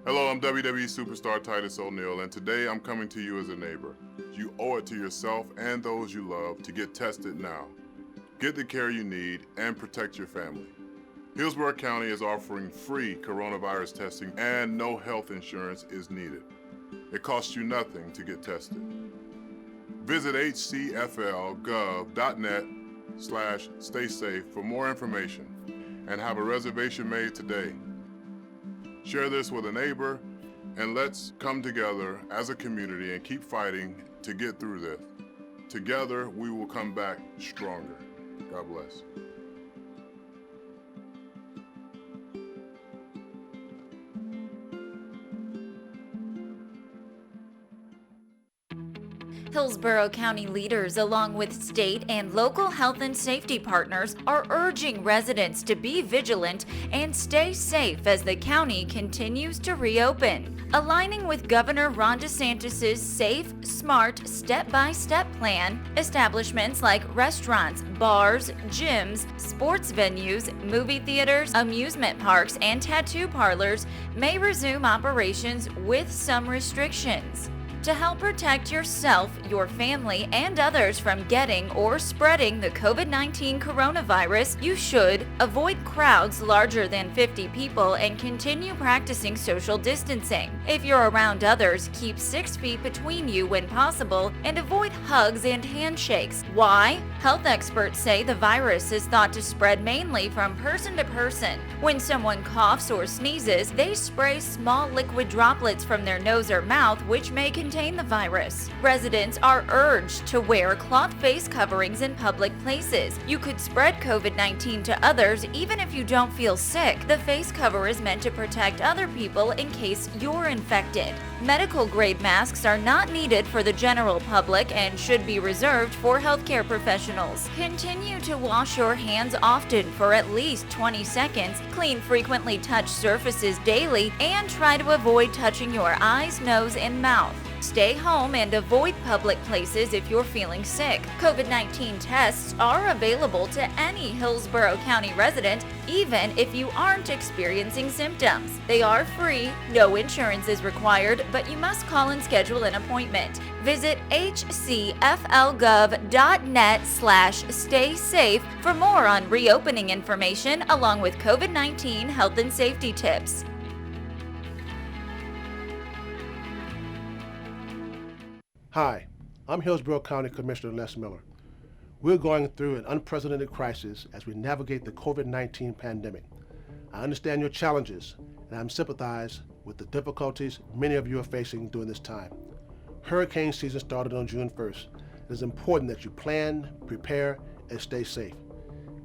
Hello, I'm WWE superstar Titus O'Neil, and today I'm coming to you as a neighbor. You owe it to yourself and those you love to get tested now. Get the care you need and protect your family. Hillsborough County is offering free coronavirus testing and no health insurance is needed. It costs you nothing to get tested. Visit hcflgov.net/staysafe for more information and have a reservation made today. Share this with a neighbor, and let's come together as a community and keep fighting to get through this. Together, we will come back stronger. God bless. Hillsborough County leaders, along with state and local health and safety partners, are urging residents to be vigilant and stay safe as the county continues to reopen. Aligning with Governor Ron DeSantis' safe, smart, step-by-step plan, establishments like restaurants, bars, gyms, sports venues, movie theaters, amusement parks, and tattoo parlors may resume operations with some restrictions. To help protect yourself, your family, and others from getting or spreading the COVID-19 coronavirus, you should avoid crowds larger than 50 people and continue practicing social distancing. If you're around others, keep 6 feet between you when possible and avoid hugs and handshakes. Why? Health experts say the virus is thought to spread mainly from person to person. When someone coughs or sneezes, they spray small liquid droplets from their nose or mouth, which may contain the virus. Residents are urged to wear cloth face coverings in public places. You could spread COVID-19 to others even if you don't feel sick. The face cover is meant to protect other people in case you're infected. Medical grade masks are not needed for the general public and should be reserved for healthcare professionals. Continue to wash your hands often for at least 20 seconds, clean frequently touched surfaces daily, and try to avoid touching your eyes, nose, and mouth. Stay home and avoid public places if you're feeling sick. COVID-19 tests are available to any Hillsborough County resident, even if you aren't experiencing symptoms. They are free, no insurance is required, but you must call and schedule an appointment. Visit hcflgov.net/staysafe for more on reopening information along with COVID-19 health and safety tips. Hi, I'm Hillsborough County Commissioner Les Miller. We're going through an unprecedented crisis as we navigate the COVID-19 pandemic. I understand your challenges, and I'm sympathize with the difficulties many of you are facing during this time. Hurricane season started on June 1st. It is important that you plan, prepare, and stay safe.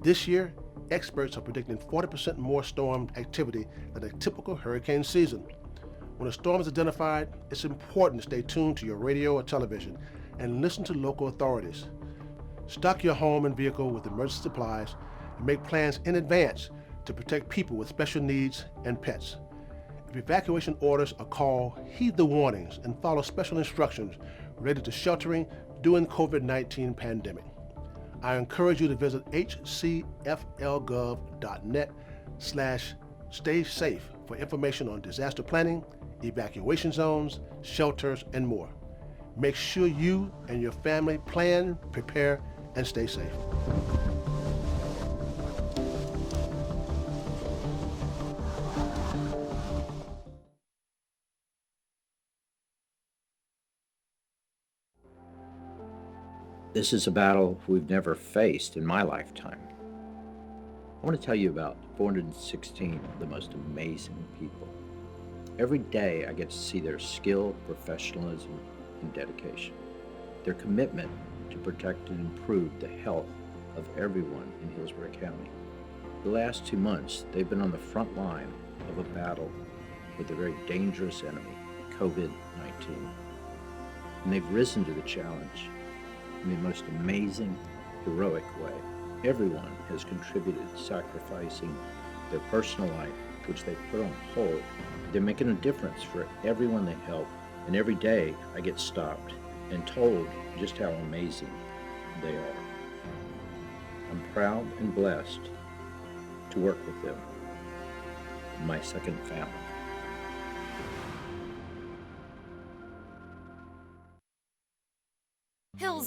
This year, experts are predicting 40% more storm activity than a typical hurricane season. When a storm is identified, it's important to stay tuned to your radio or television and listen to local authorities. Stock your home and vehicle with emergency supplies and make plans in advance to protect people with special needs and pets. If evacuation orders are called, heed the warnings and follow special instructions related to sheltering during COVID-19 pandemic. I encourage you to visit hcflgov.net/staysafe for information on disaster planning, evacuation zones, shelters, and more. Make sure you and your family plan, prepare, and stay safe. This is a battle we've never faced in my lifetime. I want to tell you about 416 of the most amazing people. Every day I get to see their skill, professionalism, and dedication. Their commitment to protect and improve the health of everyone in Hillsborough County. The last 2 months, they've been on the front line of a battle with a very dangerous enemy, COVID-19. And they've risen to the challenge in the most amazing, heroic way. Everyone has contributed, sacrificing their personal life, which they put on hold. They're making a difference for everyone they help, and every day I get stopped and told just how amazing they are. I'm proud and blessed to work with them, my second family.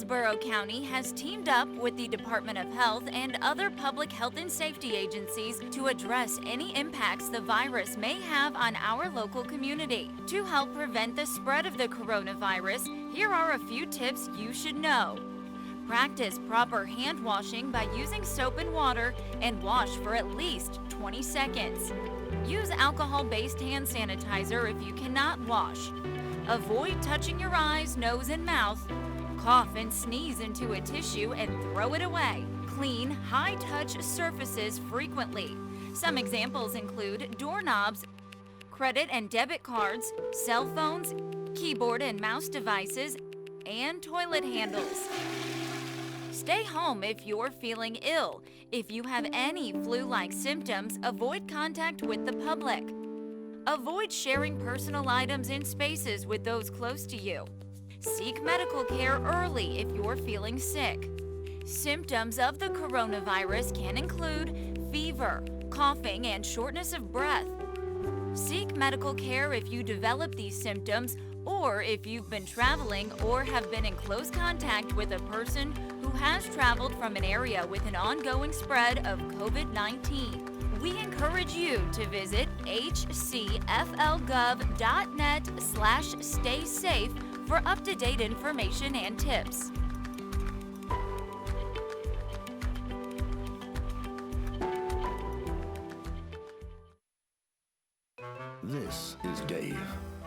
Hillsborough County has teamed up with the Department of Health and other public health and safety agencies to address any impacts the virus may have on our local community. To help prevent the spread of the coronavirus, here are a few tips you should know. Practice proper hand washing by using soap and water and wash for at least 20 seconds. Use alcohol-based hand sanitizer if you cannot wash. Avoid touching your eyes, nose, and mouth. Cough and sneeze into a tissue and throw it away. Clean, high-touch surfaces frequently. Some examples include doorknobs, credit and debit cards, cell phones, keyboard and mouse devices, and toilet handles. Stay home if you're feeling ill. If you have any flu-like symptoms, avoid contact with the public. Avoid sharing personal items in spaces with those close to you. Seek medical care early if you're feeling sick. Symptoms of the coronavirus can include fever, coughing, and shortness of breath. Seek medical care if you develop these symptoms or if you've been traveling or have been in close contact with a person who has traveled from an area with an ongoing spread of COVID-19. We encourage you to visit hcflgov.net/stay-safe for up-to-date information and tips. This is Dave.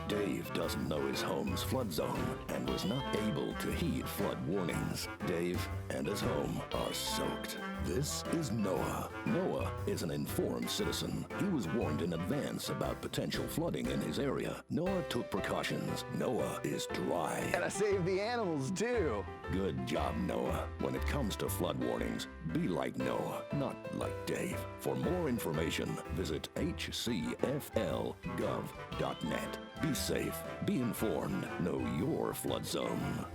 Dave doesn't know his home's flood zone and was not able to heed flood warnings. Dave and his home are soaked. This is Noah. Noah is an informed citizen. He was warned in advance about potential flooding in his area. Noah took precautions. Noah is dry. And I saved the animals too. Good job, Noah. When it comes to flood warnings, be like Noah, not like Dave. For more information, visit hcflgov.net. Be safe, be informed, know your flood zone.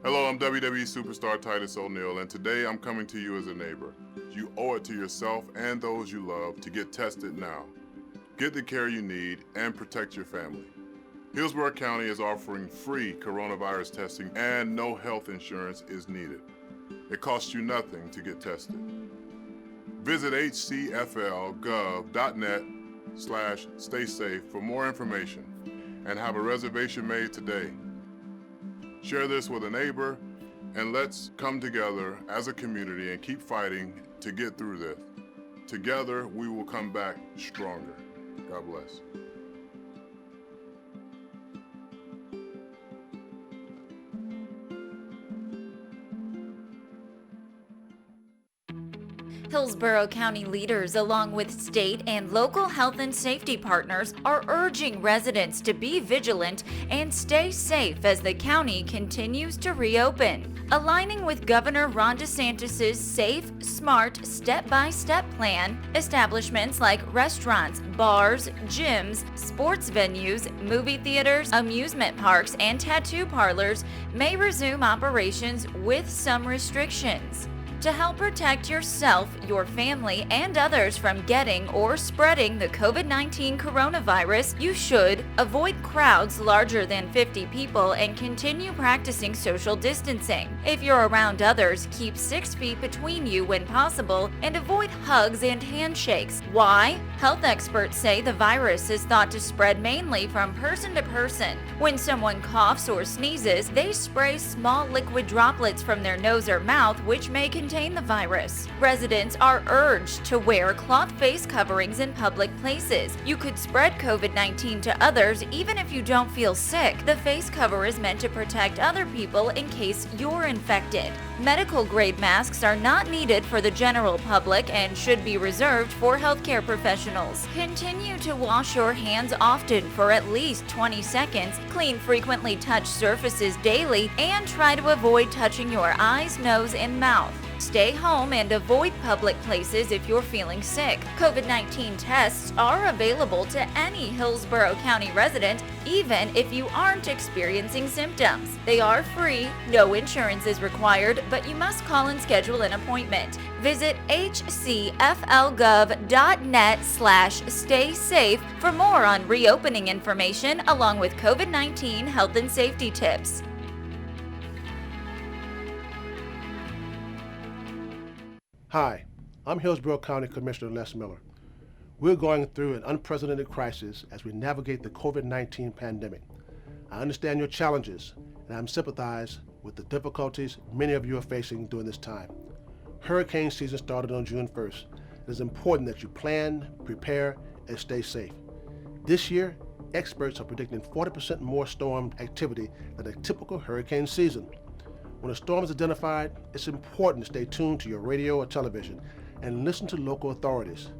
Hello, I'm WWE superstar Titus O'Neil, and today I'm coming to you as a neighbor. You owe it to yourself and those you love to get tested now. Get the care you need and protect your family. Hillsborough County is offering free coronavirus testing and no health insurance is needed. It costs you nothing to get tested. Visit hcflgov.net/stay-safe for more information and have a reservation made today. Share this with a neighbor, and let's come together as a community and keep fighting to get through this. Together, we will come back stronger. God bless. Hillsborough County leaders, along with state and local health and safety partners, are urging residents to be vigilant and stay safe as the county continues to reopen. Aligning with Governor Ron DeSantis' safe, smart, step-by-step plan, establishments like restaurants, bars, gyms, sports venues, movie theaters, amusement parks, and tattoo parlors may resume operations with some restrictions. To help protect yourself, your family, and others from getting or spreading the COVID-19 coronavirus, you should avoid crowds larger than 50 people and continue practicing social distancing. If you're around others, keep 6 feet between you when possible and avoid hugs and handshakes. Why? Health experts say the virus is thought to spread mainly from person to person. When someone coughs or sneezes, they spray small liquid droplets from their nose or mouth, which may contain the virus. Residents are urged to wear cloth face coverings in public places. You could spread COVID-19 to others even if you don't feel sick. The face cover is meant to protect other people in case you're infected. Medical-grade masks are not needed for the general public and should be reserved for healthcare professionals. Continue to wash your hands often for at least 20 seconds, clean frequently touched surfaces daily, and try to avoid touching your eyes, nose, and mouth. Stay home and avoid public places if you're feeling sick. COVID-19 tests are available to any Hillsborough County resident, even if you aren't experiencing symptoms. They are free, no insurance is required, but you must call and schedule an appointment. Visit hcflgov.net/stay safe for more on reopening information along with COVID-19 health and safety tips. Hi, I'm Hillsborough County Commissioner Les Miller. We're going through an unprecedented crisis as we navigate the COVID-19 pandemic. I understand your challenges, and I'm sympathize with the difficulties many of you are facing during this time. Hurricane season started on June 1st. It is important that you plan, prepare, and stay safe. This year, experts are predicting 40% more storm activity than a typical hurricane season. When a storm is identified, it's important to stay tuned to your radio or television and listen to local authorities.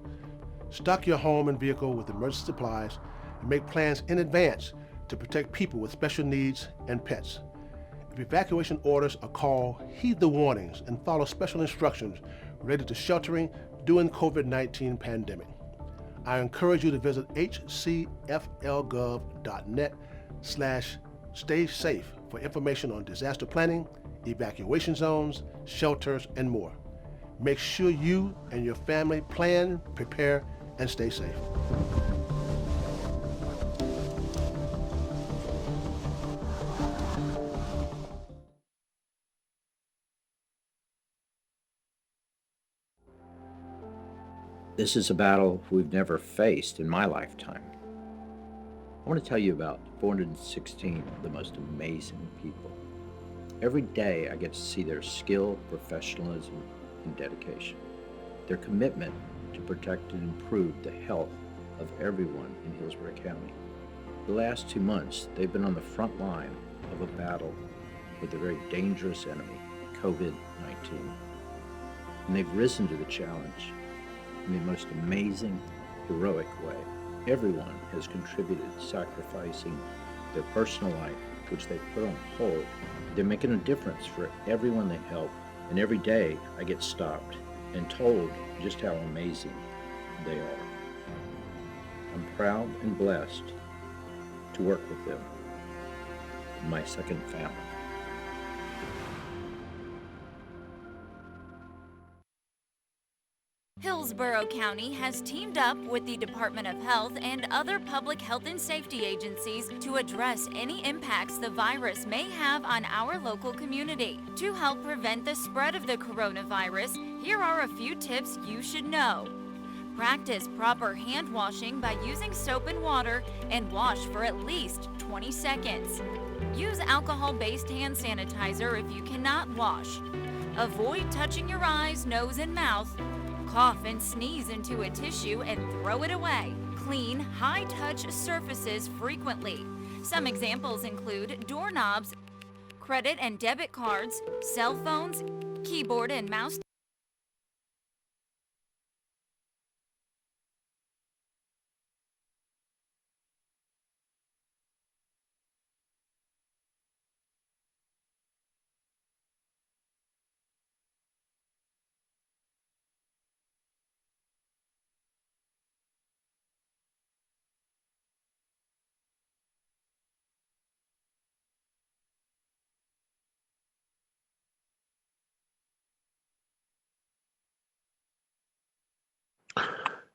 Stock your home and vehicle with emergency supplies and make plans in advance to protect people with special needs and pets. If evacuation orders are called, heed the warnings and follow special instructions related to sheltering during COVID-19 pandemic. I encourage you to visit hcflgov.net/stay safe for information on disaster planning, evacuation zones, shelters, and more. Make sure you and your family plan, prepare, and stay safe. This is a battle we've never faced in my lifetime. I want to tell you about 416 of the most amazing people. Every day I get to see their skill, professionalism, and dedication. Their commitment to protect and improve the health of everyone in Hillsborough County. The last 2 months, they've been on the front line of a battle with a very dangerous enemy, COVID-19. And they've risen to the challenge in the most amazing, heroic way. Everyone has contributed, sacrificing their personal life, which they put on hold. They're making a difference for everyone they help, and every day I get stopped and told just how amazing they are. I'm proud and blessed to work with them, my second family. Hillsborough County has teamed up with the Department of Health and other public health and safety agencies to address any impacts the virus may have on our local community. To help prevent the spread of the coronavirus, here are a few tips you should know. Practice proper hand washing by using soap and water and wash for at least 20 seconds. Use alcohol-based hand sanitizer if you cannot wash. Avoid touching your eyes, nose, and mouth. Cough and sneeze into a tissue and throw it away. Clean, high-touch surfaces frequently. Some examples include doorknobs, credit and debit cards, cell phones, keyboard and mouse.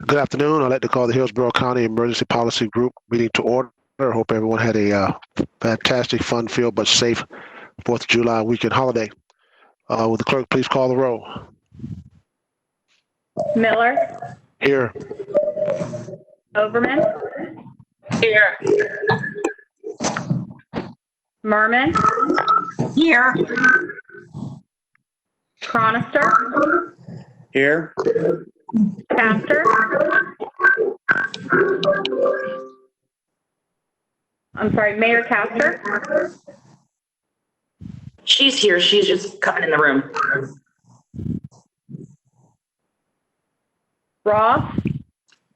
Good afternoon. I'd like to call the Hillsborough County Emergency Policy Group meeting to order. I hope everyone had a fantastic, fun-filled, but safe 4th of July weekend holiday. Will the clerk please call the roll? Miller, Here. Overman. Here. Merman. Here. Cronister. Here. Caster. I'm sorry, Mayor Caster. She's here. She's just coming in the room. Ross.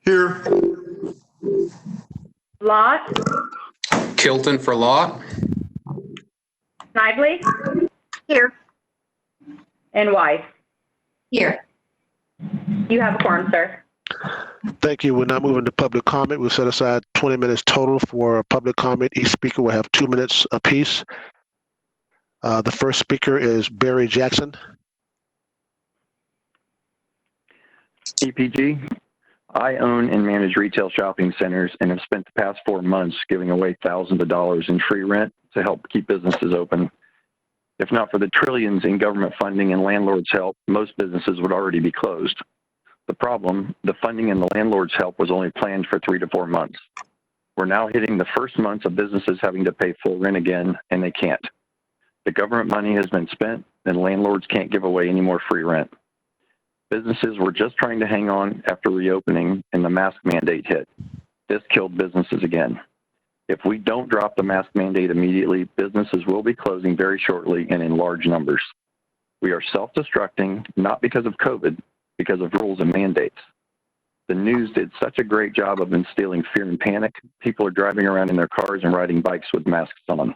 Here. Lott. Kilton for Lot. Snively. Here. And Weiss. Here. You have a quorum, sir. Thank you. We're now moving to public comment. We'll set aside 20 minutes total for public comment. Each speaker will have 2 minutes apiece. The first speaker is Barry Jackson. EPG. I own and manage retail shopping centers and have spent the past 4 months giving away thousands of dollars in free rent to help keep businesses open. If not for the trillions in government funding and landlords' help, most businesses would already be closed. The problem, the funding and the landlord's help was only planned for 3 to 4 months. We're now hitting the first months of businesses having to pay full rent again, and they can't. The government money has been spent, and landlords can't give away any more free rent. Businesses were just trying to hang on after reopening, and the mask mandate hit. This killed businesses again. If we don't drop the mask mandate immediately, businesses will be closing very shortly and in large numbers. We are self-destructing, not because of COVID, because of rules and mandates. The news did such a great job of instilling fear and panic, people are driving around in their cars and riding bikes with masks on.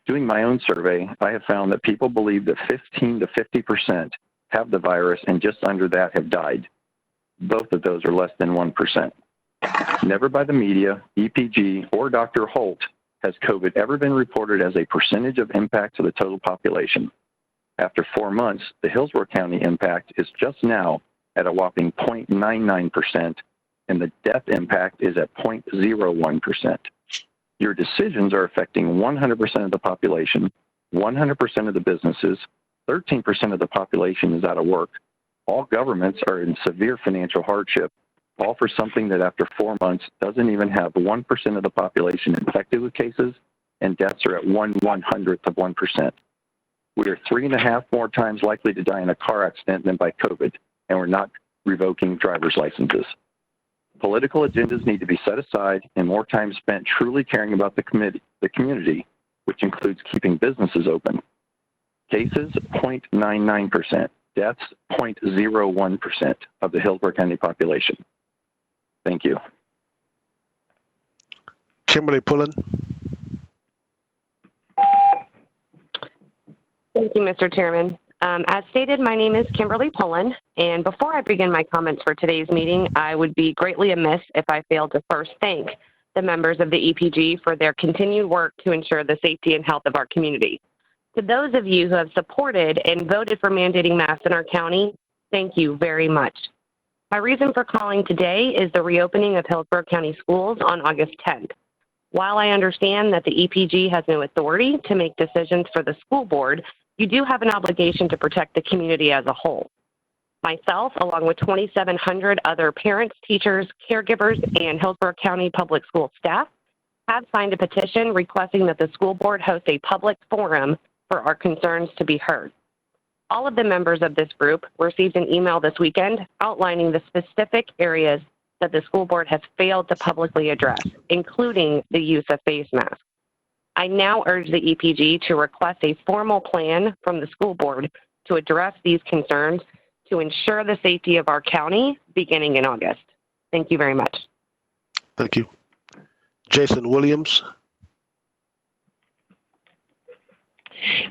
Doing my own survey, I have found that people believe that 15 to 50% have the virus and just under that have died. Both of those are less than 1%. Never by the media, EPG, or Dr. Holt has COVID ever been reported as a percentage of impact to the total population. After 4 months, the Hillsborough County impact is just now at a whopping 0.99%, and the death impact is at 0.01%. Your decisions are affecting 100% of the population, 100% of the businesses, 13% of the population is out of work. All governments are in severe financial hardship, all for something that after 4 months doesn't even have 1% of the population infected with cases, and deaths are at 1/100th of 1%. We are 3.5 more times likely to die in a car accident than by COVID, and we're not revoking driver's licenses. Political agendas need to be set aside and more time spent truly caring about the community, which includes keeping businesses open. Cases, 0.99%. Deaths, 0.01% of the Hillsborough County population. Thank you. Kimberly Pullen. Thank you, Mr. Chairman. As stated, my name is Kimberly Pullen, and before I begin my comments for today's meeting, I would be greatly amiss if I failed to first thank the members of the EPG for their continued work to ensure the safety and health of our community. To those of you who have supported and voted for mandating masks in our county, thank you very much. My reason for calling today is the reopening of Hillsborough County schools on August 10th. While I understand that the EPG has no authority to make decisions for the school board, you do have an obligation to protect the community as a whole. Myself, along with 2,700 other parents, teachers, caregivers, and Hillsborough County Public School staff, have signed a petition requesting that the school board host a public forum for our concerns to be heard. All of the members of this group received an email this weekend outlining the specific areas that the school board has failed to publicly address, including the use of face masks. I now urge the EPG to request a formal plan from the school board to address these concerns to ensure the safety of our county beginning in August. Thank you very much. Thank you. Jason Williams.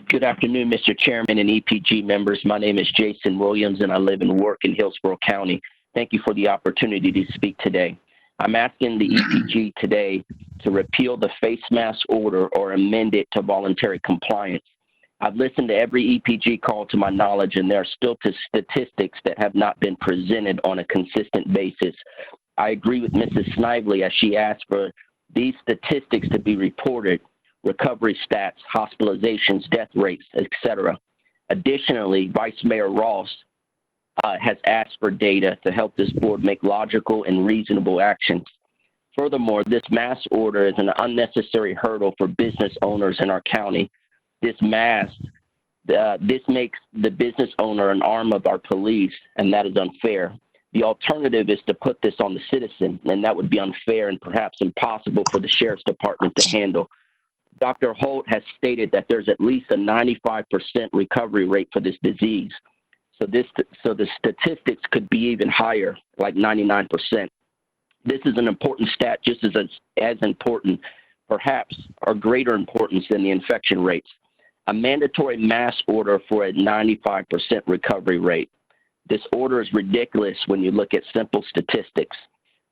Good afternoon, Mr. Chairman and EPG members. My name is Jason Williams, and I live and work in Hillsborough County. Thank you for the opportunity to speak today. I'm asking the EPG today to repeal the face mask order or amend it to voluntary compliance. I've listened to every EPG call to my knowledge, and there are still statistics that have not been presented on a consistent basis. I agree with Mrs. Snively as she asked for these statistics to be reported, recovery stats, hospitalizations, death rates, etc. Additionally, Vice Mayor Ross has asked for data to help this board make logical and reasonable actions. Furthermore, this mask order is an unnecessary hurdle for business owners in our county. This makes the business owner an arm of our police, and that is unfair. The alternative is to put this on the citizen, and that would be unfair and perhaps impossible for the sheriff's department to handle. Dr. Holt has stated that there's at least a 95% recovery rate for this disease. So the statistics could be even higher, like 99%. This is an important stat, just as important, perhaps, or greater importance than the infection rates. A mandatory mask order for a 95% recovery rate. This order is ridiculous when you look at simple statistics.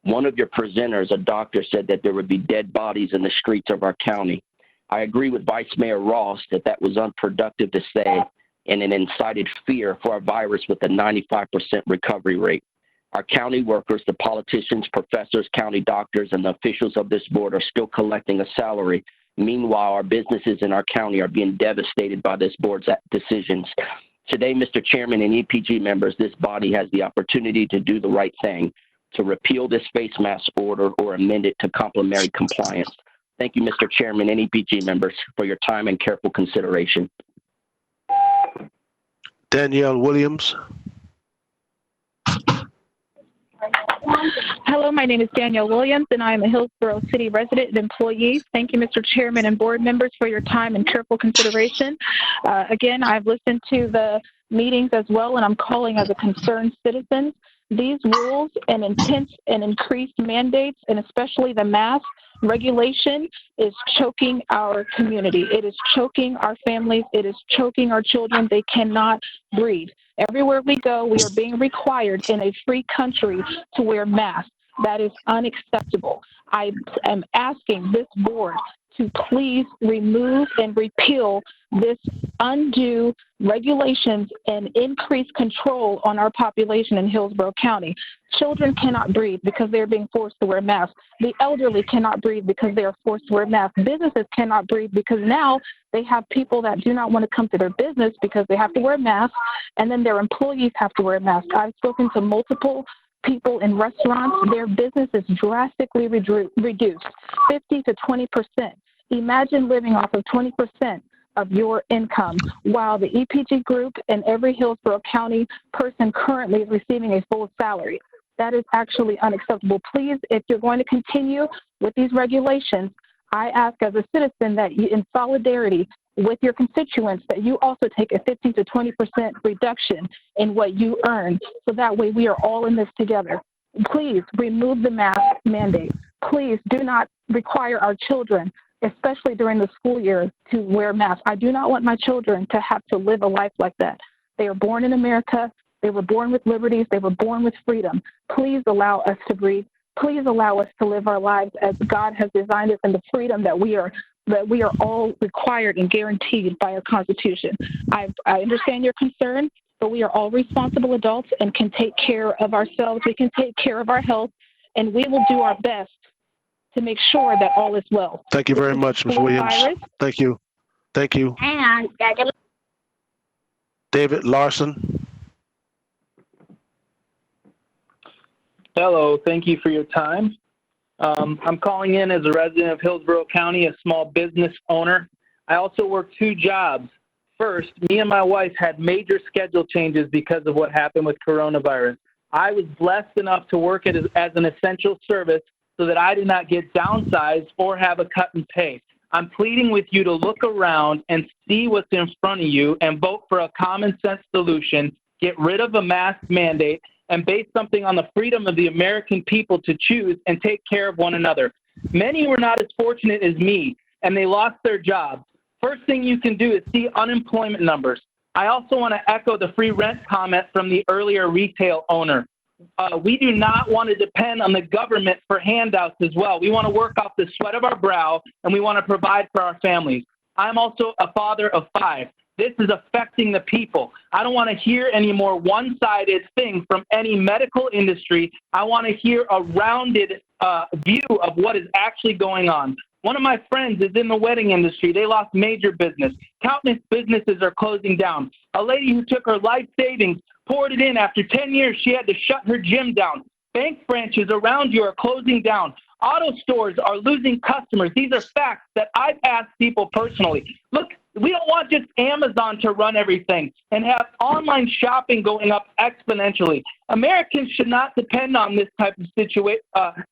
One of your presenters, a doctor, said that there would be dead bodies in the streets of our county. I agree with Vice Mayor Ross that was unproductive to say and an incited fear for a virus with a 95% recovery rate. Our county workers, the politicians, professors, county doctors, and the officials of this board are still collecting a salary. Meanwhile, our businesses in our county are being devastated by this board's decisions. Today, Mr. Chairman and EPG members, this body has the opportunity to do the right thing, to repeal this face mask order or amend it to complementary compliance. Thank you, Mr. Chairman and EPG members, for your time and careful consideration. Danielle Williams. Hello, my name is Danielle Williams, and I am a Hillsborough City resident and employee. Thank you, Mr. Chairman and board members, for your time and careful consideration. Again, I've listened to the meetings as well, and I'm calling as a concerned citizen. These rules and intense and increased mandates, and especially the mask regulation, is choking our community. It is choking our families. It is choking our children. They cannot breathe. Everywhere we go, we are being required in a free country to wear masks. That is unacceptable. I am asking this board to please remove and repeal this undue regulations and increase control on our population in Hillsborough County. Children cannot breathe because they're being forced to wear masks. The elderly cannot breathe because they are forced to wear masks. Businesses cannot breathe because now they have people that do not want to come to their business because they have to wear masks, and then their employees have to wear masks. I've spoken to multiple people in restaurants. Their business is drastically reduced, 50 to 20%. Imagine living off of 20% of your income, while the EPG group and every Hillsborough County person currently is receiving a full salary. That is actually unacceptable. Please, if you're going to continue with these regulations, I ask as a citizen that you, in solidarity with your constituents, that you also take a 15 to 20% reduction in what you earn, so that way we are all in this together. Please remove the mask mandate. Please do not require our children, especially during the school year, to wear masks. I do not want my children to have to live a life like that. They are born in America. They were born with liberties. They were born with freedom. Please allow us to breathe. Please allow us to live our lives as God has designed us, and the freedom that we are all required and guaranteed by our Constitution. I understand your concern, but we are all responsible adults and can take care of ourselves. We can take care of our health, and we will do our best to make sure that all is well. Thank you very much, Ms. Williams. Thank you. Thank you. And David Larson. Hello, thank you for your time. I'm calling in as a resident of Hillsborough County, a small business owner. I also work 2 jobs. First, me and my wife had major schedule changes because of what happened with coronavirus. I was blessed enough to work as an essential service so that I did not get downsized or have a cut in pay. I'm pleading with you to look around and see what's in front of you and vote for a common sense solution, get rid of a mask mandate, and base something on the freedom of the American people to choose and take care of one another. Many were not as fortunate as me, and they lost their jobs. First thing you can do is see unemployment numbers. I also want to echo the free rent comment from the earlier retail owner. We do not want to depend on the government for handouts as well. We want to work off the sweat of our brow, and we want to provide for our families. I'm also a father of 5. This is affecting the people. I don't want to hear any more one-sided things from any medical industry. I want to hear a rounded view of what is actually going on. One of my friends is in the wedding industry. They lost major business. Countless businesses are closing down. A lady who took her life savings, poured it in. After 10 years, she had to shut her gym down. Bank branches around you are closing down. Auto stores are losing customers. These are facts that I've asked people personally. Look, we don't want just Amazon to run everything and have online shopping going up exponentially. Americans should not depend on this type of situation,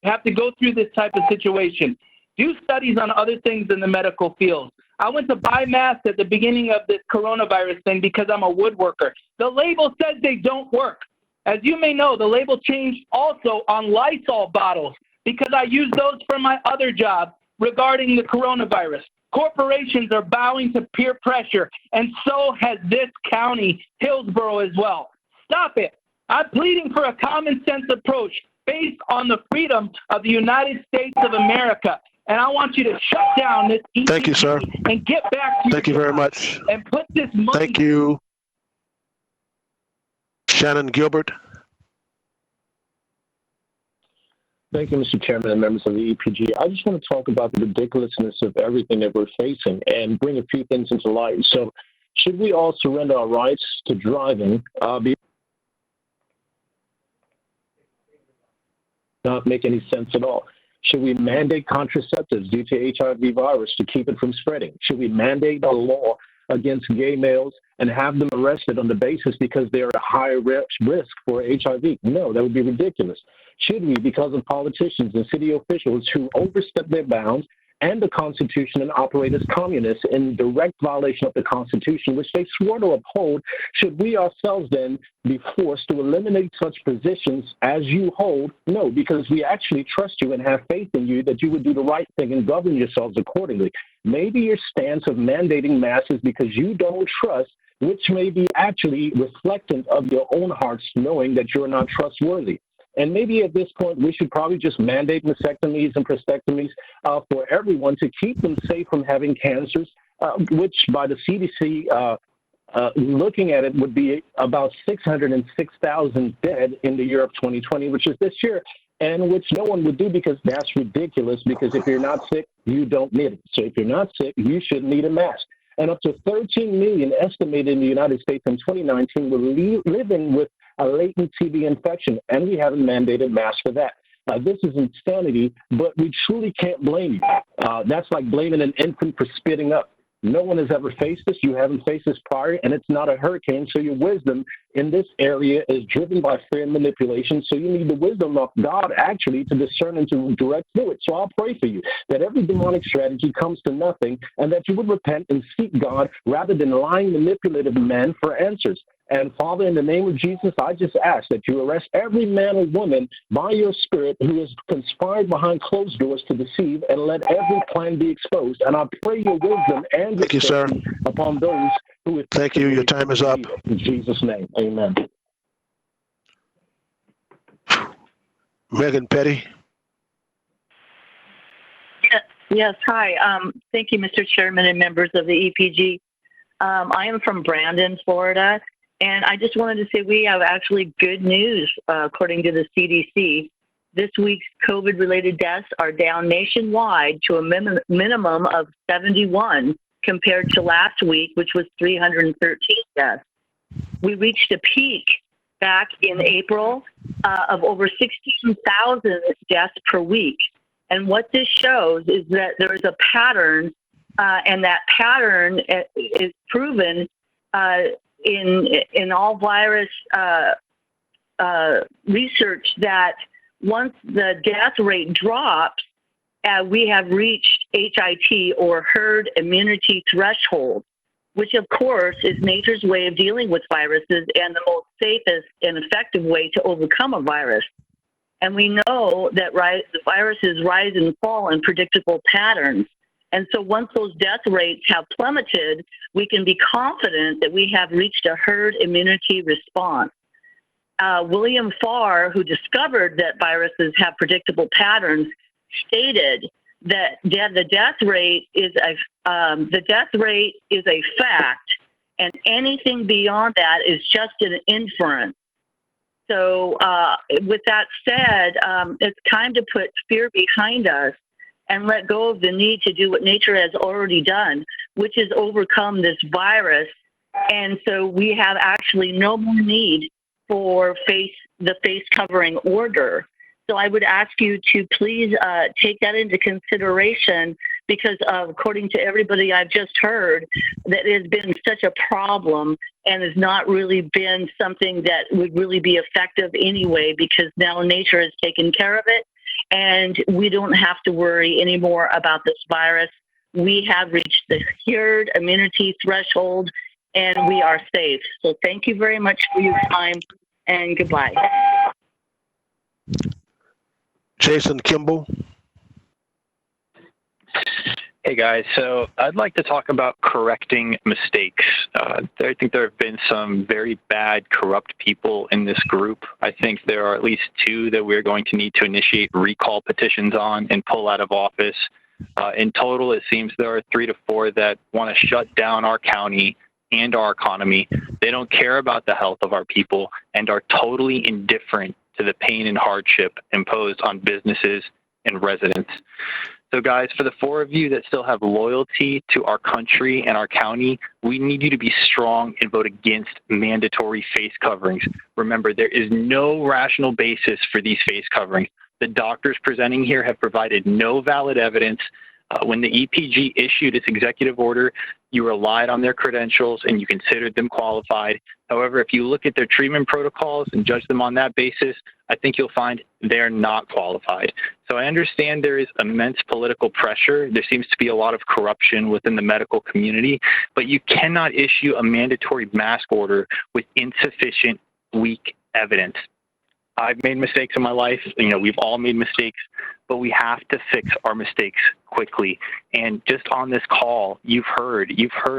have to go through this type of situation. Do studies on other things in the medical field. I went to buy masks at the beginning of this coronavirus thing because I'm a woodworker. The label says they don't work. As you may know, the label changed also on Lysol bottles because I use those for my other job regarding the coronavirus. Corporations are bowing to peer pressure, and so has this county, Hillsborough, as well. Stop it. I'm pleading for a common sense approach based on the freedom of the United States of America. And I want you to shut down this EPG. Thank you, sir. And get back to Thank you very much. And put this money. Thank you. Shannon Gilbert. Thank you, Mr. Chairman and members of the EPG. I just want to talk about the ridiculousness of everything that we're facing and bring a few things into light. So, should we all surrender our rights to driving? Not make any sense at all. Should we mandate contraceptives due to HIV virus to keep it from spreading? Should we mandate a law against gay males and have them arrested on the basis because they are at a higher risk for HIV? No, that would be ridiculous. Should we, because of politicians and city officials who overstep their bounds and the Constitution and operate as communists in direct violation of the Constitution, which they swore to uphold, should we ourselves then be forced to eliminate such positions as you hold? No, because we actually trust you and have faith in you that you would do the right thing and govern yourselves accordingly. Maybe your stance of mandating masks is because you don't trust, which may be actually reflectant of your own hearts knowing that you're not trustworthy. And maybe at this point, we should probably just mandate mastectomies and prostatectomies for everyone to keep them safe from having cancers, which by the CDC, looking at it, would be about 606,000 dead in the year of 2020, which is this year, and which no one would do because that's ridiculous, because if you're not sick, you don't need it. So if you're not sick, you shouldn't need a mask. And up to 13 million estimated in the United States in 2019 were living with a latent TB infection, and we haven't mandated masks for that. This is insanity, but we truly can't blame you. That's like blaming an infant for spitting up. No one has ever faced this. You haven't faced this prior, and it's not a hurricane, so your wisdom in this area is driven by fear and manipulation, so you need the wisdom of God actually to discern and to direct through it. So I'll pray for you that every demonic strategy comes to nothing and that you would repent and seek God rather than lying, manipulative men for answers. And Father, in the name of Jesus, I just ask that you arrest every man or woman by your Spirit who has conspired behind closed doors to deceive, and let every plan be exposed. And I pray your wisdom and your safety upon those who have. Thank you. Your time is up. In Jesus' name, amen. Megan Petty. Yes, hi. Thank you, Mr. Chairman and members of the EPG. I am from Brandon, Florida. And I just wanted to say we have actually good news, according to the CDC. This week's COVID-related deaths are down nationwide to a minimum of 71 compared to last week, which was 313 deaths. We reached a peak back in April of over 16,000 deaths per week. And what this shows is that there is a pattern, and that pattern is proven in all virus research that once the death rate drops, we have reached HIT, or herd immunity threshold, which of course is nature's way of dealing with viruses and the most safest and effective way to overcome a virus. And we know that the viruses rise and fall in predictable patterns. And so once those death rates have plummeted, we can be confident that we have reached a herd immunity response. William Farr, who discovered that viruses have predictable patterns, stated that the death rate is a fact, and anything beyond that is just an inference. So with that said, it's time to put fear behind us and let go of the need to do what nature has already done, which is overcome this virus. And so we have actually no more need for the face covering order. So I would ask you to please take that into consideration, because according to everybody I've just heard, that has been such a problem and has not really been something that would really be effective anyway, because now nature has taken care of it and we don't have to worry anymore about this virus. We have reached the herd immunity threshold and we are safe. So thank you very much for your time and goodbye. Jason Kimball. Hey guys, so I'd like to talk about correcting mistakes. I think there have been some very bad, corrupt people in this group. I think there are at least 2 that we're going to need to initiate recall petitions on and pull out of office. In total, it seems there are 3 to 4 that want to shut down our county and our economy. They don't care about the health of our people and are totally indifferent to the pain and hardship imposed on businesses and residents. So guys, for the 4 of you that still have loyalty to our country and our county, we need you to be strong and vote against mandatory face coverings. Remember, there is no rational basis for these face coverings. The doctors presenting here have provided no valid evidence. When the EPG issued its executive order, you relied on their credentials and you considered them qualified. However, if you look at their treatment protocols and judge them on that basis, I think you'll find they're not qualified. So I understand there is immense political pressure. There seems to be a lot of corruption within the medical community, but you cannot issue a mandatory mask order with insufficient, weak evidence. I've made mistakes in my life. We've all made mistakes, but we have to fix our mistakes quickly. And just on this call, you've heard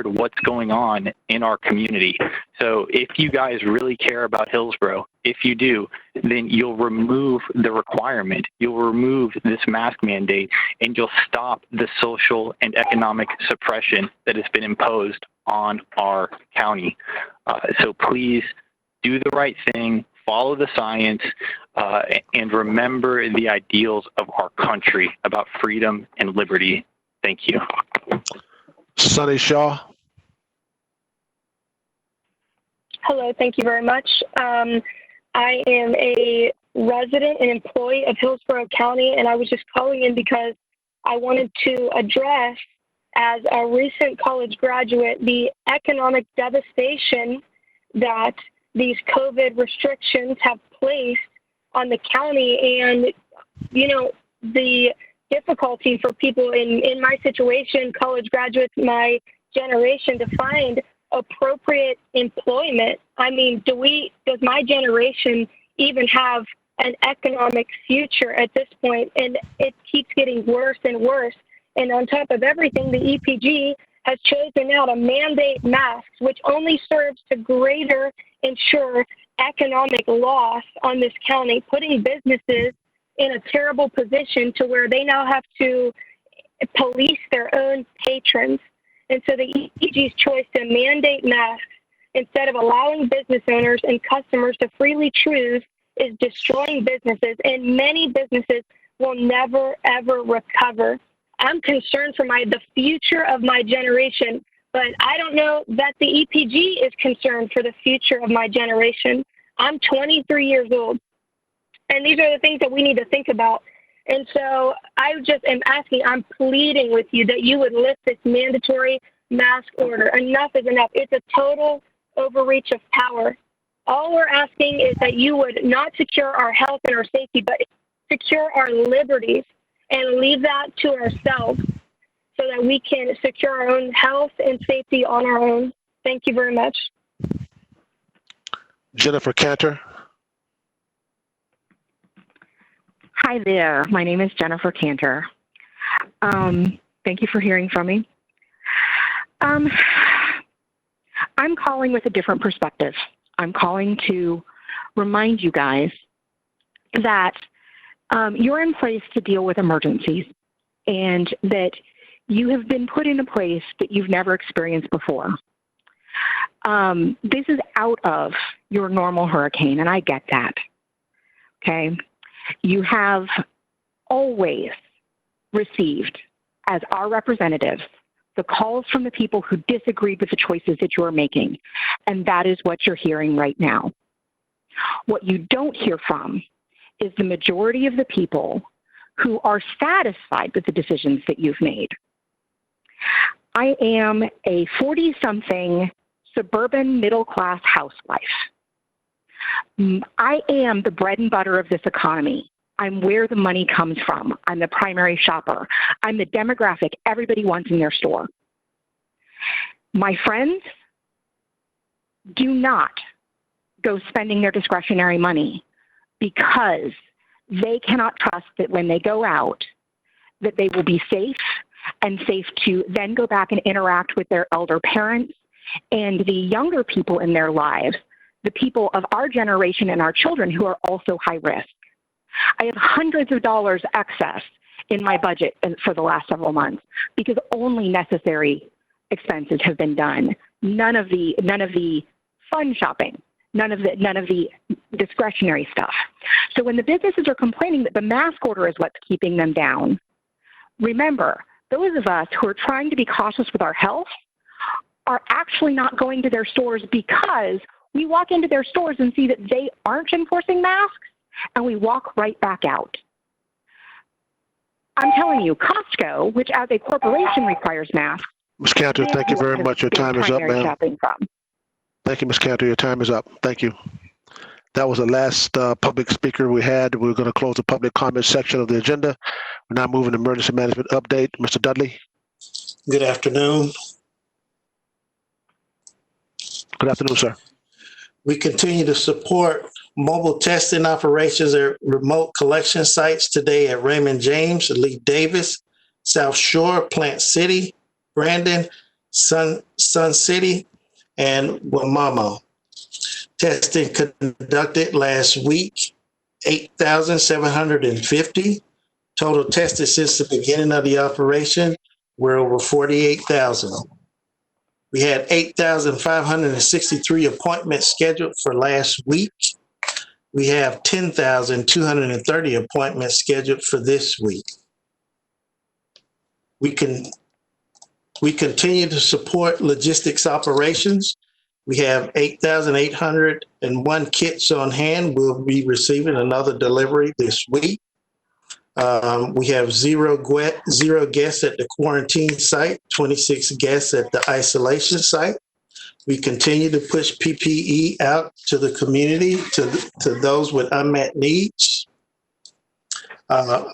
what's going on in our community. So if you guys really care about Hillsborough, if you do, then you'll remove the requirement. You'll remove this mask mandate, and you'll stop the social and economic suppression that has been imposed on our county. So please do the right thing. Follow the science, and remember the ideals of our country about freedom and liberty. Thank you. Sunny Shaw. Hello, thank you very much. I am a resident and employee of Hillsborough County, and I was just calling in because I wanted to address, as a recent college graduate, the economic devastation that these COVID restrictions have placed on the county, and, the difficulty for people in my situation, college graduates, my generation, to find appropriate employment. I mean, does my generation even have an economic future at this point? And it keeps getting worse and worse. And on top of everything, the EPG has chosen now to mandate masks, which only serves to greater ensure economic loss on this county, putting businesses in a terrible position to where they now have to police their own patrons. And so the EPG's choice to mandate masks instead of allowing business owners and customers to freely choose is destroying businesses, and many businesses will never, ever recover. I'm concerned for the future of my generation, but I don't know that the EPG is concerned for the future of my generation. I'm 23 years old, and these are the things that we need to think about. And so I just am asking, I'm pleading with you that you would lift this mandatory mask order. Enough is enough. It's a total overreach of power. All we're asking is that you would not secure our health and our safety, but secure our liberties and leave that to ourselves so that we can secure our own health and safety on our own. Thank you very much. Jennifer Cantor. Hi there. My name is Jennifer Cantor. Thank you for hearing from me. I'm calling with a different perspective. I'm calling to remind you guys that you're in place to deal with emergencies, and that you have been put in a place that you've never experienced before. This is out of your normal hurricane, and I get that. Okay? You have always received as our representatives the calls from the people who disagreed with the choices that you are making, and that is what you're hearing right now. What you don't hear from is the majority of the people who are satisfied with the decisions that you've made. I am a 40-something suburban middle-class housewife. I am the bread and butter of this economy. I'm where the money comes from. I'm the primary shopper. I'm the demographic everybody wants in their store. My friends do not go spending their discretionary money because they cannot trust that when they go out, that they will be safe and safe to then go back and interact with their elder parents and the younger people in their lives, the people of our generation and our children who are also high risk. I have hundreds of dollars excess in my budget for the last several months because only necessary expenses have been done. None of the fun shopping, none of the discretionary stuff. So when the businesses are complaining that the mask order is what's keeping them down, remember, those of us who are trying to be cautious with our health are actually not going to their stores because we walk into their stores and see that they aren't enforcing masks, and we walk right back out. I'm telling you, Costco, which as a corporation requires masks. Ms. Cantor, thank you very much. Your time is up, ma'am. Thank you, Ms. Cantor. Your time is up. Thank you. That was the last public speaker we had. We're going to close the public comment section of the agenda. We're now moving to emergency management update. Mr. Dudley. Good afternoon. Good afternoon, sir. We continue to support mobile testing operations at remote collection sites today at Raymond James, Lee Davis, South Shore, Plant City, Brandon, Sun City, and Wamamo. Testing conducted last week, 8,750. Total tested since the beginning of the operation were over 48,000. We had 8,563 appointments scheduled for last week. We have 10,230 appointments scheduled for this week. We continue to support logistics operations. We have 8,801 kits on hand. We'll be receiving another delivery this week. We have zero guests at the quarantine site, 26 guests at the isolation site. We continue to push PPE out to the community, to those with unmet needs.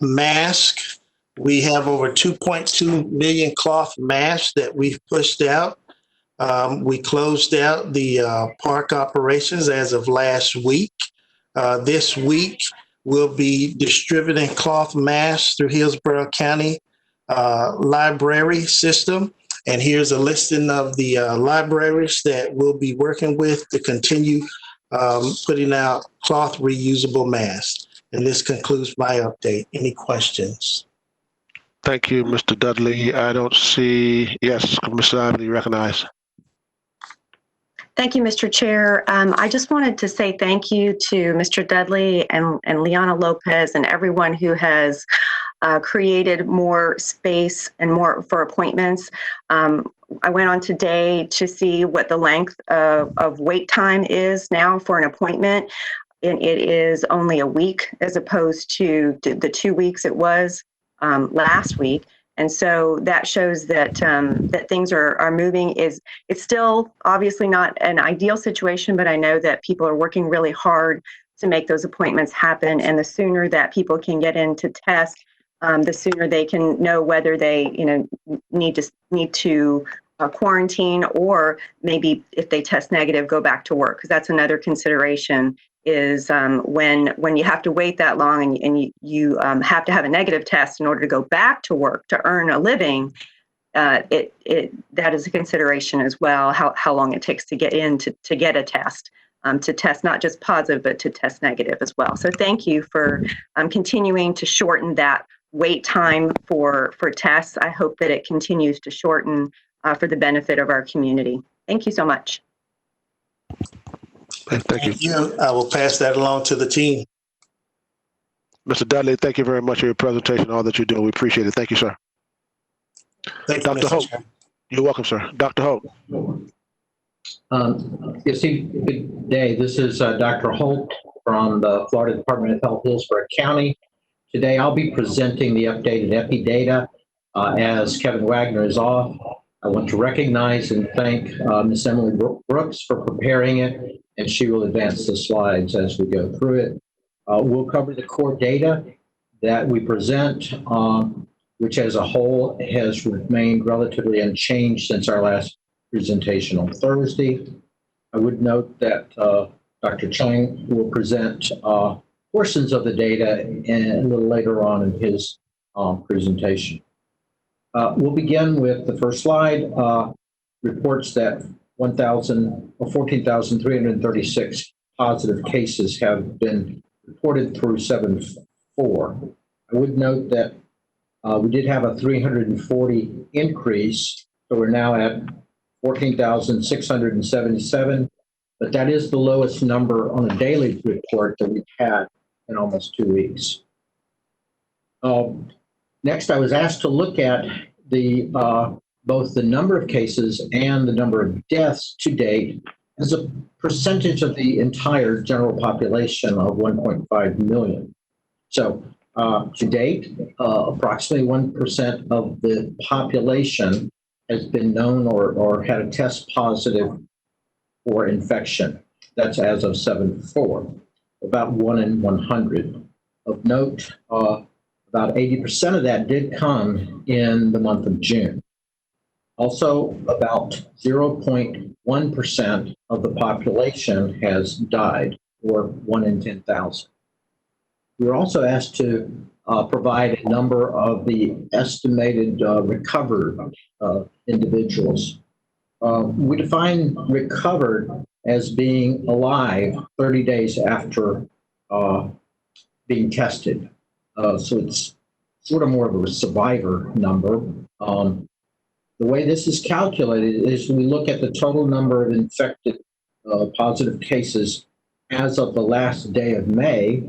Mask, we have over 2.2 million cloth masks that we've pushed out. We closed out the park operations as of last week. This week, we'll be distributing cloth masks through Hillsborough County library system. And here's a listing of the libraries that we'll be working with to continue putting out cloth reusable masks. And this concludes my update. Any questions? Thank you, Mr. Dudley. I don't see, yes, Mr. Ively, you recognize. Thank you, Mr. Chair. I just wanted to say thank you to Mr. Dudley and Liana Lopez and everyone who has created more space and more for appointments. I went on today to see what the length of wait time is now for an appointment. And it is only a week as opposed to the 2 weeks it was last week. And so that shows that that things are moving. It's still obviously not an ideal situation, but I know that people are working really hard to make those appointments happen. And the sooner that people can get in to test, the sooner they can know whether they need to quarantine, or maybe if they test negative, go back to work, because that's another consideration. Is when you have to wait that long and you have to have a negative test in order to go back to work to earn a living, that is a consideration as well, how long it takes to get in to get a test, to test not just positive, but to test negative as well. So thank you for continuing to shorten that wait time for tests. I hope that it continues to shorten for the benefit of our community. Thank you so much. Thank you. I will pass that along to the team. Mr. Dudley, thank you very much for your presentation, all that you're doing. We appreciate it. Thank you, sir. Thank you, Dr. Mr. Hope. Chairman. You're welcome, sir. Dr. Hope. Yes, good day. This is Dr. Holt from the Florida Department of Health, Hillsborough County. Today, I'll be presenting the updated EPI data as Kevin Wagner is off. I want to recognize and thank Ms. Emily Brooks for preparing it, and she will advance the slides as we go through it. We'll cover the core data that we present, which as a whole has remained relatively unchanged since our last presentation on Thursday. I would note that Dr. Chang will present portions of the data a little later on in his presentation. We'll begin with the first slide, reports that 14,336 positive cases have been reported through 7/4. I would note that we did have a 340 increase, so we're now at 14,677, but that is the lowest number on a daily report that we've had in almost 2 weeks. Next, I was asked to look at the both the number of cases and the number of deaths to date as a percentage of the entire general population of 1.5 million. So to date, approximately 1% of the population has been known or had a test positive for infection. That's as of 7/4, about 1 in 100. Of note, about 80% of that did come in the month of June. Also, about 0.1% of the population has died, or 1 in 10,000. We were also asked to provide a number of the estimated recovered individuals. We define recovered as being alive 30 days after being tested. So it's sort of more of a survivor number. The way this is calculated is we look at the total number of infected positive cases as of the last day of May,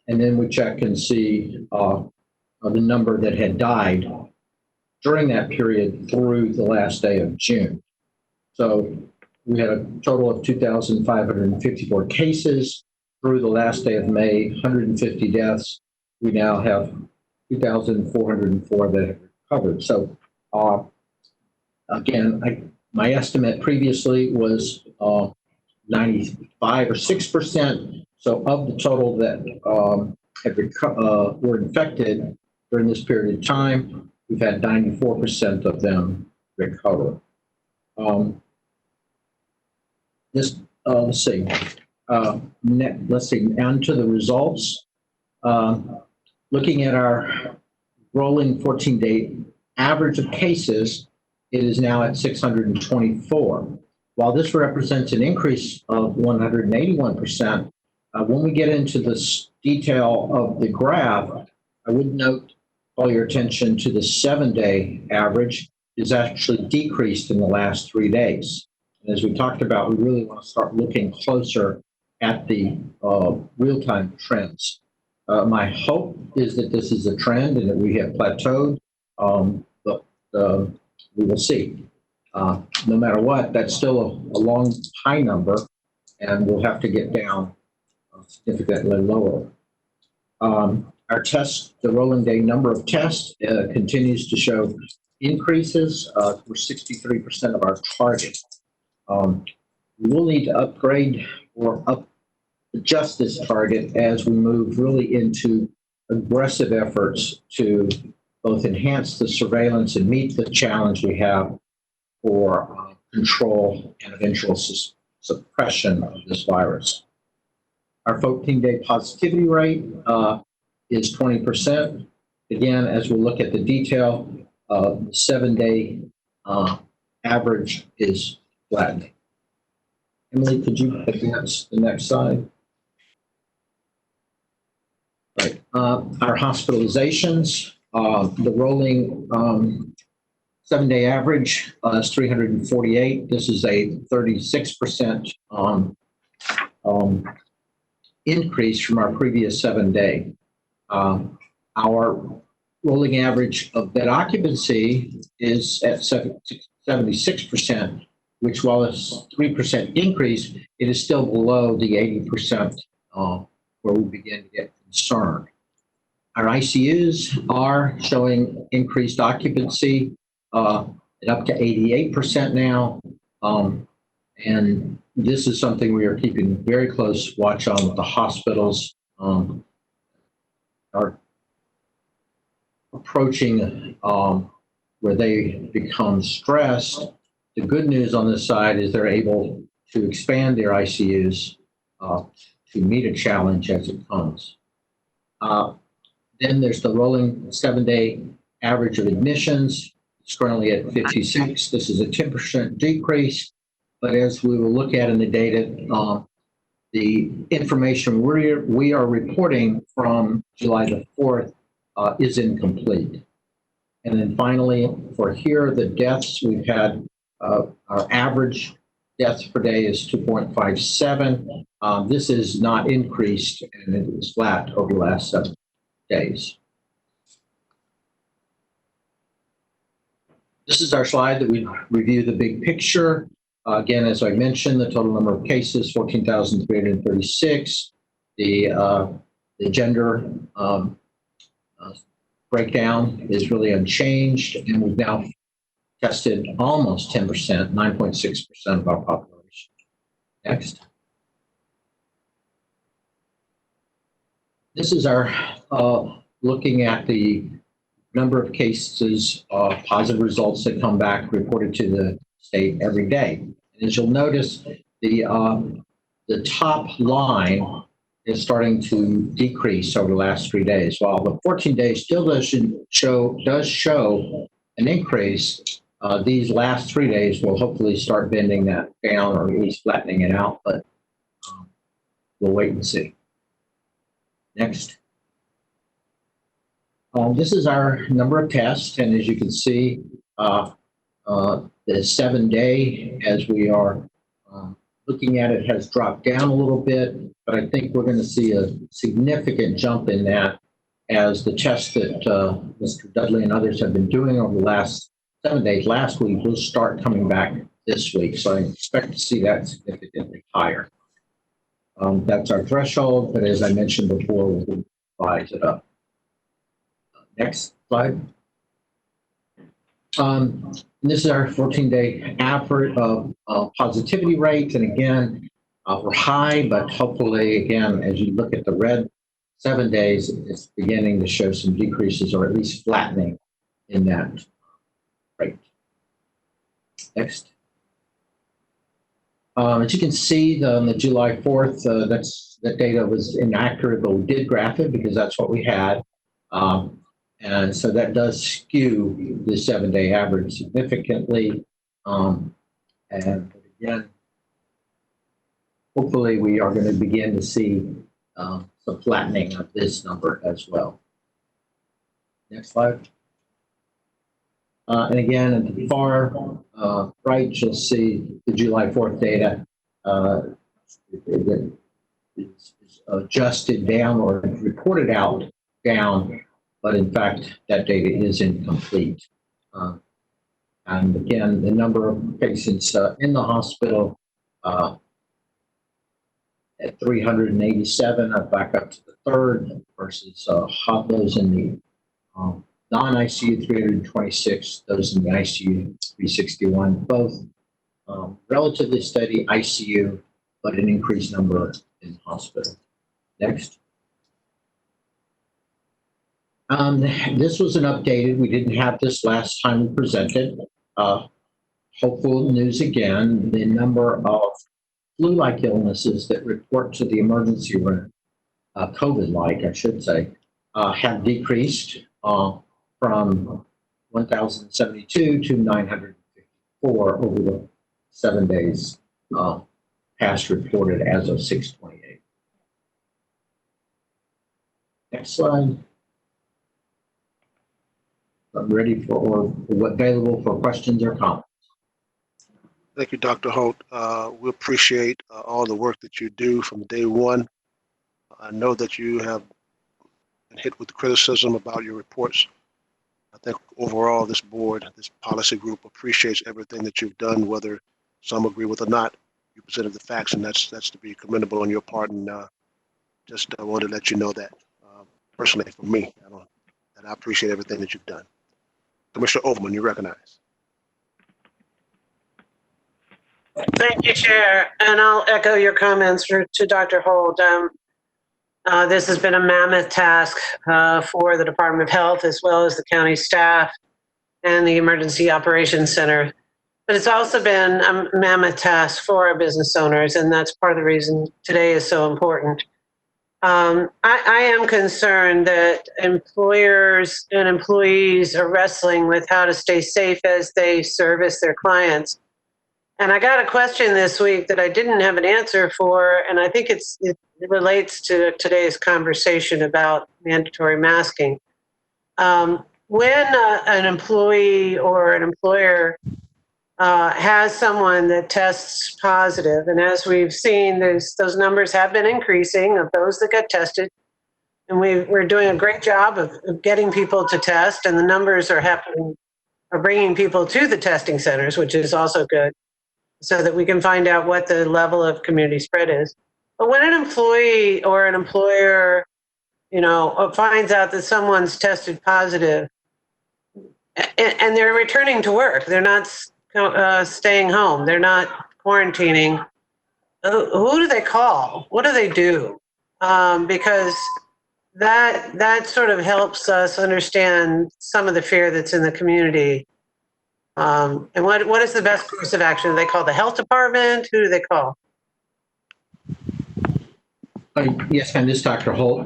and then we check and see the number that had died during that period through the last day of June. So we had a total of 2,554 cases through the last day of May, 150 deaths. We now have 2,404 that have recovered. So again, my estimate previously was 95 or 6%. So of the total that were infected during this period of time, we've had 94% of them recover. Let's see. Let's see. On to the results. Looking at our rolling 14-day average of cases, it is now at 624. While this represents an increase of 181%, when we get into the detail of the graph, I would note, call your attention to the 7-day average is actually decreased in the last 3 days. And as we talked about, we really want to start looking closer at the real-time trends. My hope is that this is a trend and that we have plateaued, but we will see. No matter what, that's still a long high number, and we'll have to get down significantly lower. Our tests, the rolling day number of tests continues to show increases. We're 63% of our target. We will need to upgrade or adjust this target as we move really into aggressive efforts to both enhance the surveillance and meet the challenge we have for control and eventual suppression of this virus. Our 14-day positivity rate is 20%. Again, as we look at the detail, the 7-day average is flattening. Emily, could you advance the next slide? Right. Our hospitalizations, the rolling 7-day average is 348. This is a 36% increase from our previous 7-day. Our rolling average of bed occupancy is at 76%, which while it's 3% increase, it is still below the 80% where we begin to get concerned. Our ICUs are showing increased occupancy up to 88% now. And this is something we are keeping very close watch on with the hospitals. Are approaching where they become stressed. The good news on this side is they're able to expand their ICUs to meet a challenge as it comes. Then there's the rolling 7-day average of admissions. It's currently at 56. This is a 10% decrease, but as we will look at in the data, the information we are reporting from July the 4th is incomplete. And then finally, for here, the deaths, we've had our average deaths per day is 2.57. This is not increased, and it is flat over the last 7 days. This is our slide that we review the big picture. Again, as I mentioned, the total number of cases, 14,336. The gender breakdown is really unchanged, and we've now tested almost 10%, 9.6% of our population. Next. This is our looking at the number of cases of positive results that come back reported to the state every day. And as you'll notice, the top line is starting to decrease over the last 3 days. While the 14 days still does show an increase, these last 3 days will hopefully start bending that down or at least flattening it out, but we'll wait and see. Next. This is our number of tests, and as you can see, the 7-day, as we are looking at it, has dropped down a little bit, but I think we're going to see a significant jump in that as the tests that Mr. Dudley and others have been doing over the last 7 days. Last week will start coming back this week, so I expect to see that significantly higher. That's our threshold, but as I mentioned before, we'll revise it up. Next slide. This is our 14-day average of positivity rate, and again, we're high, but hopefully, again, as you look at the red 7 days, it's beginning to show some decreases or at least flattening in that rate. Next. As you can see, on the July 4th, that data was inaccurate, but we did graph it because that's what we had. And so that does skew the 7-day average significantly. And again, hopefully we are going to begin to see some flattening of this number as well. Next slide. And again, at the far right, you'll see the July 4th data is adjusted down or reported out down, but in fact, that data is incomplete. And again, the number of patients in the hospital at 387 are back up to the third versus those in the non-ICU 326, those in the ICU 361, both relatively steady ICU, but an increased number in the hospital. Next. This was an updated, we didn't have this last time we presented. Hopeful news again, the number of flu-like illnesses that report to the emergency room, COVID-like, I should say, have decreased from 1,072 to 954 over the 7 days past reported as of 6/28. Next slide. I'm ready for available for questions or comments. Thank you, Dr. Holt. We appreciate all the work that you do from day one. I know that you have been hit with criticism about your reports. I think overall this board, this policy group appreciates everything that you've done, whether some agree with or not. You presented the facts, and that's to be commendable on your part. And just wanted to let you know that personally, for me, that I appreciate everything that you've done. Commissioner Overman, you recognize. Thank you, Chair. And I'll echo your comments to Dr. Holt. This has been a mammoth task for the Department of Health, as well as the county staff and the Emergency Operations Center. But it's also been a mammoth task for our business owners, and that's part of the reason today is so important. I am concerned that employers and employees are wrestling with how to stay safe as they service their clients. And I got a question this week that I didn't have an answer for, and I think it relates to today's conversation about mandatory masking. When an employee or an employer has someone that tests positive, and as we've seen, those numbers have been increasing of those that get tested, and we're doing a great job of getting people to test, and the numbers are bringing people to the testing centers, which is also good, so that we can find out what the level of community spread is. But when an employee or an employer, finds out that someone's tested positive and they're returning to work, they're not staying home, they're not quarantining, who do they call? What do they do? Because that sort of helps us understand some of the fear that's in the community. And what is the best course of action? Do they call the health department? Who do they call? Yes, ma'am, this is Dr. Holt.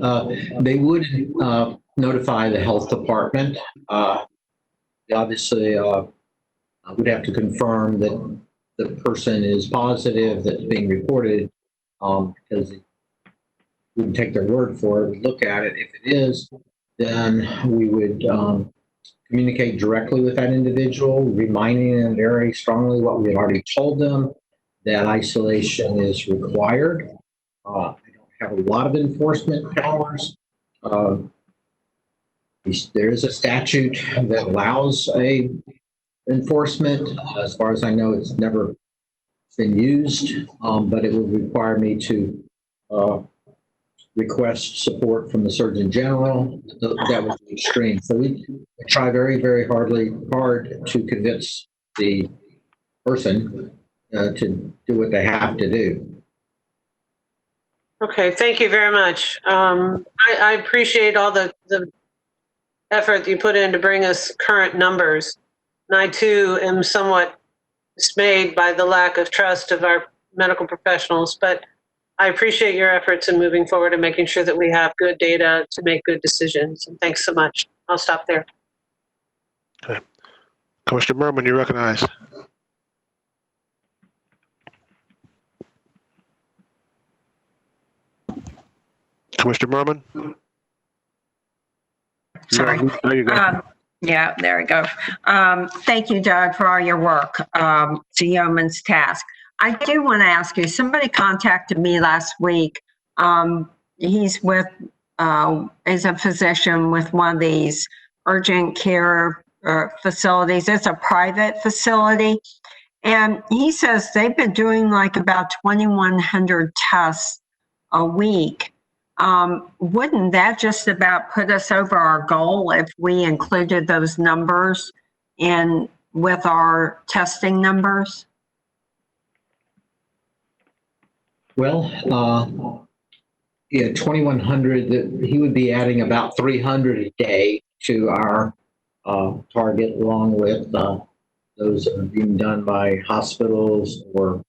They would notify the health department. Obviously, would have to confirm that the person is positive that's being reported, because we wouldn't take their word for it. We'd look at it. If it is, then we would communicate directly with that individual, reminding them very strongly what we had already told them, that isolation is required. I don't have a lot of enforcement powers. There is a statute that allows a enforcement. As far as I know, it's never been used, but it would require me to request support from the Surgeon General. That would be extreme. So we try very, very hard to convince the person to do what they have to do. Okay, thank you very much. I appreciate all the effort you put in to bring us current numbers. And I too am somewhat dismayed by the lack of trust of our medical professionals, but I appreciate your efforts in moving forward and making sure that we have good data to make good decisions. And thanks so much. I'll stop there. Okay. Commissioner Merman, you recognize. Commissioner Merman? Sorry. There you go. Yeah, there we go. Thank you, Doug, for all your work. It's a yeoman's task. I do want to ask you, somebody contacted me last week. He's a physician with one of these urgent care facilities. It's a private facility. And he says they've been doing like about 2,100 tests a week. Wouldn't that just about put us over our goal if we included those numbers in with our testing numbers? Well, 2,100, he would be adding about 300 a day to our target, along with those that are being done by hospitals or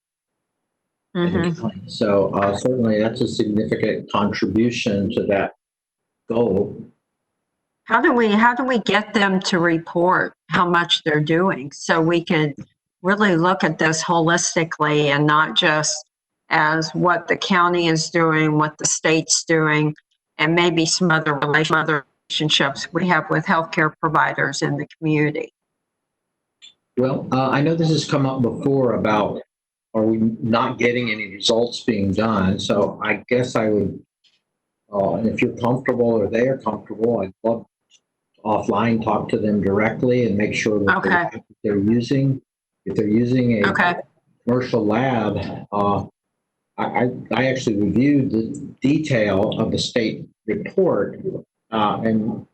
so certainly that's a significant contribution to that goal. How do we get them to report how much they're doing so we can really look at this holistically and not just as what the county is doing, what the state's doing, and maybe some other relationships we have with healthcare providers in the community? Well, I know this has come up before about, are we not getting any results being done? So I guess I would And if you're comfortable or they are comfortable, I'd love offline talk to them directly and make sure that Okay. they're using, if they're using a Okay. commercial lab. I actually reviewed the detail of the state report, and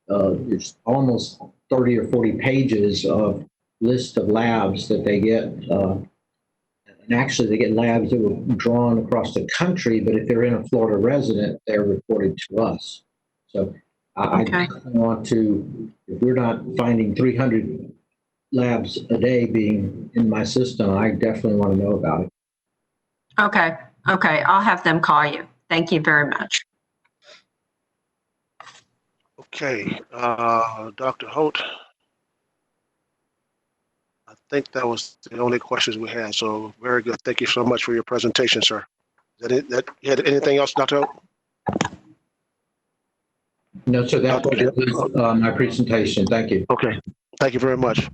it's almost 30 or 40 pages of list of labs that they get. And actually, they get labs that were drawn across the country, but if they're in a Florida resident, they're reported to us. So I definitely want to, if we're not finding 300 labs a day being in my system, I definitely want to know about it. Okay. Okay. I'll have them call you. Thank you very much. Okay, Dr. Holt. I think that was the only questions we had. So very good. Thank you so much for your presentation, sir. Is that it? You had anything else, Dr. Holt? No, sir, that was my presentation. Thank you. Okay, thank you very much.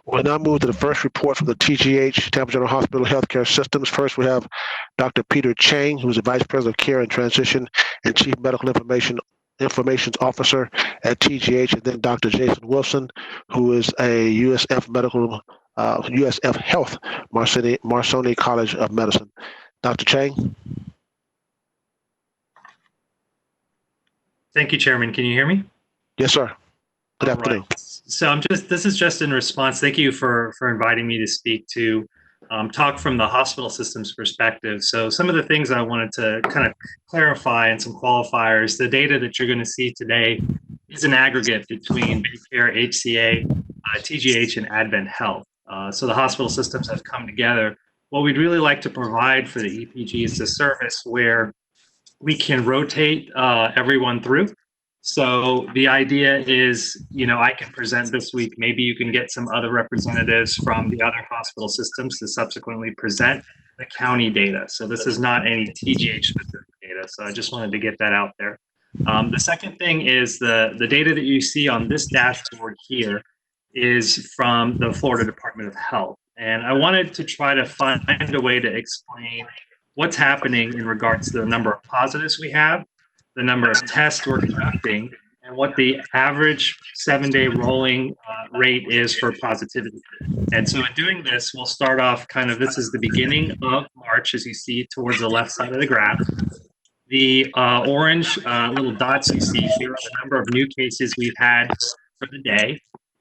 We'll now move to the first report from the TGH, Tampa General Hospital Healthcare Systems. First, we have Dr. Peter Chang, who's the Vice President of Care and Transition and Chief Medical Information Officer at TGH, and then Dr. Jason Wilson, who is a USF Health Marconi College of Medicine. Dr. Chang. Thank you, Chairman. Can you hear me? Yes, sir. Good afternoon. Right. So this is just in response. Thank you for inviting me to speak to talk from the hospital system's perspective. So some of the things I wanted to kind of clarify and some qualifiers. The data that you're going to see today is an aggregate between Baycare, HCA, TGH, and Advent Health. So the hospital systems have come together. What we'd really like to provide for the EPG is a service where we can rotate everyone through. So the idea is, I can present this week. Maybe you can get some other representatives from the other hospital systems to subsequently present the county data. So this is not any TGH specific data. So I just wanted to get that out there. The second thing is the data that you see on this dashboard here is from the Florida Department of Health. And I wanted to try to find a way to explain what's happening in regards to the number of positives we have, the number of tests we're conducting, and what the average 7-day rolling rate is for positivity. And so in doing this, we'll start off this is the beginning of March, as you see towards the left side of the graph. The orange little dots you see here are the number of new cases we've had for the day,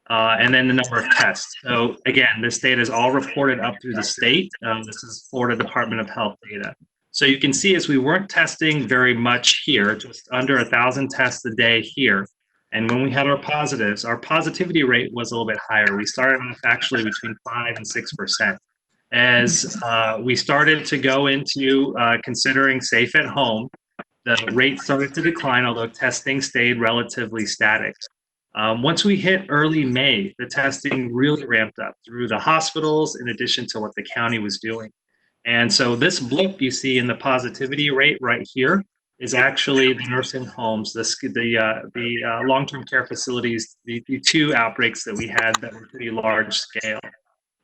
and then the number of tests. So again, this data is all reported up through the state. This is Florida Department of Health data. So you can see as we weren't testing very much here, just under 1,000 tests a day here. And when we had our positives, our positivity rate was a little bit higher. We started off actually between 5 and 6%. As we started to go into considering safe at home, the rate started to decline, although testing stayed relatively static. Once we hit early May, the testing really ramped up through the hospitals in addition to what the county was doing. And so this blip you see in the positivity rate right here is actually the nursing homes, the long-term care facilities, the 2 outbreaks that we had that were pretty large scale.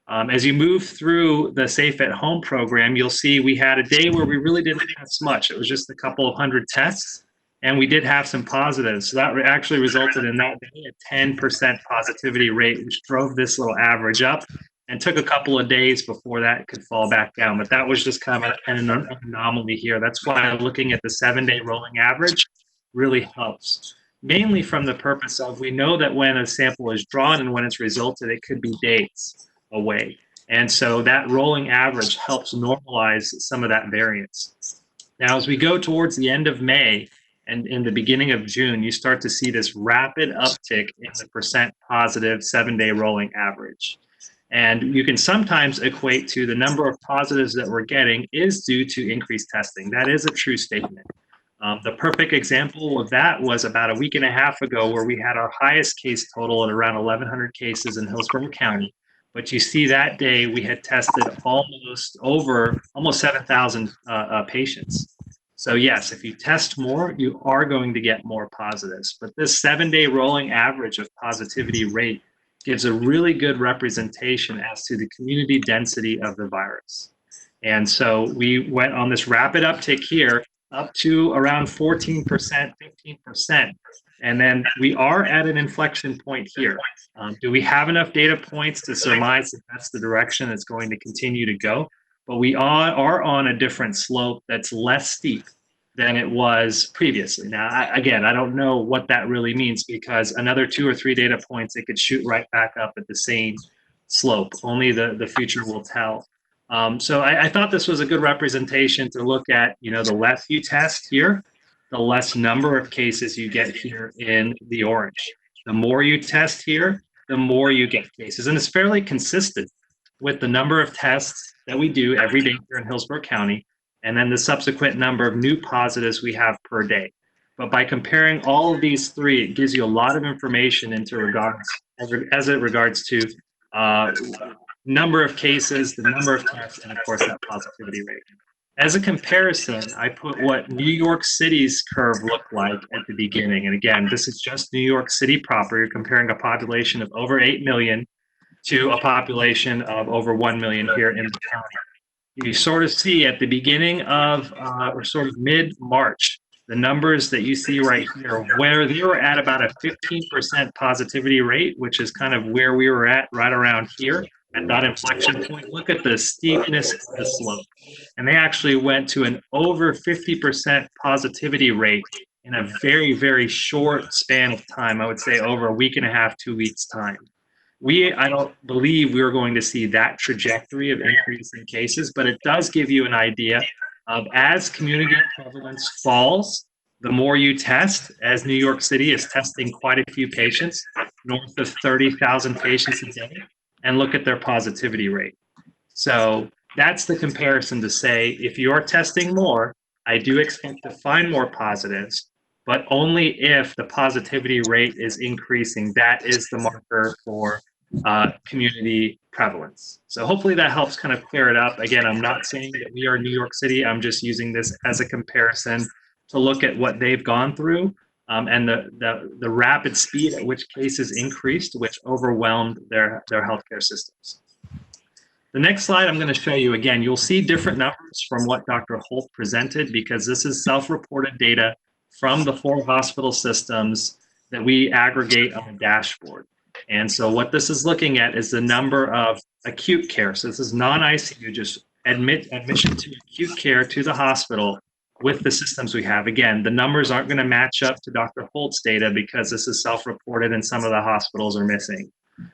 As you move through the Safe at Home program, you'll see we had a day where we really didn't test much. It was just a couple of hundred tests, and we did have some positives. So that actually resulted in that day a 10% positivity rate, which drove this little average up and took a couple of days before that could fall back down. But that was just kind of an anomaly here. That's why looking at the 7-day rolling average really helps, mainly from the purpose of we know that when a sample is drawn and when it's resulted, it could be days away. And so that rolling average helps normalize some of that variance. Now, as we go towards the end of May and in the beginning of June, you start to see this rapid uptick in the percent positive 7-day rolling average. And you can sometimes equate to the number of positives that we're getting is due to increased testing. That is a true statement. The perfect example of that was about a week and a half ago where we had our highest case total at around 1,100 cases in Hillsborough County. But you see that day we had tested almost 7,000 patients. So yes, if you test more, you are going to get more positives. But this 7-day rolling average of positivity rate gives a really good representation as to the community density of the virus. And so we went on this rapid uptick here up to around 14%, 15%. And then we are at an inflection point here. Do we have enough data points to surmise that that's the direction it's going to continue to go? But we are on a different slope that's less steep than it was previously. Now, I don't know what that really means, because another 2 or 3 data points, it could shoot right back up at the same slope. Only the future will tell. So I thought this was a good representation to look at, the less you test here, the less number of cases you get here in the orange. The more you test here, the more you get cases. And it's fairly consistent with the number of tests that we do every day here in Hillsborough County, and then the subsequent number of new positives we have per day. But by comparing all of these three, it gives you a lot of information as it regards to number of cases, the number of tests, and of course that positivity rate. As a comparison, I put what New York City's curve looked like at the beginning. And again, this is just New York City proper. You're comparing a population of over 8 million to a population of over 1 million here in the county. You sort of see at the beginning of, or sort of mid-March, the numbers that you see right here, where they were at about a 15% positivity rate, which is kind of where we were at right around here at that inflection point. Look at the steepness of the slope. And they actually went to an over 50% positivity rate in a very, very short span of time. I would say over a week and a half, 2 weeks time. I don't believe we are going to see that trajectory of increase in cases, but it does give you an idea of, as community prevalence falls, the more you test, as New York City is testing quite a few patients, north of 30,000 patients a day, and look at their positivity rate. So that's the comparison to say, if you're testing more, I do expect to find more positives, but only if the positivity rate is increasing. That is the marker for community prevalence. So hopefully that helps kind of clear it up. Again, I'm not saying that we are New York City. I'm just using this as a comparison to look at what they've gone through and the rapid speed at which cases increased, which overwhelmed their healthcare systems. The next slide I'm going to show you, again, you'll see different numbers from what Dr. Holt presented, because this is self-reported data from the 4 hospital systems that we aggregate on a dashboard. And so what this is looking at is the number of acute care. So this is non-ICU, just admission to acute care to the hospital with the systems we have. Again, the numbers aren't going to match up to Dr. Holt's data because this is self-reported and some of the hospitals are missing.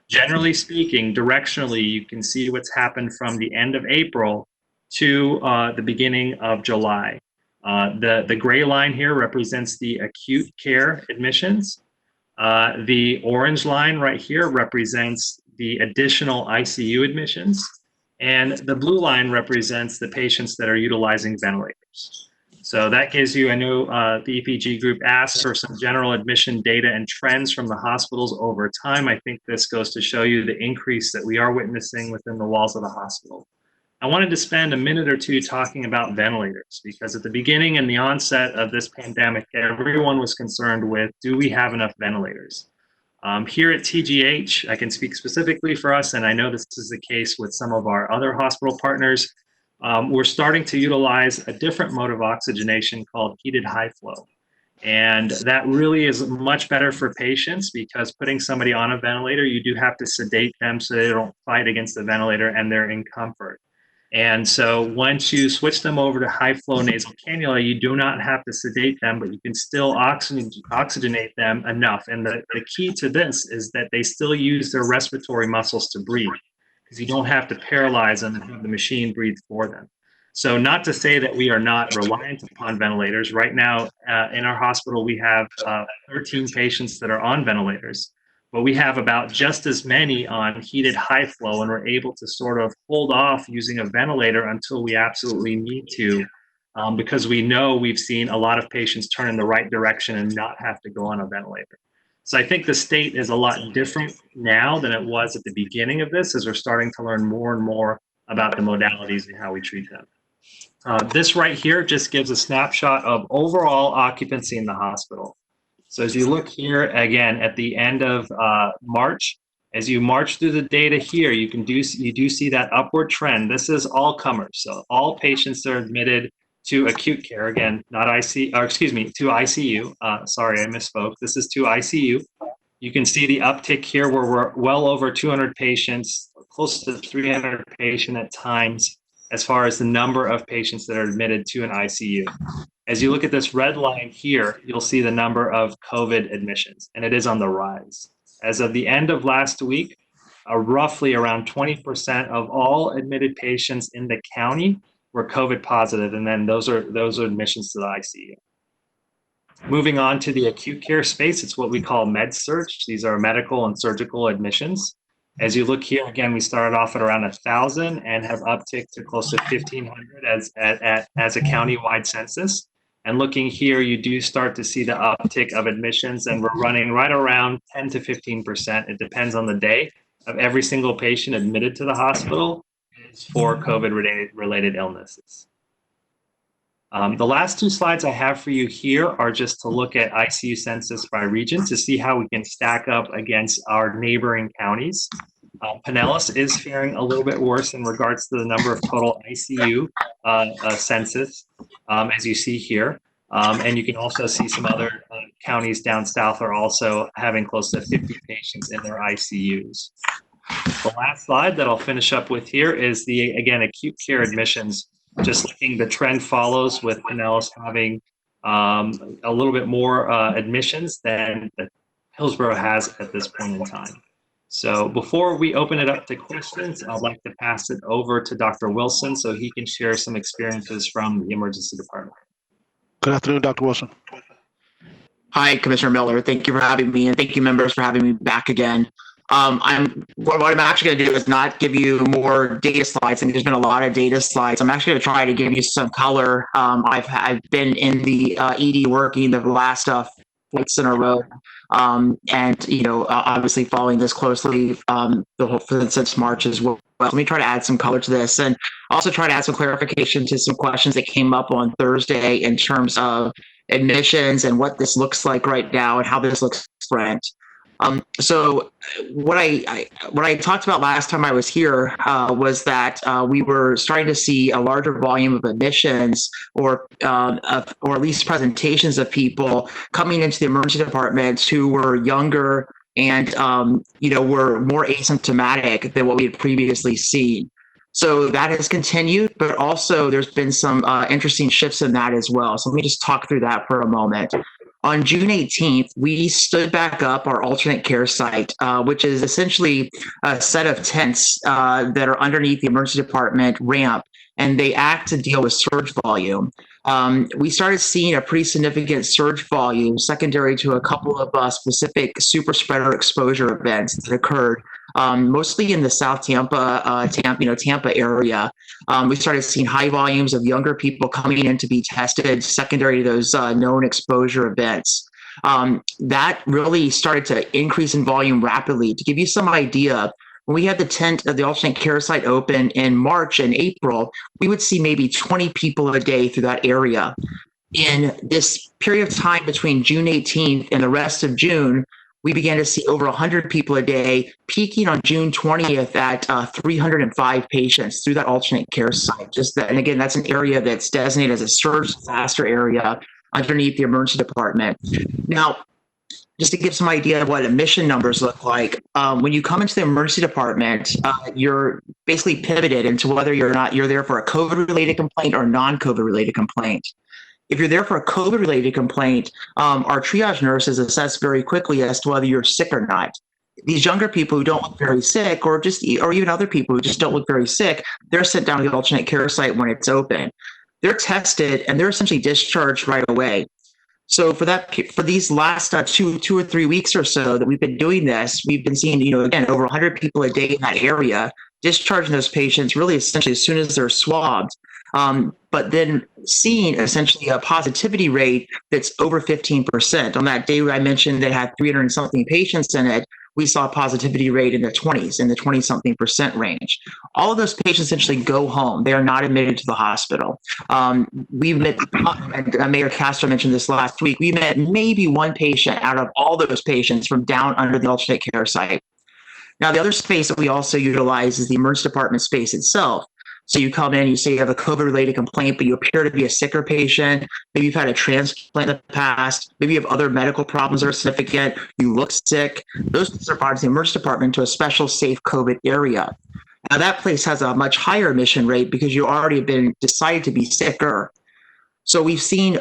Generally speaking, directionally, you can see what's happened from the end of April to the beginning of July. The gray line here represents the acute care admissions. The orange line right here represents the additional ICU admissions. And the blue line represents the patients that are utilizing ventilators. So that gives you, I know the EPG group asked for some general admission data and trends from the hospitals over time. I think this goes to show you the increase that we are witnessing within the walls of the hospital. I wanted to spend a minute or two talking about ventilators, because at the beginning and the onset of this pandemic, everyone was concerned with, do we have enough ventilators? Here at TGH, I can speak specifically for us, and I know this is the case with some of our other hospital partners. We're starting to utilize a different mode of oxygenation called heated high flow. And that really is much better for patients, because putting somebody on a ventilator, you do have to sedate them so they don't fight against the ventilator and they're in comfort. And so once you switch them over to high flow nasal cannula, you do not have to sedate them, but you can still oxygenate them enough. And the key to this is that they still use their respiratory muscles to breathe, because you don't have to paralyze them and have the machine breathe for them. So not to say that we are not reliant upon ventilators. Right now in our hospital, we have 13 patients that are on ventilators, but we have about just as many on heated high flow, and we're able to sort of hold off using a ventilator until we absolutely need to, because we know we've seen a lot of patients turn in the right direction and not have to go on a ventilator. So I think the state is a lot different now than it was at the beginning of this, as we're starting to learn more and more about the modalities and how we treat them. This right here just gives a snapshot of overall occupancy in the hospital. So as you look here, again, at the end of March, as you march through the data here, you do see that upward trend. This is all comers. So all patients that are admitted to acute care, again, not IC, or excuse me, to ICU. Sorry, I misspoke. This is to ICU. You can see the uptick here where we're well over 200 patients, close to 300 patients at times, as far as the number of patients that are admitted to an ICU. As you look at this red line here, you'll see the number of COVID admissions, and it is on the rise. As of the end of last week, roughly around 20% of all admitted patients in the county were COVID positive, and then those are admissions to the ICU. Moving on to the acute care space, it's what we call med surge. These are medical and surgical admissions. As you look here, again, we started off at around 1,000 and have upticked to close to 1,500 as a county-wide census. And looking here, you do start to see the uptick of admissions, and we're running right around 10 to 15%. It depends on the day of every single patient admitted to the hospital is for COVID-related illnesses. The last two slides I have for you here are just to look at ICU census by region to see how we can stack up against our neighboring counties. Pinellas is faring a little bit worse in regards to the number of total ICU census, as you see here. And you can also see some other counties down south are also having close to 50 patients in their ICUs. The last slide that I'll finish up with here is the, again, acute care admissions. Just looking, the trend follows with Pinellas having a little bit more admissions than Hillsborough has at this point in time. So before we open it up to questions, I'd like to pass it over to Dr. Wilson so he can share some experiences from the emergency department. Good afternoon, Dr. Wilson. Hi, Commissioner Miller. Thank you for having me, and thank you, members, for having me back again. What I'm actually going to do is not give you more data slides. I think there's been a lot of data slides. I'm actually going to try to give you some color. I've been in the ED working the last weeks in a row, and obviously following this closely since March as well. Let me try to add some color to this, and also try to add some clarification to some questions that came up on Thursday in terms of admissions and what this looks like right now and how this looks different. So what I talked about last time I was here was that we were starting to see a larger volume of admissions or at least presentations of people coming into the emergency departments who were younger and were more asymptomatic than what we had previously seen. So that has continued, but also there's been some interesting shifts in that as well. So let me just talk through that for a moment. On June 18th, we stood back up our alternate care site, which is essentially a set of tents that are underneath the emergency department ramp, and they act to deal with surge volume. We started seeing a pretty significant surge volume secondary to a couple of specific super spreader exposure events that occurred mostly in the South Tampa area. We started seeing high volumes of younger people coming in to be tested secondary to those known exposure events. That really started to increase in volume rapidly. To give you some idea, when we had the tent of the alternate care site open in March and April, we would see maybe 20 people a day through that area. In this period of time between June 18th and the rest of June, we began to see over 100 people a day, peaking on June 20th at 305 patients through that alternate care site. And again, that's an area that's designated as a surge disaster area underneath the emergency department. Now, just to give some idea of what admission numbers look like, when you come into the emergency department, you're basically pivoted into whether you're there for a COVID-related complaint or a non-COVID-related complaint. If you're there for a COVID-related complaint, our triage nurses assess very quickly as to whether you're sick or not. These younger people who don't look very sick, or even other people who just don't look very sick, they're sent down to the alternate care site when it's open. They're tested and they're essentially discharged right away. So for these last two or 3 weeks or so that we've been doing this, we've been seeing, again, over 100 people a day in that area, discharging those patients really essentially as soon as they're swabbed. But then seeing essentially a positivity rate that's over 15%. On that day I mentioned that had 300 and something patients in it, we saw a positivity rate in the 20s, in the 20-something percent range. All of those patients essentially go home. They are not admitted to the hospital. We met, and Mayor Castro mentioned this last week, we met maybe one patient out of all those patients from down under the alternate care site. Now, the other space that we also utilize is the emergency department space itself. So you come in, you say you have a COVID-related complaint, but you appear to be a sicker patient. Maybe you've had a transplant in the past. Maybe you have other medical problems that are significant. You look sick. Those are brought to the emergency department to a special safe COVID area. Now that place has a much higher admission rate because you already been decided to be sicker. So we've seen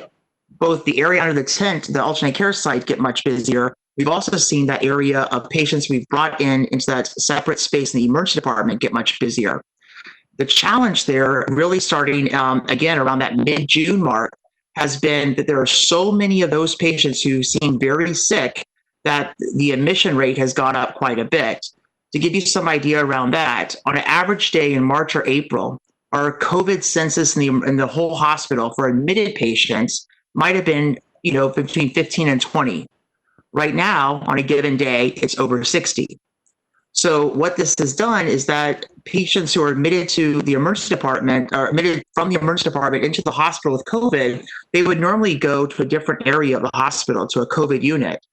both the area under the tent, the alternate care site, get much busier. We've also seen that area of patients we've brought into that separate space in the emergency department get much busier. The challenge there, really starting again around that mid-June mark, has been that there are so many of those patients who seem very sick that the admission rate has gone up quite a bit. To give you some idea around that, on an average day in March or April, our COVID census in the whole hospital for admitted patients might have been, between 15 and 20. Right now, on a given day, it's over 60. So what this has done is that patients who are admitted to the emergency department or admitted from the emergency department into the hospital with COVID, they would normally go to a different area of the hospital, to a COVID unit.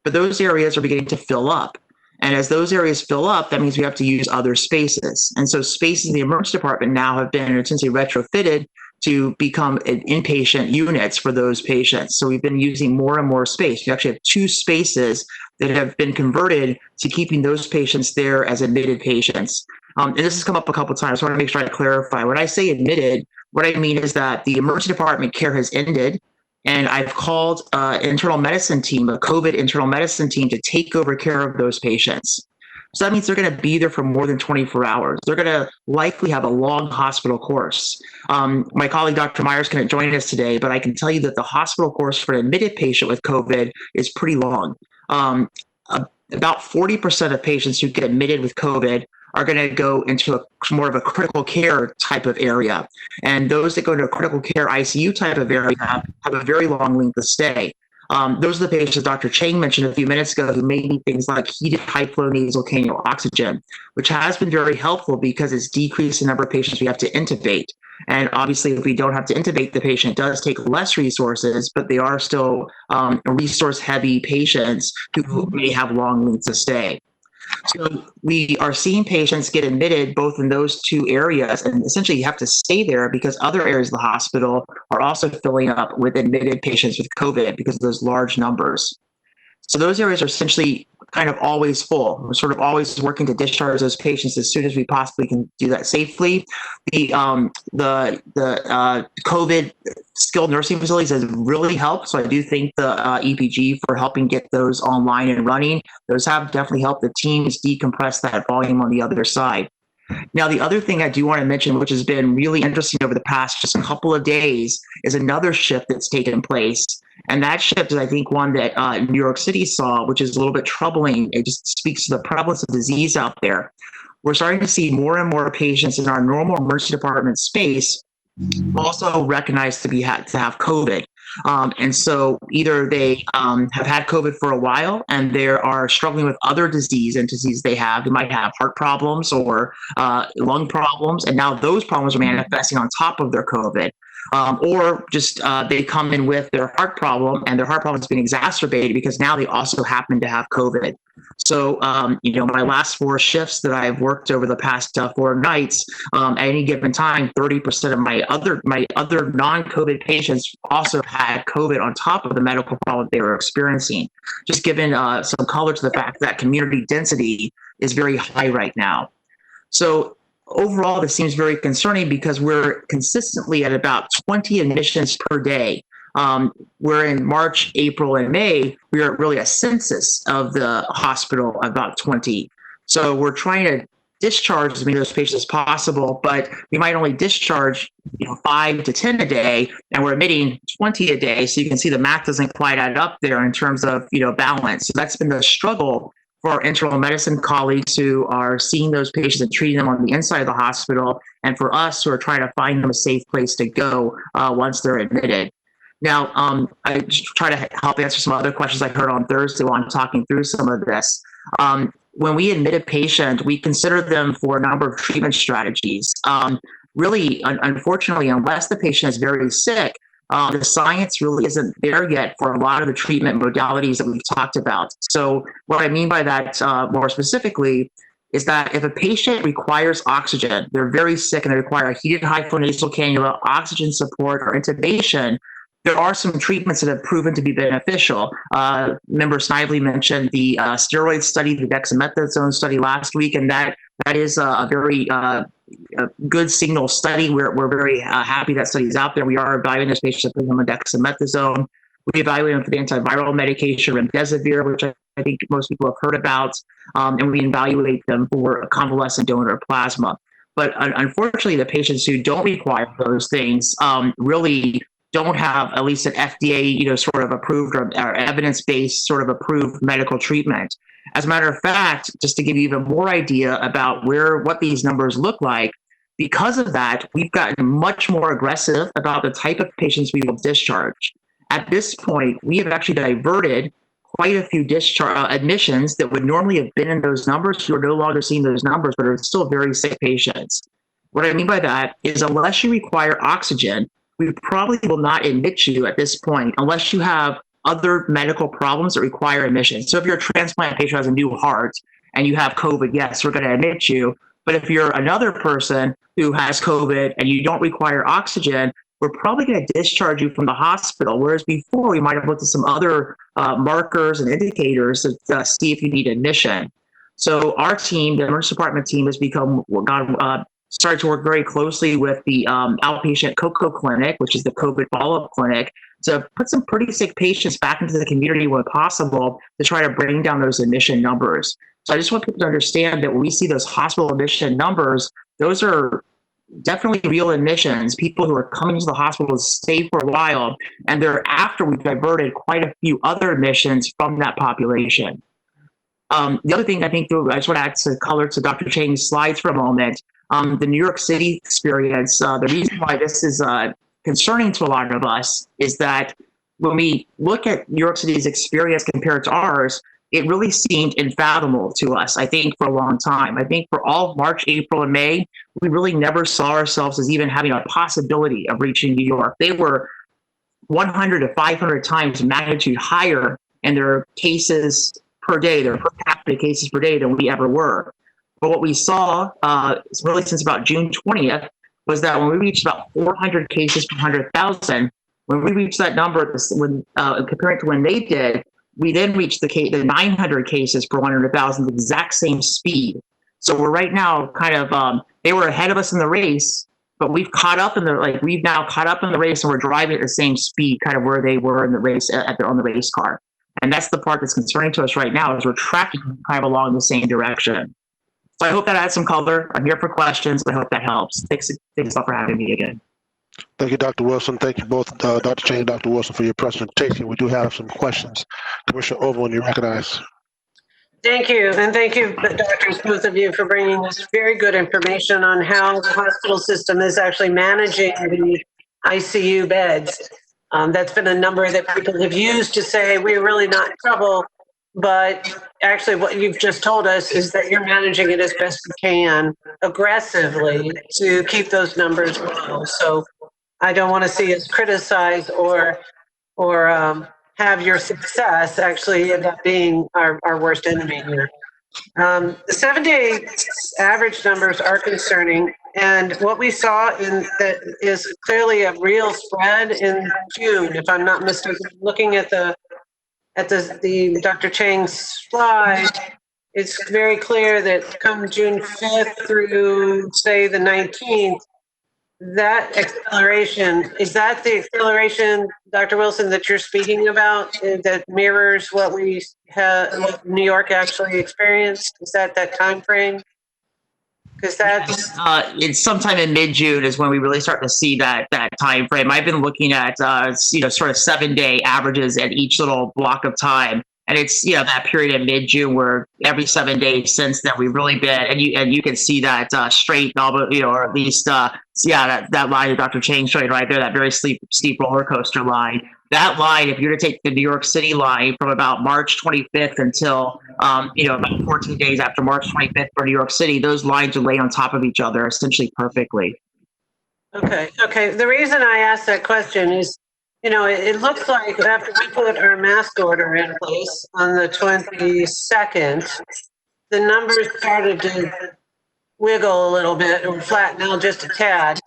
But those areas are beginning to fill up. And as those areas fill up, that means we have to use other spaces. And so spaces in the emergency department now have been essentially retrofitted to become inpatient units for those patients. So we've been using more and more space. We actually have 2 spaces that have been converted to keeping those patients there as admitted patients. And this has come up a couple of times, so I want to make sure I clarify. When I say admitted, what I mean is that the emergency department care has ended, and I've called an internal medicine team, a COVID internal medicine team, to take over care of those patients. So that means they're going to be there for more than 24 hours. They're going to likely have a long hospital course. My colleague, Dr. Myers, couldn't join us today, but I can tell you that the hospital course for an admitted patient with COVID is pretty long. About 40% of patients who get admitted with COVID are going to go into more of a critical care type of area. And those that go to a critical care ICU type of area have a very long length of stay. Those are the patients Dr. Chang mentioned a few minutes ago who may need things like heated high flow nasal cannula oxygen, which has been very helpful because it's decreased the number of patients we have to intubate. And obviously, if we don't have to intubate the patient, it does take less resources, but they are still resource-heavy patients who may have long lengths of stay. So we are seeing patients get admitted both in those 2 areas, and essentially you have to stay there because other areas of the hospital are also filling up with admitted patients with COVID because of those large numbers. So those areas are essentially kind of always full. We're sort of always working to discharge those patients as soon as we possibly can do that safely. The COVID skilled nursing facilities has really helped. So I do thank the EPG for helping get those online and running. Those have definitely helped the teams decompress that volume on the other side. Now, the other thing I do want to mention, which has been really interesting over the past just a couple of days, is another shift that's taken place. And that shift is, I think, one that New York City saw, which is a little bit troubling. It just speaks to the prevalence of disease out there. We're starting to see more and more patients in our normal emergency department space also recognized to have COVID. And so either they have had COVID for a while and they are struggling with other disease entities they have. They might have heart problems or lung problems, and now those problems are manifesting on top of their COVID. Or just they come in with their heart problem and their heart problem has been exacerbated because now they also happen to have COVID. So, my last 4 shifts that I've worked over the past 4 nights, at any given time, 30% of my other non-COVID patients also had COVID on top of the medical problem they were experiencing. Just given some color to the fact that community density is very high right now. So overall, this seems very concerning because we're consistently at about 20 admissions per day. Where in March, April, and May, we are really a census of the hospital, about 20. So we're trying to discharge as many of those patients as possible, but we might only discharge 5 to 10 a day, and we're admitting 20 a day. So you can see the math doesn't quite add up there in terms of balance. So that's been the struggle for our internal medicine colleagues who are seeing those patients and treating them on the inside of the hospital, and for us who are trying to find them a safe place to go once they're admitted. Now, I just try to help answer some other questions I heard on Thursday while I'm talking through some of this. When we admit a patient, we consider them for a number of treatment strategies. Really, unfortunately, unless the patient is very sick, the science really isn't there yet for a lot of the treatment modalities that we've talked about. So what I mean by that more specifically is that if a patient requires oxygen, they're very sick and they require a heated high flow nasal cannula, oxygen support, or intubation, there are some treatments that have proven to be beneficial. Member Snively mentioned the steroid study, the dexamethasone study last week, and that is a very good signal study. We're very happy that study is out there. We are evaluating those patients, putting them on dexamethasone. We evaluate them for the antiviral medication, remdesivir, which I think most people have heard about, and we evaluate them for convalescent donor plasma. But unfortunately, the patients who don't require those things really don't have at least an FDA, sort of approved or evidence-based sort of approved medical treatment. As a matter of fact, just to give you even more idea about what these numbers look like, because of that, we've gotten much more aggressive about the type of patients we will discharge. At this point, we have actually diverted quite a few admissions that would normally have been in those numbers. You're no longer seeing those numbers, but are still very sick patients. What I mean by that is unless you require oxygen, we probably will not admit you at this point unless you have other medical problems that require admission. So if you're a transplant patient who has a new heart and you have COVID, yes, we're going to admit you. But if you're another person who has COVID and you don't require oxygen, we're probably going to discharge you from the hospital. Whereas before, we might have looked at some other markers and indicators to see if you need admission. So our team, the emergency department team, has started to work very closely with the outpatient COCO clinic, which is the COVID follow-up clinic, to put some pretty sick patients back into the community when possible to try to bring down those admission numbers. So I just want people to understand that when we see those hospital admission numbers, those are definitely real admissions, people who are coming to the hospital to stay for a while, and they're after we've diverted quite a few other admissions from that population. The other thing I think, I just want to add some color to Dr. Chang's slides for a moment. The New York City experience, the reason why this is concerning to a lot of us is that when we look at New York City's experience compared to ours, it really seemed unfathomable to us, I think, for a long time. I think for all of March, April, and May, we really never saw ourselves as even having a possibility of reaching New York. They were 100 to 500 times magnitude higher in their cases per day, their per capita cases per day than we ever were. But what we saw really since about June 20th was that when we reached about 400 cases per 100,000, when we reached that number, compared to when they did, we then reached the 900 cases per 100,000, the exact same speed. So we're right now kind of, they were ahead of us in the race, but we've now caught up in the race, and we're driving at the same speed, kind of where they were in the race on the race car. And that's the part that's concerning to us right now, is we're tracking kind of along the same direction. So I hope that adds some color. I'm here for questions. I hope that helps. Thanks for having me again. Thank you, Dr. Wilson. Thank you both, Dr. Chang and Dr. Wilson, for your presentation. We do have some questions. Commissioner Overland, you recognize. Thank you. And thank you, doctors, both of you, for bringing us very good information on how the hospital system is actually managing the ICU beds. That's been a number that people have used to say we're really not in trouble. But actually what you've just told us is that you're managing it as best you can aggressively to keep those numbers low. So I don't want to see us criticize or have your success actually end up being our worst enemy here. The 7-day average numbers are concerning, and what we saw in that is clearly a real spread in June, if I'm not mistaken. Looking at the Dr. Chang's slide, it's very clear that come June 5th through, say, the 19th, that acceleration, is that the acceleration, Dr. Wilson, that you're speaking about, that mirrors what we have, what New York actually experienced? Is that time frame? Because that's it's sometime in mid-June is when we really start to see that time frame. I've been looking at sort of 7-day averages at each little block of time, and it's that period in mid-June where every 7 days since then we've really been, and you can see that straight, or at least that line that Dr. Chang showed right there, that very steep roller coaster line. That line, if you were to take the New York City line from about March 25th until, about 14 days after March 25th for New York City, those lines are laid on top of each other essentially perfectly. Okay. The reason I asked that question is, it looks like after we put our mask order in place on the 22nd, the numbers started to wiggle a little bit or flatten out just a tad.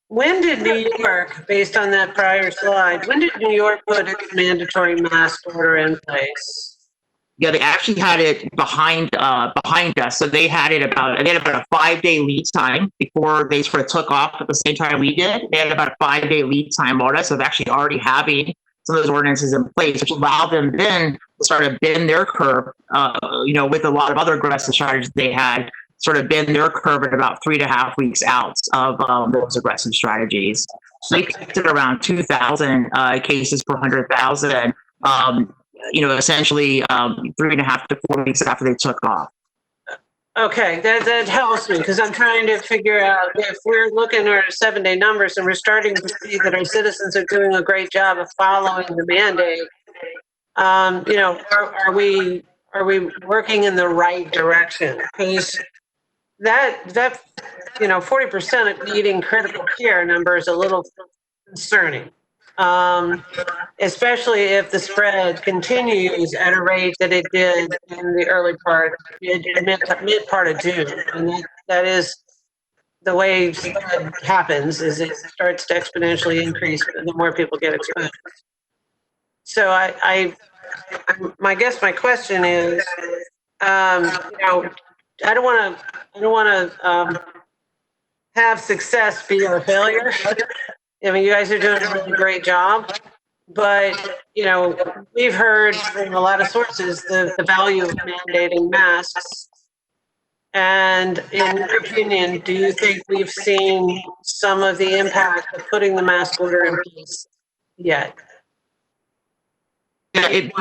When did New York, based on that prior slide, when did New York put its mandatory mask order in place? Yeah, they actually had it behind us. So they had about a 5-day lead time before they sort of took off at the same time we did. They had about a 5-day lead time on us of actually already having some of those ordinances in place, which allowed them then to sort of bend their curve, with a lot of other aggressive strategies they had, sort of bend their curve at about 3.5 weeks out of those aggressive strategies. So they picked it around 2,000 cases per 100,000. Essentially 3.5 to 4 weeks after they took off. Okay, that helps me because I'm trying to figure out if we're looking at our 7-day numbers and we're starting to see that our citizens are doing a great job of following the mandate. Are we working in the right direction? Because that 40% of needing critical care number is a little concerning. Especially if the spread continues at a rate that it did in the early part, mid part of June. And that is the way spread happens, is it starts to exponentially increase the more people get exposed. So my question is, I don't want to have success be a failure. I mean, you guys are doing a really great job, but, we've heard from a lot of sources the value of mandating masks. And in your opinion, do you think we've seen some of the impact of putting the mask order in place yet? Yeah, it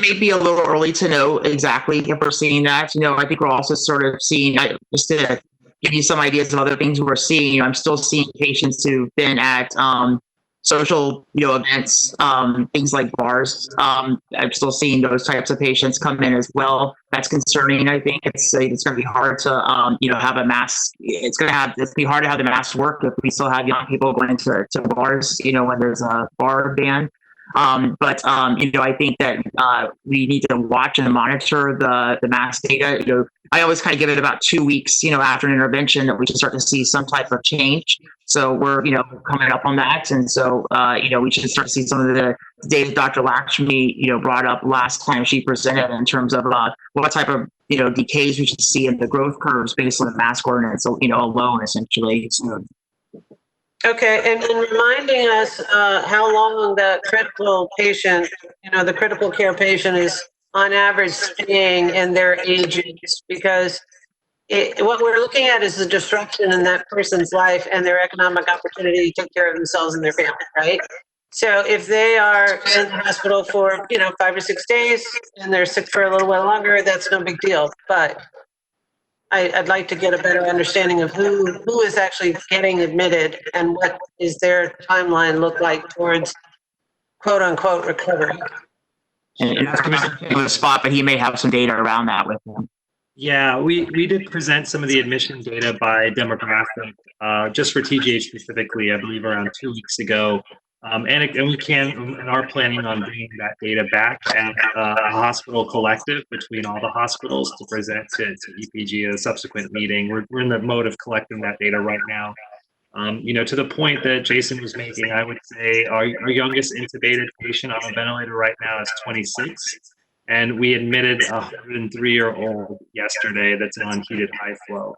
may be a little early to know exactly if we're seeing that. I think we're also sort of seeing, just to give you some ideas of other things we're seeing. I'm still seeing patients who've been at social, events, things like bars. I'm still seeing those types of patients come in as well. That's concerning. I think it's going to be hard to, have a mask. It's going to be hard to have the mask work if we still have young people going to bars, when there's a bar ban. I think that we need to watch and monitor the mask data. I always kind of give it about 2 weeks, after an intervention that we should start to see some type of change. So we're, coming up on that. And so, we should start to see some of the data Dr. Lakshmi, brought up last time she presented in terms of what type of, decays we should see in the growth curves based on the mask ordinance, alone, essentially. So, okay, and reminding us how long the critical patient, the critical care patient is on average staying in their ages, because what we're looking at is the disruption in that person's life and their economic opportunity to take care of themselves and their family, right? So if they are in the hospital for, 5 or 6 days and they're sick for a little while longer, that's no big deal. But I'd like to get a better understanding of who is actually getting admitted and what is their timeline look like towards quote unquote recovery. And that's Commissioner on the spot, but he may have some data around that with him. Yeah, we did present some of the admission data by demographic, just for TGH specifically, I believe around 2 weeks ago. And we can and are planning on bringing that data back at a hospital collective between all the hospitals to present to EPG at a subsequent meeting. We're in the mode of collecting that data right now. To the point that Jason was making, I would say our youngest intubated patient on a ventilator right now is 26. And we admitted a 103-year-old yesterday that's on heated high flow.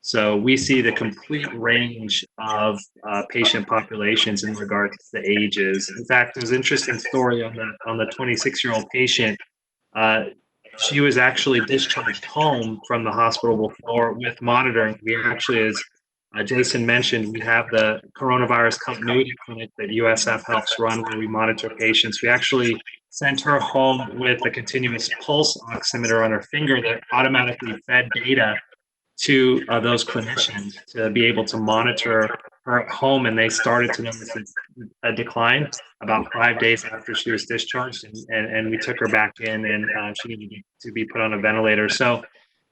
So we see the complete range of patient populations in regards to the ages. In fact, there's an interesting story on the 26-year-old patient. She was actually discharged home from the hospital before with monitoring. We actually, as Jason mentioned, we have the coronavirus continuity clinic that USF helps run where we monitor patients. We actually sent her home with a continuous pulse oximeter on her finger that automatically fed data to those clinicians to be able to monitor her at home, and they started to notice a decline about 5 days after she was discharged, and we took her back in, and she needed to be put on a ventilator. So,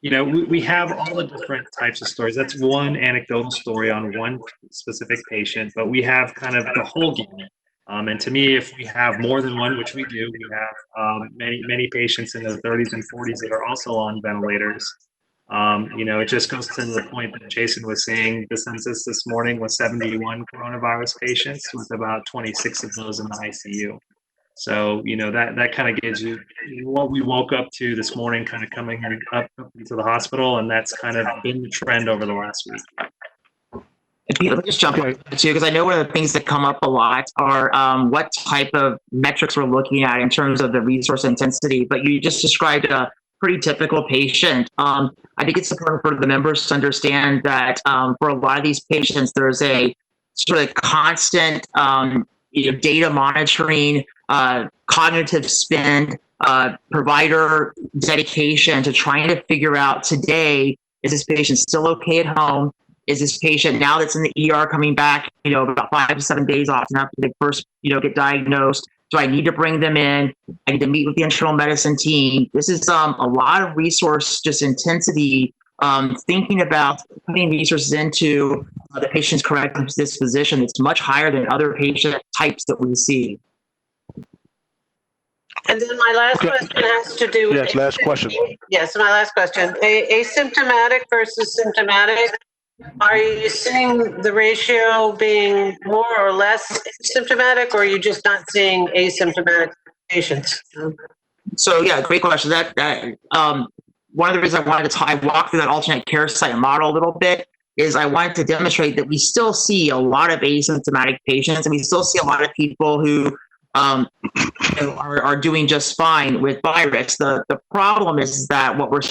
we have all the different types of stories. That's one anecdotal story on one specific patient, but we have kind of the whole gamut. And to me, if we have more than one, which we do, we have many patients in their 30s and 40s that are also on ventilators. It just goes to the point that Jason was saying. The census this morning was 71 coronavirus patients, with about 26 of those in the ICU. So, that kind of gives you what we woke up to this morning, kind of coming up into the hospital, and that's kind of been the trend over the last week. Let me just jump in too, because I know one of the things that come up a lot are what type of metrics we're looking at in terms of the resource intensity. But you just described a pretty typical patient. I think it's important for the members to understand that for a lot of these patients, there's a sort of constant data monitoring, cognitive spend, provider dedication to trying to figure out today, is this patient still okay at home? Is this patient, now that's in the ER, coming back, about 5 to 7 days often after they first, get diagnosed? Do I need to bring them in? I need to meet with the internal medicine team. This is a lot of resource just intensity, thinking about putting resources into the patient's correct disposition. It's much higher than other patient types that we see. And then my last question has to do with... Yes, last question. Yes, my last question. Asymptomatic versus symptomatic. Are you seeing the ratio being more or less symptomatic, or are you just not seeing asymptomatic patients? So yeah, great question. That one of the reasons I wanted to walk through that alternate care site model a little bit is I wanted to demonstrate that we still see a lot of asymptomatic patients, and we still see a lot of people who are doing just fine with virus. The problem is that what we're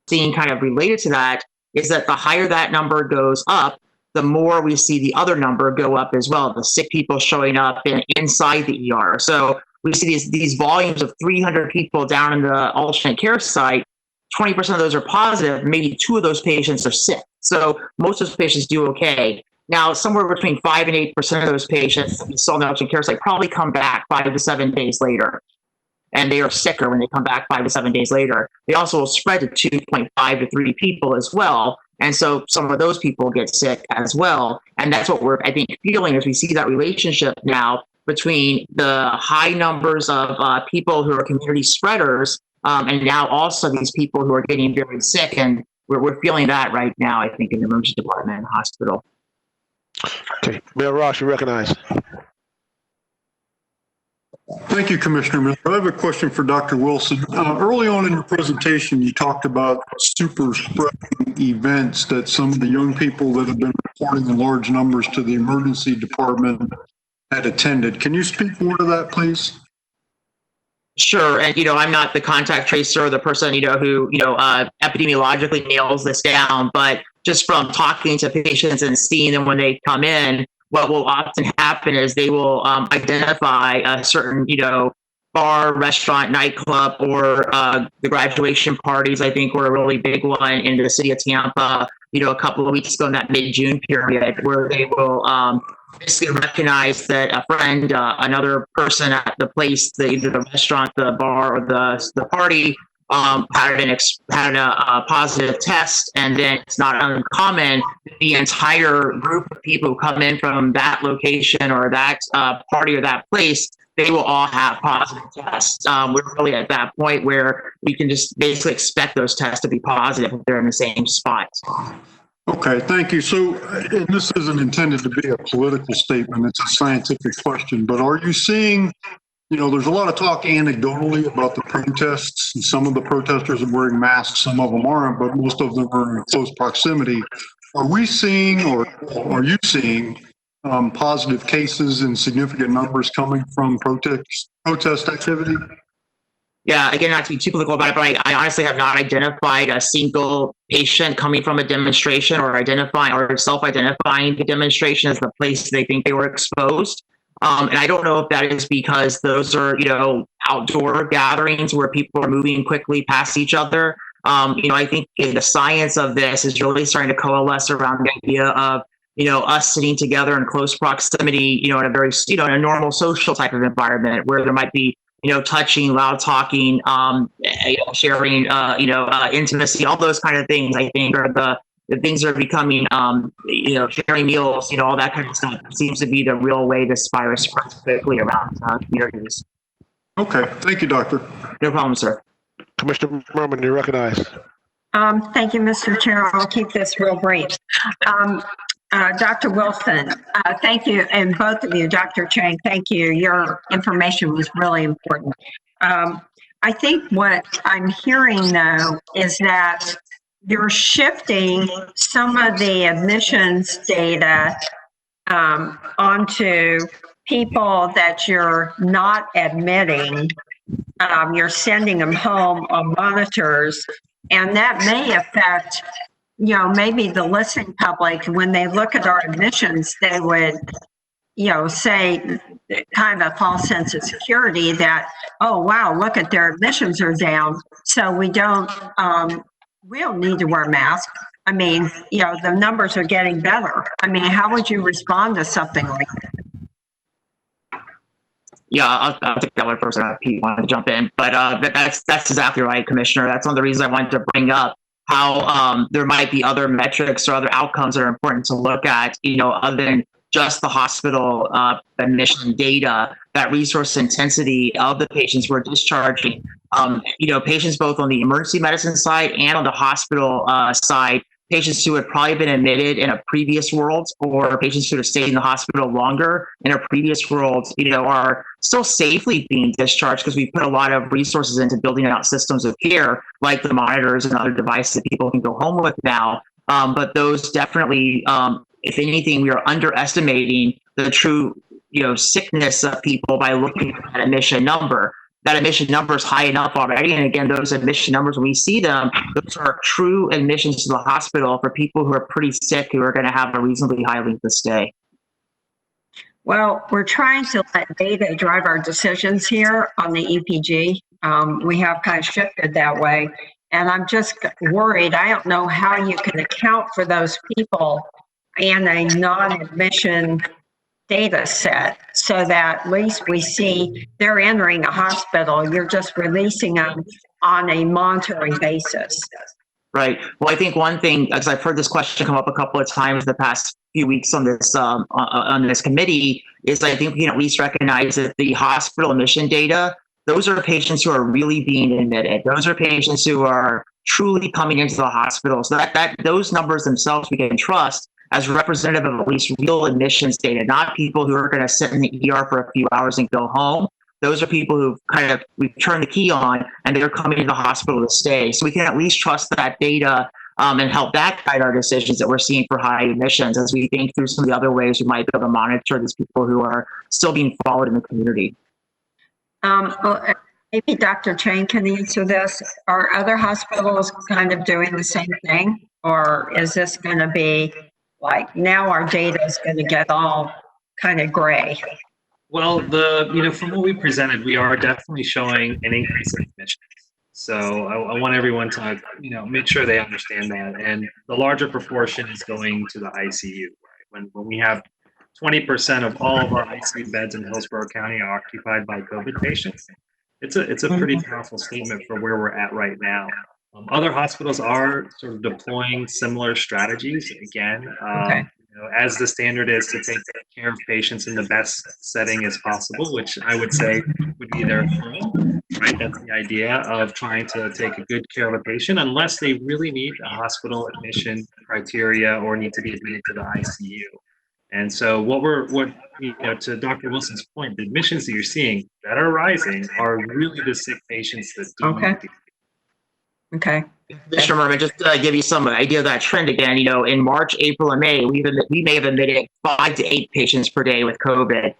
seeing kind of related to that is that the higher that number goes up, the more we see the other number go up as well, the sick people showing up inside the ER. So we see these volumes of 300 people down in the alternate care site. 20% of those are positive, maybe 2 of those patients are sick. So most of those patients do okay. Now, somewhere between 5 and 8% of those patients that we saw in the alternate care site probably come back 5 to 7 days later. And they are sicker when they come back 5 to 7 days later. They also will spread to 2.5 to 3 people as well. And so some of those people get sick as well. And that's what we're, I think, feeling as we see that relationship now between the high numbers of people who are community spreaders and now also these people who are getting very sick. And we're feeling that right now, I think, in the emergency department and hospital. Okay, Mayor Ross, you recognize. Thank you, Commissioner Miller. I have a question for Dr. Wilson. Early on in your presentation, you talked about super spreading events that some of the young people that have been reporting in large numbers to the emergency department had attended. Can you speak more to that, please? Sure. And, I'm not the contact tracer or the person, who, epidemiologically nails this down, but just from talking to patients and seeing them when they come in, what will often happen is they will identify a certain, bar, restaurant, nightclub, or the graduation parties, I think, were a really big one in the city of Tampa, a couple of weeks ago in that mid-June period, where they will basically recognize that a friend, another person at the place, either the restaurant, the bar, or the party, had a positive test, and then it's not uncommon the entire group of people who come in from that location or that party or that place, they will all have positive tests. We're really at that point where we can just basically expect those tests to be positive if they're in the same spot. Okay, thank you. So, and this isn't intended to be a political statement, it's a scientific question, but are you seeing, there's a lot of talk anecdotally about the protests, and some of the protesters are wearing masks, some of them aren't, but most of them are in close proximity. Are we seeing, or are you seeing, positive cases in significant numbers coming from protest activity? Yeah, again, not to be too political about it, but I honestly have not identified a single patient coming from a demonstration or self-identifying the demonstration as the place they think they were exposed. And I don't know if that is because those are, outdoor gatherings where people are moving quickly past each other. I think the science of this is really starting to coalesce around the idea of, us sitting together in close proximity, in a very, in a normal social type of environment where there might be, touching, loud talking, sharing, intimacy, all those kind of things, I think are that things are becoming, sharing meals, all that kind of stuff seems to be the real way this virus spreads quickly around communities. Okay, thank you, Doctor. No problem, sir. Commissioner Merman, you're recognized. Thank you, Mr. Chair. I'll keep this real brief. Dr. Wilson, thank you, and both of you, Dr. Chang, thank you. Your information was really important. I think what I'm hearing, though, is that you're shifting some of the admissions data onto people that you're not admitting. You're sending them home on monitors, and that may affect, maybe the listening public, when they look at our admissions, they would, say kind of a false sense of security that, oh, wow, look at their admissions are down. So we don't need to wear masks. I mean, the numbers are getting better. I mean, how would you respond to something like that? Yeah, I'll take that one first. Pete wanted to jump in, but that's exactly right, Commissioner. That's one of the reasons I wanted to bring up how there might be other metrics or other outcomes that are important to look at, other than just the hospital admission data, that resource intensity of the patients we're discharging. Patients both on the emergency medicine side and on the hospital side, patients who had probably been admitted in a previous world, or patients who have stayed in the hospital longer in a previous world, are still safely being discharged because we put a lot of resources into building out systems of care, like the monitors and other devices that people can go home with now. But those definitely, if anything, we are underestimating the true, sickness of people by looking at that admission number. That admission number is high enough already. And again, those admission numbers, when we see them, those are true admissions to the hospital for people who are pretty sick, who are going to have a reasonably high length of stay. Well, we're trying to let data drive our decisions here on the EPG. We have kind of shifted that way. And I'm just worried. I don't know how you can account for those people in a non-admission data set so that at least we see they're entering a hospital. You're just releasing them on a monitoring basis. Right. Well, I think one thing, because I've heard this question come up a couple of times the past few weeks on this committee, is I think we can at least recognize that the hospital admission data, those are patients who are really being admitted. Those are patients who are truly coming into the hospital. So that those numbers themselves we can trust as representative of at least real admissions data, not people who are going to sit in the ER for a few hours and go home. Those are people who we've turned the key on and they're coming to the hospital to stay. So we can at least trust that data and help that guide our decisions that we're seeing for high admissions as we think through some of the other ways we might be able to monitor these people who are still being followed in the community. Maybe Dr. Chang can answer this. Are other hospitals kind of doing the same thing? Or is this going to be like now our data is going to get all kind of gray? Well, from what we presented, we are definitely showing an increase in admissions. So I want everyone to, make sure they understand that. And the larger proportion is going to the ICU. Right? When we have 20% of all of our ICU beds in Hillsborough County are occupied by COVID patients, it's a pretty powerful statement for where we're at right now. Other hospitals are sort of deploying similar strategies. Again, as the standard is to take care of patients in the best setting as possible, which I would say would be their home, right? That's the idea of trying to take a good care of a patient, unless they really need a hospital admission criteria or need to be admitted to the ICU. And so to Dr. Wilson's point, the admissions that you're seeing that are rising are really the sick patients that do need to be. Okay. Mr. Merman, just to give you some idea of that trend again, in March, April, and May, we may have admitted 5 to 8 patients per day with COVID.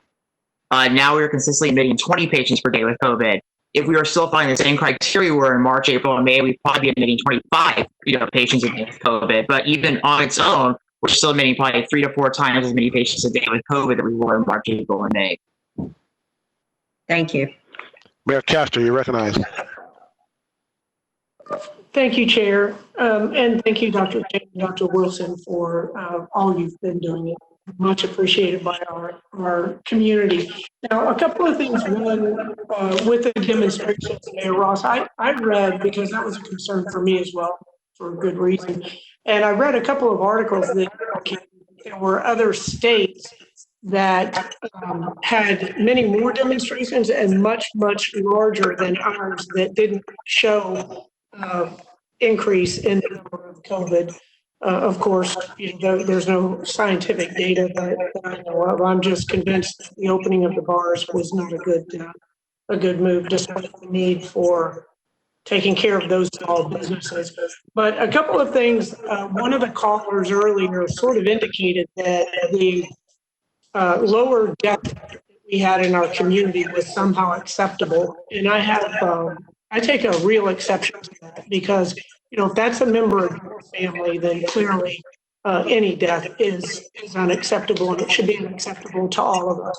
Now we're consistently admitting 20 patients per day with COVID. If we were still finding the same criteria were in March, April, and May, we'd probably be admitting 25, patients a day with COVID. But even on its own, we're still admitting probably 3 to 4 times as many patients a day with COVID that we were in March, April, and May. Thank you. Mayor Castor, you're recognized. Thank you, Chair, and thank you, Dr. Wilson, for all you've been doing. Much appreciated by our community. Now, a couple of things. One, with the demonstrations, Mayor Ross, I read, because that was a concern for me as well, for a good reason. And I read a couple of articles that indicated there were other states that had many more demonstrations and much, much larger than ours that didn't show increase in the number of COVID. Of course, there's no scientific data that I know of. I'm just convinced that the opening of the bars was not a good move, despite the need for taking care of those small businesses. But a couple of things, one of the callers earlier sort of indicated that the lower death that we had in our community was somehow acceptable. And I take a real exception to that because, if that's a member of your family, then clearly any death is unacceptable, and it should be unacceptable to all of us.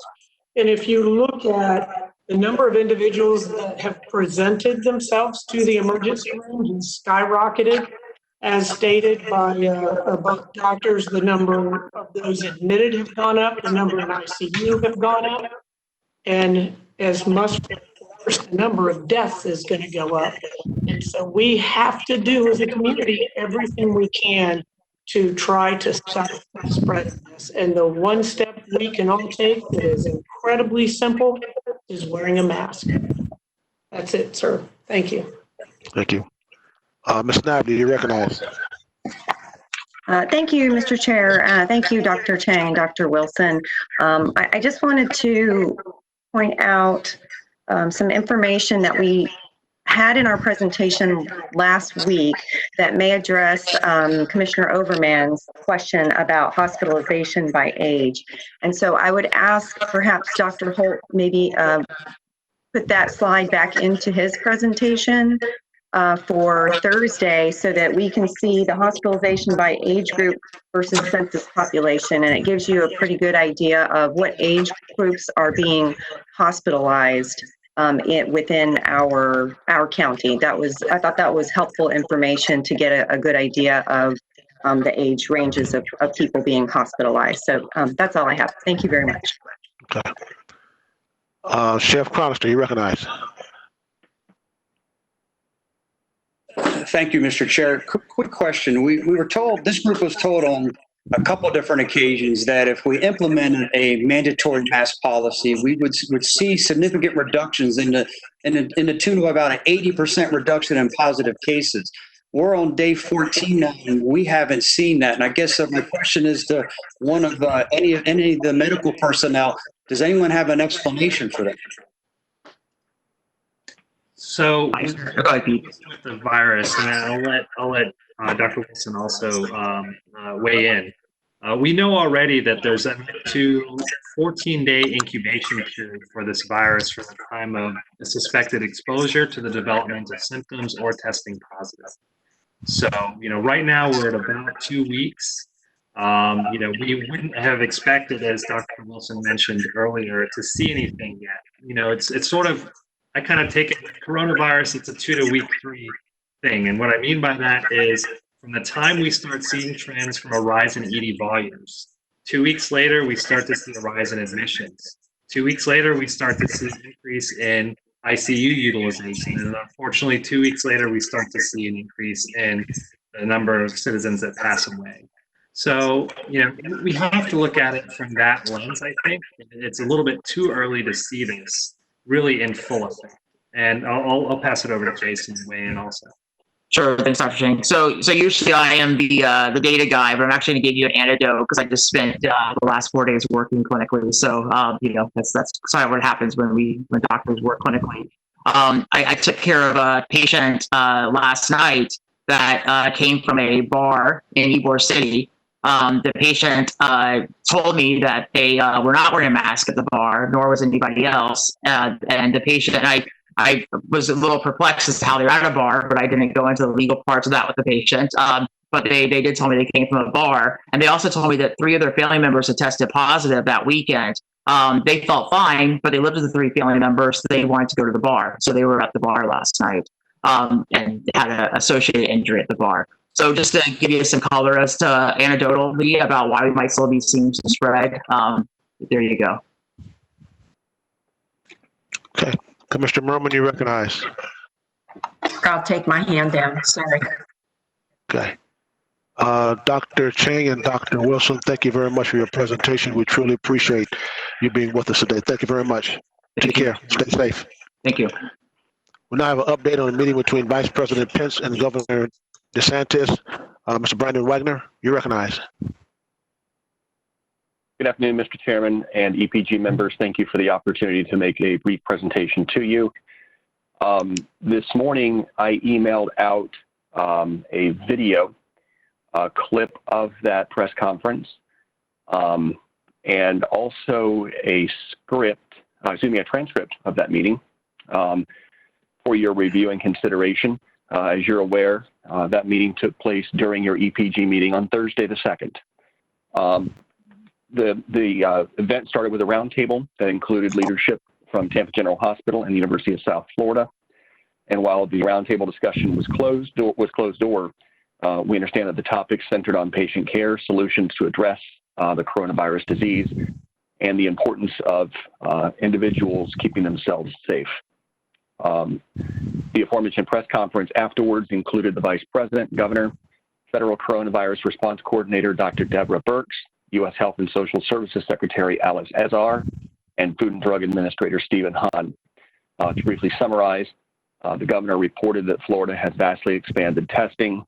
And if you look at the number of individuals that have presented themselves to the emergency room has skyrocketed, as stated by both doctors. The number of those admitted have gone up, the number in ICU have gone up, and as must be enforced, the number of deaths is going to go up. And so we have to do as a community everything we can to try to stop the spread of this. And the one step we can all take that is incredibly simple is wearing a mask. That's it, sir. Thank you. Thank you. Ms. Snively, you recognize. Thank you, Mr. Chair. Thank you, Dr. Chang and Dr. Wilson. I just wanted to point out some information that we had in our presentation last week that may address Commissioner Overman's question about hospitalization by age. And so I would ask perhaps Dr. Holt maybe put that slide back into his presentation for Thursday so that we can see the hospitalization by age group versus census population. And it gives you a pretty good idea of what age groups are being hospitalized within our county. I thought that was helpful information to get a good idea of the age ranges of people being hospitalized. So that's all I have. Thank you very much. Okay. Chef Cronister, you recognize. Thank you, Mr. Chair. Quick question. We were told, this group was told on a couple of different occasions that if we implemented a mandatory mask policy, we would see significant reductions in the tune of about an 80% reduction in positive cases. We're on day 14 now, and we haven't seen that. And I guess my question is to one of any of the medical personnel, does anyone have an explanation for that? So with the virus, and I'll let Dr. Wilson also weigh in. We know already that there's a 14-day incubation period for this virus from the time of a suspected exposure to the development of symptoms or testing positive. So, right now we're at about 2 weeks. We wouldn't have expected, as Dr. Wilson mentioned earlier, to see anything yet. It's sort of, I kind of take it, coronavirus, it's a 2 to week 3 thing. And what I mean by that is from the time we start seeing trends from a rise in ED volumes, 2 weeks later, we start to see a rise in admissions. 2 weeks later, we start to see an increase in ICU utilization. And unfortunately, 2 weeks later, we start to see an increase in the number of citizens that pass away. So, we have to look at it from that lens, I think. It's a little bit too early to see this really in full effect. And I'll pass it over to Jason to weigh in also. Sure, thanks, Dr. Chang. So usually I am the data guy, but I'm actually going to give you an anecdote because I just spent the last 4 days working clinically. So that's sort of what happens when doctors work clinically. I took care of a patient last night that came from a bar in Ybor City. The patient told me that they were not wearing a mask at the bar, nor was anybody else. And the patient, I was a little perplexed as to how they were at a bar, but I didn't go into the legal parts of that with the patient. But they did tell me they came from a bar. And they also told me that 3 of their family members had tested positive that weekend. They felt fine, but they lived with the 3 family members, so they wanted to go to the bar. So they were at the bar last night and had an associated injury at the bar. So just to give you some color as to anecdotally about why we might still be seeing some spread, there you go. Okay. Commissioner Merman, you recognize. I'll take my hand down. Sorry. Okay. Dr. Chang and Dr. Wilson, thank you very much for your presentation. We truly appreciate you being with us today. Thank you very much. Take care. Stay safe. Thank you. We now have an update on the meeting between Vice President Pence and Governor DeSantis. Mr. Brandon Wagner, you're recognized. Good afternoon, Mr. Chairman and EPG members. Thank you for the opportunity to make a brief presentation to you. This morning, I emailed out a video clip of that press conference and also a transcript of that meeting for your review and consideration. As you're aware, that meeting took place during your EPG meeting on Thursday the 2nd. The event started with a roundtable that included leadership from Tampa General Hospital and the University of South Florida. And while the roundtable discussion was closed door, we understand that the topics centered on patient care, solutions to address the coronavirus disease, and the importance of individuals keeping themselves safe. The aforementioned press conference afterwards included the Vice President, Governor, Federal Coronavirus Response Coordinator, Dr. Deborah Birx, U.S. Health and Social Services Secretary Alice Azar, and Food and Drug Administrator Stephen Hahn. To briefly summarize, the governor reported that Florida has vastly expanded testing,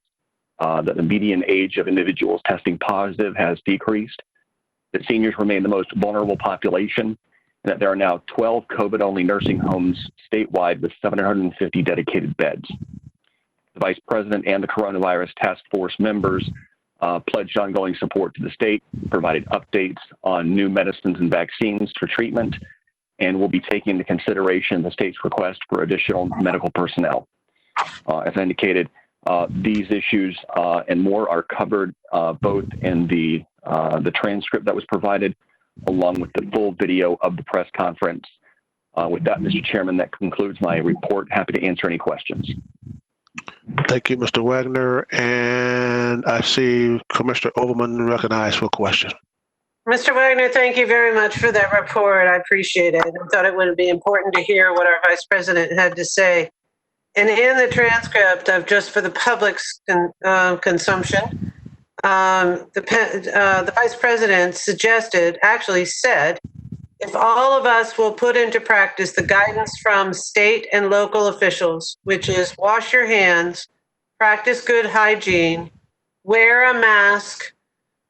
that the median age of individuals testing positive has decreased, that seniors remain the most vulnerable population, and that there are now 12 COVID-only nursing homes statewide with 750 dedicated beds. The Vice President and the Coronavirus Task Force members pledged ongoing support to the state, provided updates on new medicines and vaccines for treatment, and will be taking into consideration the state's request for additional medical personnel. As I indicated, these issues and more are covered both in the transcript that was provided, along with the full video of the press conference. With that, Mr. Chairman, that concludes my report. Happy to answer any questions. Thank you, Mr. Wagner. And I see Commissioner Overman recognized for a question. Mr. Wagner, thank you very much for that report. I appreciate it. I thought it would be important to hear what our Vice President had to say. And in the transcript of just for the public's consumption, the Vice President actually said, if all of us will put into practice the guidance from state and local officials, which is wash your hands, practice good hygiene, wear a mask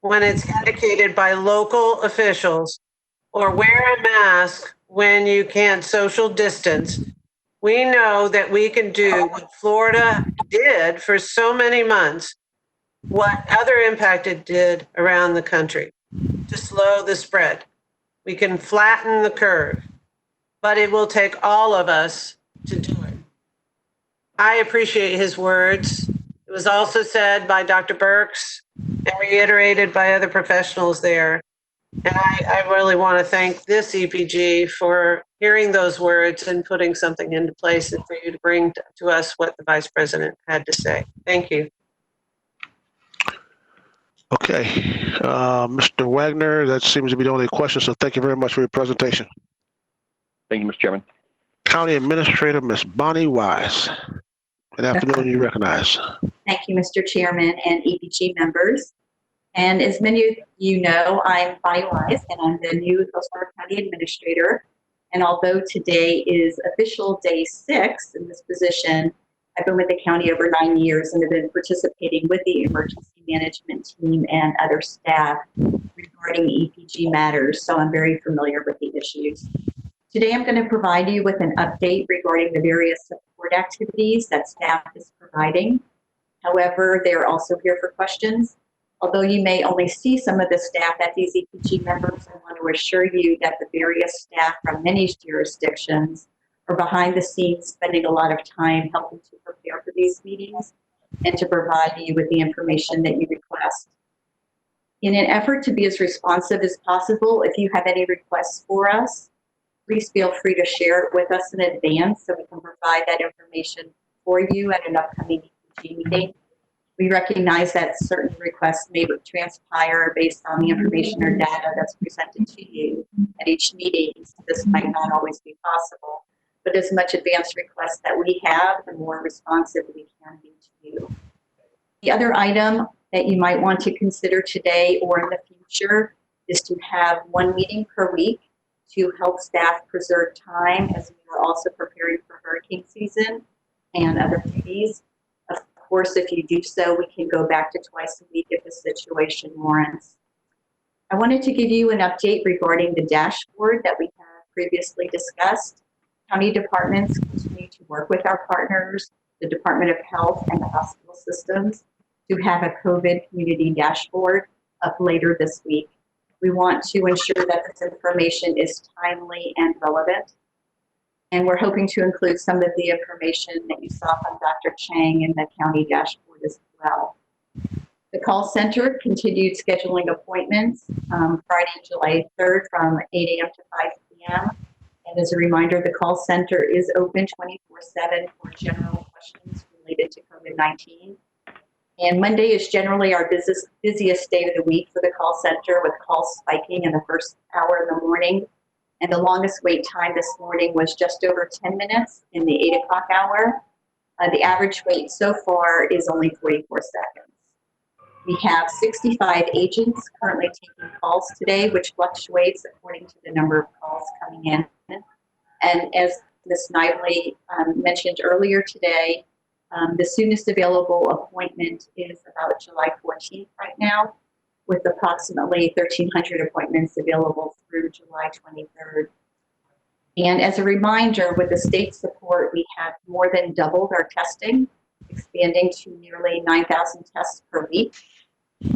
when it's indicated by local officials, or wear a mask when you can't social distance, we know that we can do what Florida did for so many months, what other impacted did around the country to slow the spread. We can flatten the curve, but it will take all of us to do it. I appreciate his words. It was also said by Dr. Birx and reiterated by other professionals there. And I really want to thank this EPG for hearing those words and putting something into place and for you to bring to us what the Vice President had to say. Thank you. Okay, Mr. Wagner, that seems to be the only question, so thank you very much for your presentation. Thank you, Mr. Chairman. County Administrator, Ms. Bonnie Wise. Good afternoon, you recognize. Thank you, Mr. Chairman and EPG members. And as many of you know, I'm Bonnie Wise, and I'm the new Hillsborough County Administrator. And although today is official day 6 in this position, I've been with the county over 9 years and have been participating with the emergency management team and other staff regarding EPG matters, so I'm very familiar with the issues. Today I'm going to provide you with an update regarding the various support activities that staff is providing. However, they're also here for questions. Although you may only see some of the staff at these EPG members, I want to assure you that the various staff from many jurisdictions are behind the scenes spending a lot of time helping to prepare for these meetings and to provide you with the information that you request. In an effort to be as responsive as possible, if you have any requests for us, please feel free to share it with us in advance so we can provide that information for you at an upcoming EPG meeting. We recognize that certain requests may transpire based on the information or data that's presented to you at each meeting. So this might not always be possible, but as much advanced requests that we have, the more responsive we can be to you. The other item that you might want to consider today or in the future is to have one meeting per week to help staff preserve time as we are also preparing for hurricane season and other duties. Of course, if you do so, we can go back to twice a week if the situation warrants. I wanted to give you an update regarding the dashboard that we have previously discussed. County departments continue to work with our partners, the Department of Health and the hospital systems, to have a COVID community dashboard up later this week. We want to ensure that this information is timely and relevant. And we're hoping to include some of the information that you saw from Dr. Chang in the county dashboard as well. The call center continued scheduling appointments Friday, July 3rd from 8 a.m. to 5 p.m. And as a reminder, the call center is open 24/7 for general questions related to COVID-19. And Monday is generally our busiest day of the week for the call center, with calls spiking in the first hour in the morning. And the longest wait time this morning was just over 10 minutes in the 8 o'clock hour. The average wait so far is only 44 seconds. We have 65 agents currently taking calls today, which fluctuates according to the number of calls coming in. And as Ms. Snively mentioned earlier today, the soonest available appointment is about July 14th right now, with approximately 1,300 appointments available through July 23rd. And as a reminder, with the state support, we have more than doubled our testing, expanding to nearly 9,000 tests per week,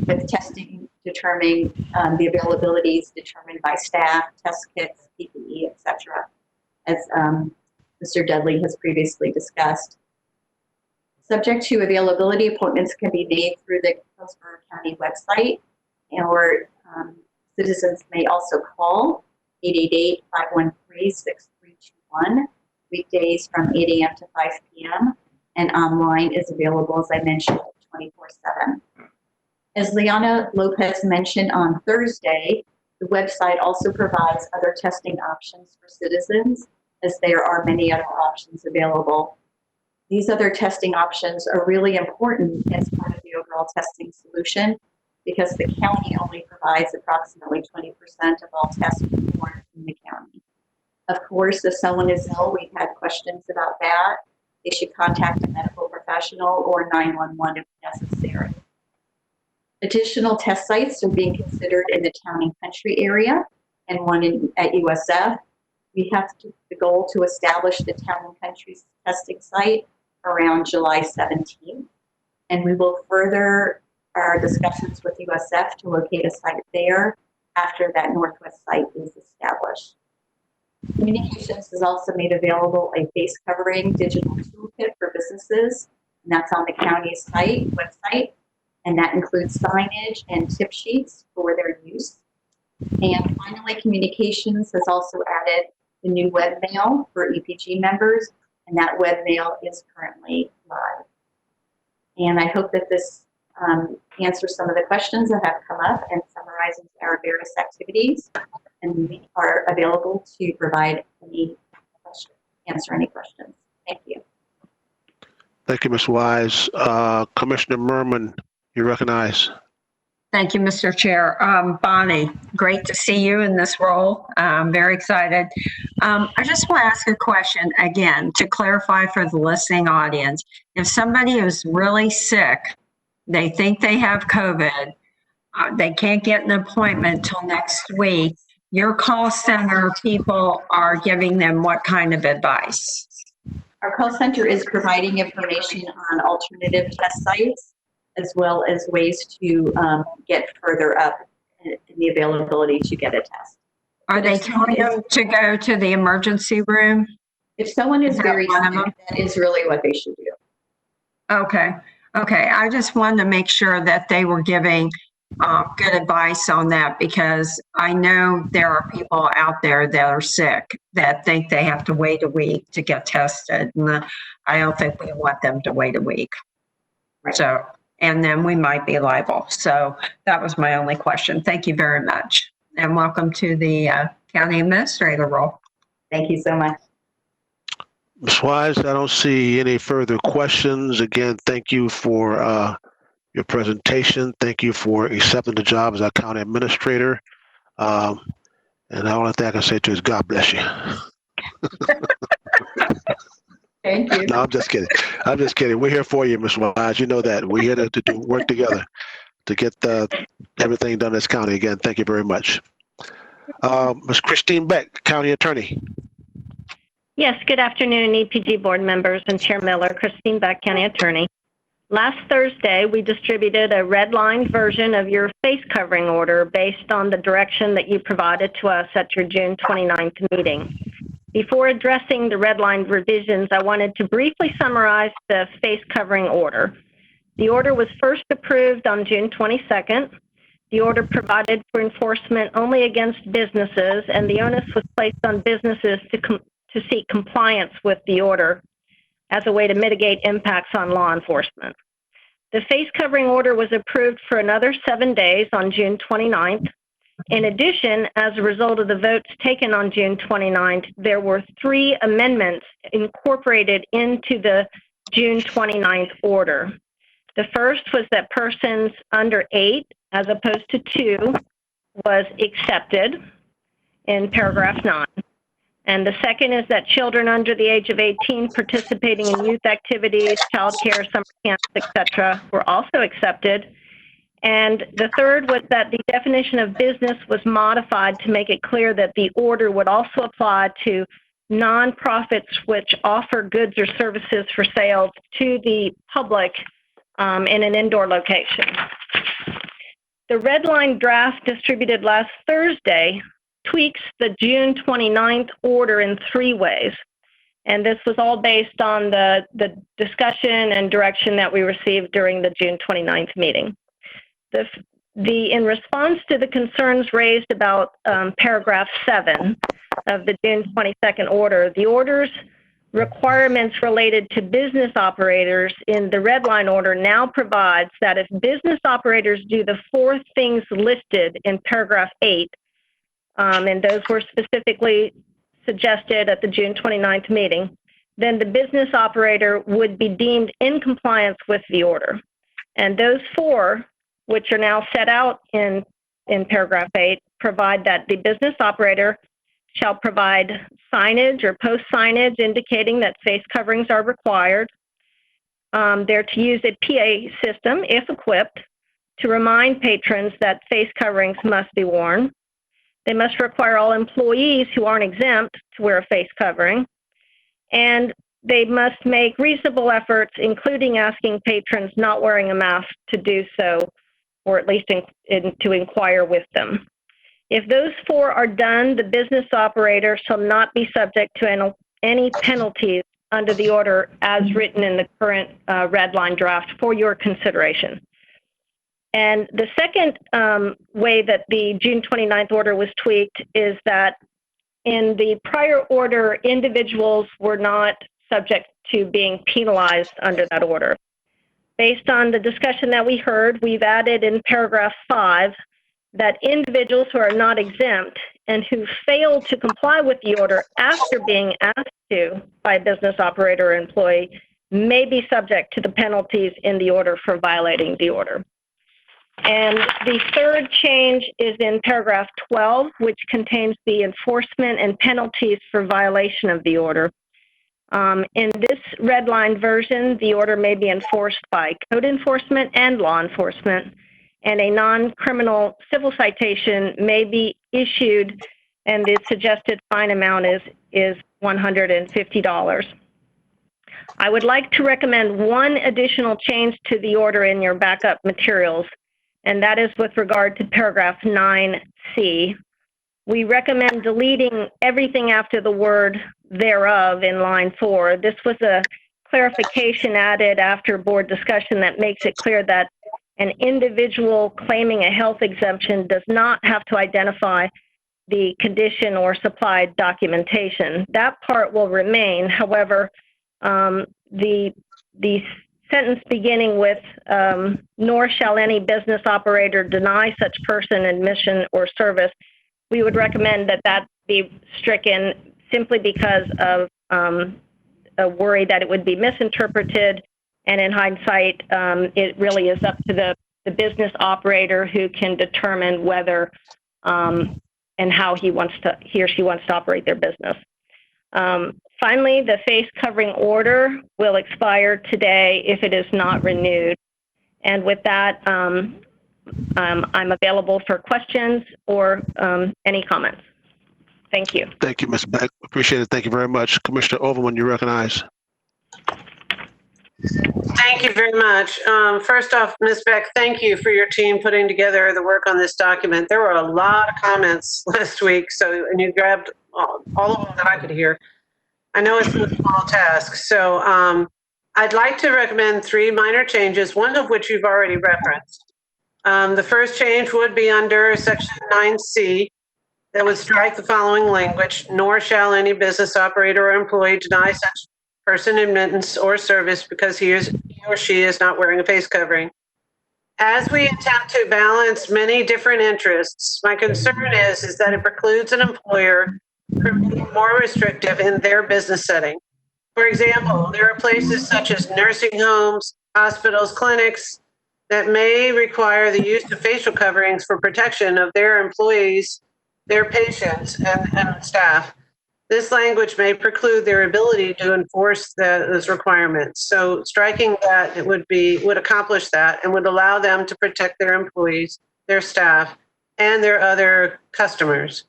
with testing determining the availabilities determined by staff, test kits, PPE, etc., as Mr. Dudley has previously discussed. Subject to availability, appointments can be made through the Hillsborough County website, or citizens may also call 888-513-6321, weekdays from 8 a.m. to 5 p.m., and online is available, as I mentioned, 24/7. As Liana Lopez mentioned on Thursday, the website also provides other testing options for citizens, as there are many other options available. These other testing options are really important as part of the overall testing solution, because the county only provides approximately 20% of all tests performed in the county. Of course, if someone is ill, we've had questions about that. They should contact a medical professional or 911 if necessary. Additional test sites are being considered in the town and country area, and one at USF. We have the goal to establish the town and country testing site around July 17th, and we will further our discussions with USF to locate a site there after that Northwest site is established. Communications has also made available a face covering digital toolkit for businesses, and that's on the county's website, and that includes signage and tip sheets for their use. And finally, Communications has also added the new webmail for EPG members, and that webmail is currently live. And I hope that this answers some of the questions that have come up and summarizes our various activities. And we are available to provide any questions, answer any questions. Thank you. Thank you, Ms. Wise. Commissioner Merman, you recognize. Thank you, Mr. Chair. Bonnie, great to see you in this role. I'm very excited. I just want to ask a question again to clarify for the listening audience. If somebody is really sick, they think they have COVID, they can't get an appointment till next week, your call center people are giving them what kind of advice? Our call center is providing information on alternative test sites, as well as ways to get further up in the availability to get a test. Are they telling them to go to the emergency room? If someone is very sick, that is really what they should do. Okay. I just wanted to make sure that they were giving good advice on that, because I know there are people out there that are sick that think they have to wait a week to get tested. And I don't think we want them to wait a week. Right. So, and then we might be liable. So that was my only question. Thank you very much. And welcome to the county administrator role. Thank you so much. Ms. Wise, I don't see any further questions. Again, thank you for your presentation. Thank you for accepting the job as our county administrator. And the only thing I can say to you is God bless you. Thank you. No, I'm just kidding. I'm just kidding. We're here for you, Ms. Wise. You know that. We're here to work together to get everything done in this county. Again, thank you very much. Ms. Christine Beck, County Attorney. Yes, good afternoon, EPG board members and Chair Miller. Christine Beck, County Attorney. Last Thursday, we distributed a redlined version of your face covering order based on the direction that you provided to us at your June 29th meeting. Before addressing the redlined revisions, I wanted to briefly summarize the face covering order. The order was first approved on June 22nd. The order provided for enforcement only against businesses, and the onus was placed on businesses to seek compliance with the order as a way to mitigate impacts on law enforcement. The face covering order was approved for another 7 days on June 29th. In addition, as a result of the votes taken on June 29th, there were 3 amendments incorporated into the June 29th order. The first was that persons under 8, as opposed to 2, was accepted in paragraph 9. And the second is that children under the age of 18 participating in youth activities, childcare, summer camps, etc., were also accepted. And the third was that the definition of business was modified to make it clear that the order would also apply to nonprofits which offer goods or services for sale to the public in an indoor location. The red line draft distributed last Thursday tweaks the June 29th order in 3 ways. And this was all based on the discussion and direction that we received during the June 29th meeting. In response to the concerns raised about paragraph 7 of the June 22nd order, the order's requirements related to business operators in the red line order now provides that if business operators do the 4 things listed in paragraph 8, and those were specifically suggested at the June 29th meeting, then the business operator would be deemed in compliance with the order. And those 4, which are now set out in paragraph 8, provide that the business operator shall provide signage or post signage indicating that face coverings are required. They're to use a PA system, if equipped, to remind patrons that face coverings must be worn. They must require all employees who aren't exempt to wear a face covering. And they must make reasonable efforts, including asking patrons not wearing a mask to do so, or at least to inquire with them. If those 4 are done, the business operator shall not be subject to any penalties under the order as written in the current red line draft for your consideration. And the second way that the June 29th order was tweaked is that in the prior order, individuals were not subject to being penalized under that order. Based on the discussion that we heard, we've added in paragraph 5 that individuals who are not exempt and who fail to comply with the order after being asked to by a business operator or employee may be subject to the penalties in the order for violating the order. And the third change is in paragraph 12, which contains the enforcement and penalties for violation of the order. In this red line version, the order may be enforced by code enforcement and law enforcement, and a non-criminal civil citation may be issued, and the suggested fine amount is $150. I would like to recommend one additional change to the order in your backup materials, and that is with regard to paragraph 9C. We recommend deleting everything after the word thereof in line 4. This was a clarification added after board discussion that makes it clear that an individual claiming a health exemption does not have to identify the condition or supplied documentation. That part will remain. However, the sentence beginning with, nor shall any business operator deny such person admission or service, we would recommend that that be stricken simply because of a worry that it would be misinterpreted And in hindsight, it really is up to the business operator who can determine whether and how he or she wants to operate their business. Finally, the face covering order will expire today if it is not renewed. And with that, I'm available for questions or any comments. Thank you. Thank you, Ms. Beck. Appreciate it. Thank you very much. Commissioner Overman, you recognize. Thank you very much. First off, Ms. Beck, thank you for your team putting together the work on this document. There were a lot of comments last week, and you grabbed all of them that I could hear. I know it's a small task, so I'd like to recommend 3 minor changes, one of which you've already referenced. The first change would be under Section 9C, that would strike the following language: nor shall any business operator or employee deny such person admittance or service because he or she is not wearing a face covering. As we attempt to balance many different interests, my concern is that it precludes an employer from being more restrictive in their business setting. For example, there are places such as nursing homes, hospitals, clinics that may require the use of facial coverings for protection of their employees, their patients, and staff. This language may preclude their ability to enforce those requirements. So striking that would accomplish that and would allow them to protect their employees, their staff, and their other customers.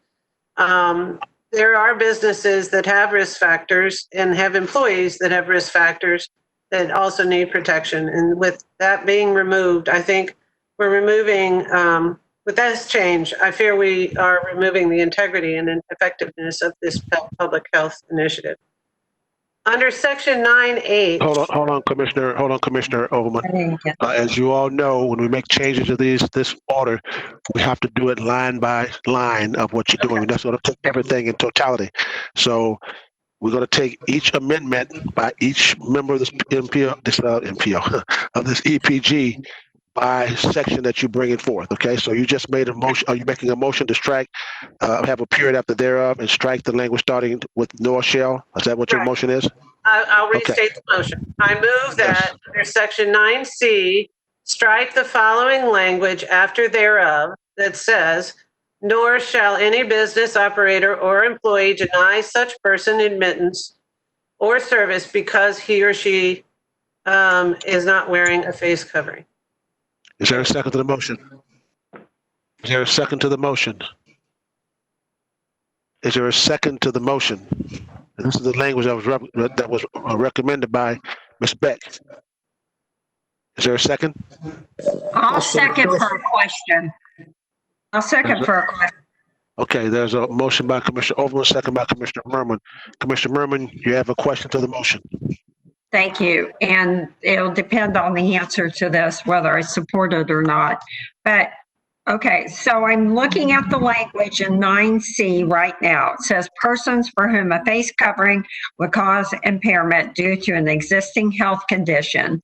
There are businesses that have risk factors and have employees that have risk factors that also need protection. And with that being removed, I think we're removing, with this change, I fear we are removing the integrity and effectiveness of this public health initiative. Under Section 9.8. Hold on, Commissioner Overman. As you all know, when we make changes to this order, we have to do it line by line of what you're doing. That's going to take everything in totality. So we're going to take each amendment by each member of this of this EPG by section that you bring it forth. Okay, so you just made a motion. Are you making a motion to strike, have a period after thereof, and strike the language starting with nor shall? Is that what your motion is? I'll restate the motion. I move that under Section 9C, strike the following language after thereof that says, nor shall any business operator or employee deny such person admittance or service because he or she is not wearing a face covering. Is there a second to the motion? Is there a second to the motion? Is there a second to the motion? And this is the language that was recommended by Ms. Beck. Is there a second? I'll second for a question. Okay, there's a motion by Commissioner Overman, second by Commissioner Merman. Commissioner Merman, you have a question to the motion. Thank you. And it'll depend on the answer to this, whether I support it or not. But, okay, so I'm looking at the language in 9C right now. It says persons for whom a face covering would cause impairment due to an existing health condition.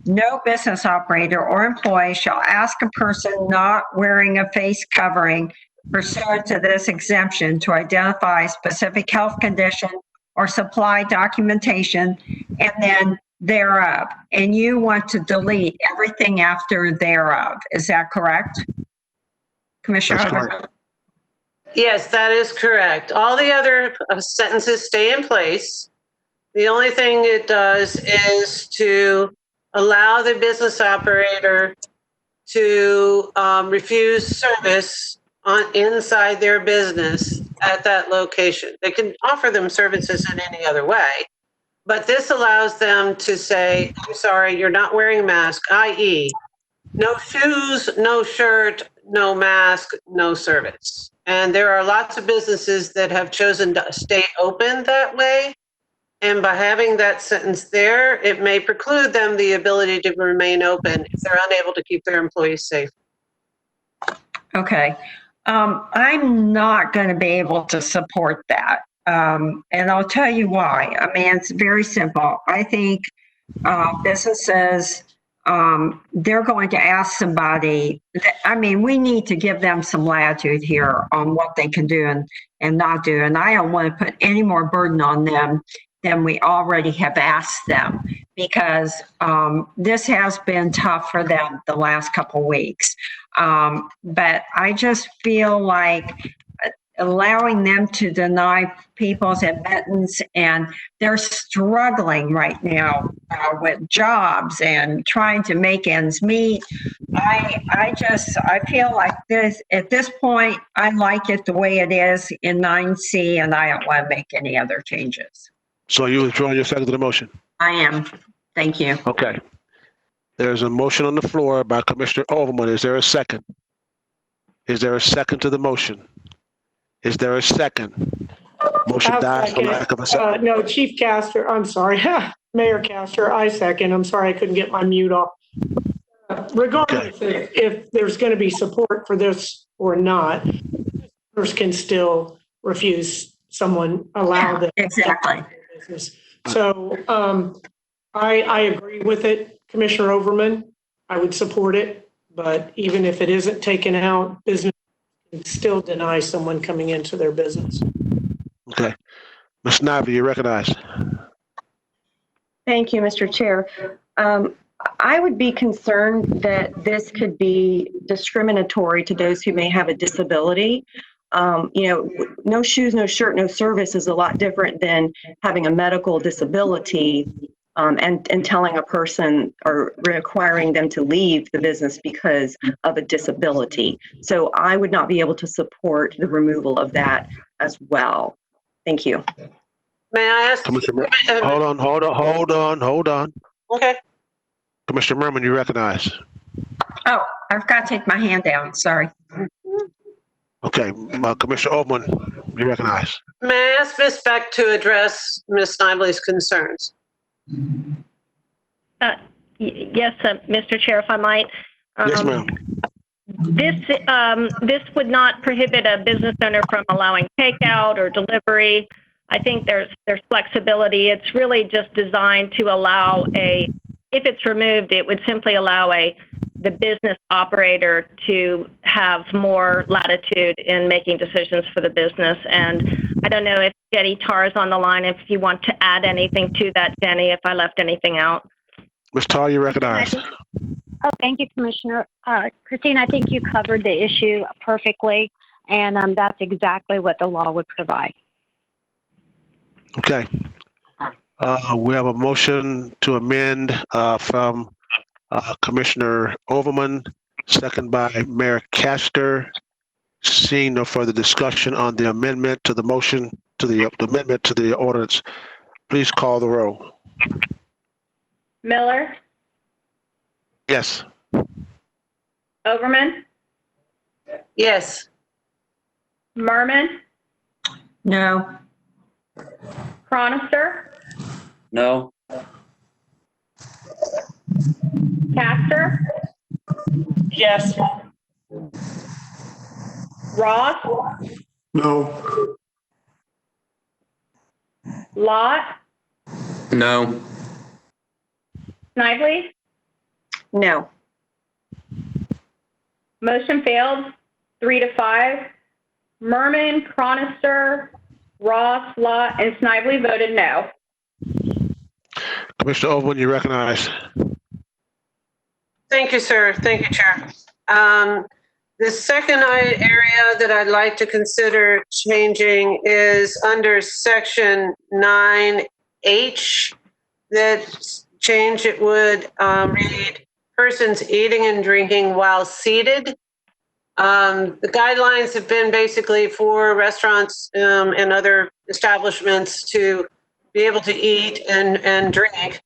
No business operator or employee shall ask a person not wearing a face covering pursuant to this exemption to identify a specific health condition or supply documentation, and then thereof. And you want to delete everything after thereof. Is that correct, Commissioner? Yes, that is correct. All the other sentences stay in place. The only thing it does is to allow the business operator to refuse service inside their business at that location. They can offer them services in any other way, but this allows them to say, I'm sorry, you're not wearing a mask, i.e., no shoes, no shirt, no mask, no service. And there are lots of businesses that have chosen to stay open that way. And by having that sentence there, it may preclude them the ability to remain open if they're unable to keep their employees safe. Okay. I'm not going to be able to support that. And I'll tell you why. I mean, it's very simple. I think businesses, they're going to ask somebody, we need to give them some latitude here on what they can do and not do. And I don't want to put any more burden on them than we already have asked them, because this has been tough for them the last couple weeks. But I just feel like allowing them to deny people's admittance, and they're struggling right now with jobs and trying to make ends meet. I feel like this, at this point, I like it the way it is in 9C, and I don't want to make any other changes. So you withdrawing your second to the motion? I am. Thank you. Okay. There's a motion on the floor by Commissioner Overman. Is there a second? Is there a second to the motion? Is there a second? Motion dies for lack of a second. No, Chief Castor, I'm sorry, Mayor Castor, I second. I'm sorry, I couldn't get my mute off. Regardless if there's going to be support for this or not, members can still refuse someone, allow them. Exactly. Business. So I agree with it, Commissioner Overman. I would support it, but even if it isn't taken out, business can still deny someone coming into their business. Okay. Ms. Snively, you recognize. Thank you, Mr. Chair. I would be concerned that this could be discriminatory to those who may have a disability. No shoes, no shirt, no service is a lot different than having a medical disability and telling a person or requiring them to leave the business because of a disability. So I would not be able to support the removal of that as well. Thank you. May I ask? Hold on. Okay. Commissioner Merman, you recognize. Oh, I've got to take my hand down. Sorry. Okay. Commissioner Overman, you recognize. May I ask Ms. Beck to address Ms. Snively's concerns? Yes, Mr. Chair, if I might. Yes, ma'am. This would not prohibit a business owner from allowing takeout or delivery. I think there's flexibility. It's really just designed to allow if it's removed, it would simply allow the business operator to have more latitude in making decisions for the business. And I don't know if Jenny Tarr is on the line, if you want to add anything to that, Jenny, if I left anything out. Ms. Tarr, you recognize. Oh, thank you, Commissioner. Christine, I think you covered the issue perfectly, and that's exactly what the law would provide. Okay. We have a motion to amend from Commissioner Overman, second by Mayor Castor. Seeing no further discussion on the amendment to the motion, to the amendment to the ordinance, please call the roll. Miller? Yes. Overman? Yes. Merman? No. Cronister? No. Castor? Yes. Ross? No. Lott? No. Snively? No. Motion failed, 3-5. Merman, Cronister, Ross, Lott, and Snively voted no. Commissioner Overman, you recognize. Thank you, sir. Thank you, Chair. The second area that I'd like to consider changing is under section 9H. That change, it would read persons eating and drinking while seated. The guidelines have been basically for restaurants and other establishments to be able to eat and drink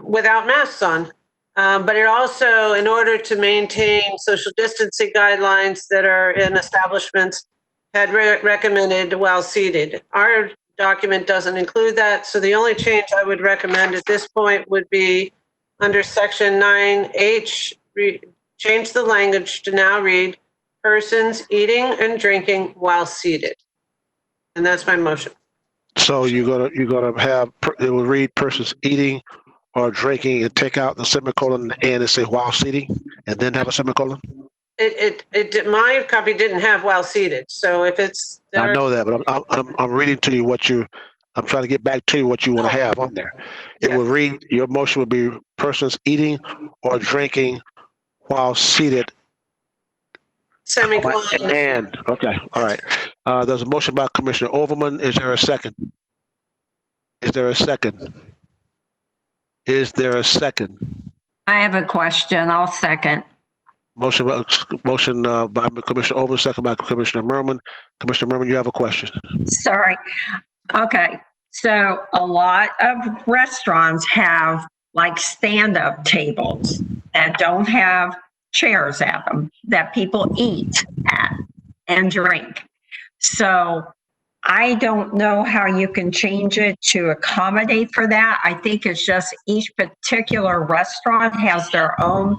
without masks on. But it also, in order to maintain social distancing guidelines that are in establishments, had recommended while seated. Our document doesn't include that, so the only change I would recommend at this point would be under section 9H, change the language to now read persons eating and drinking while seated. And that's my motion. So you're gonna have it will read persons eating or drinking and take out the semicolon and say while seating and then have a semicolon? My copy didn't have while seated, so if it's. I know that, but I'm reading to you what you I'm trying to get back to what you want to have on there. It will read, your motion would be persons eating or drinking while seated. Semicolon. And, okay, all right. There's a motion by Commissioner Overman. Is there a second? Is there a second? Is there a second? I have a question. I'll second. Motion by Commissioner Overman, second by Commissioner Merman. Commissioner Merman, you have a question. Sorry. Okay. So a lot of restaurants have like stand-up tables that don't have chairs at them that people eat at and drink. So I don't know how you can change it to accommodate for that. I think it's just each particular restaurant has their own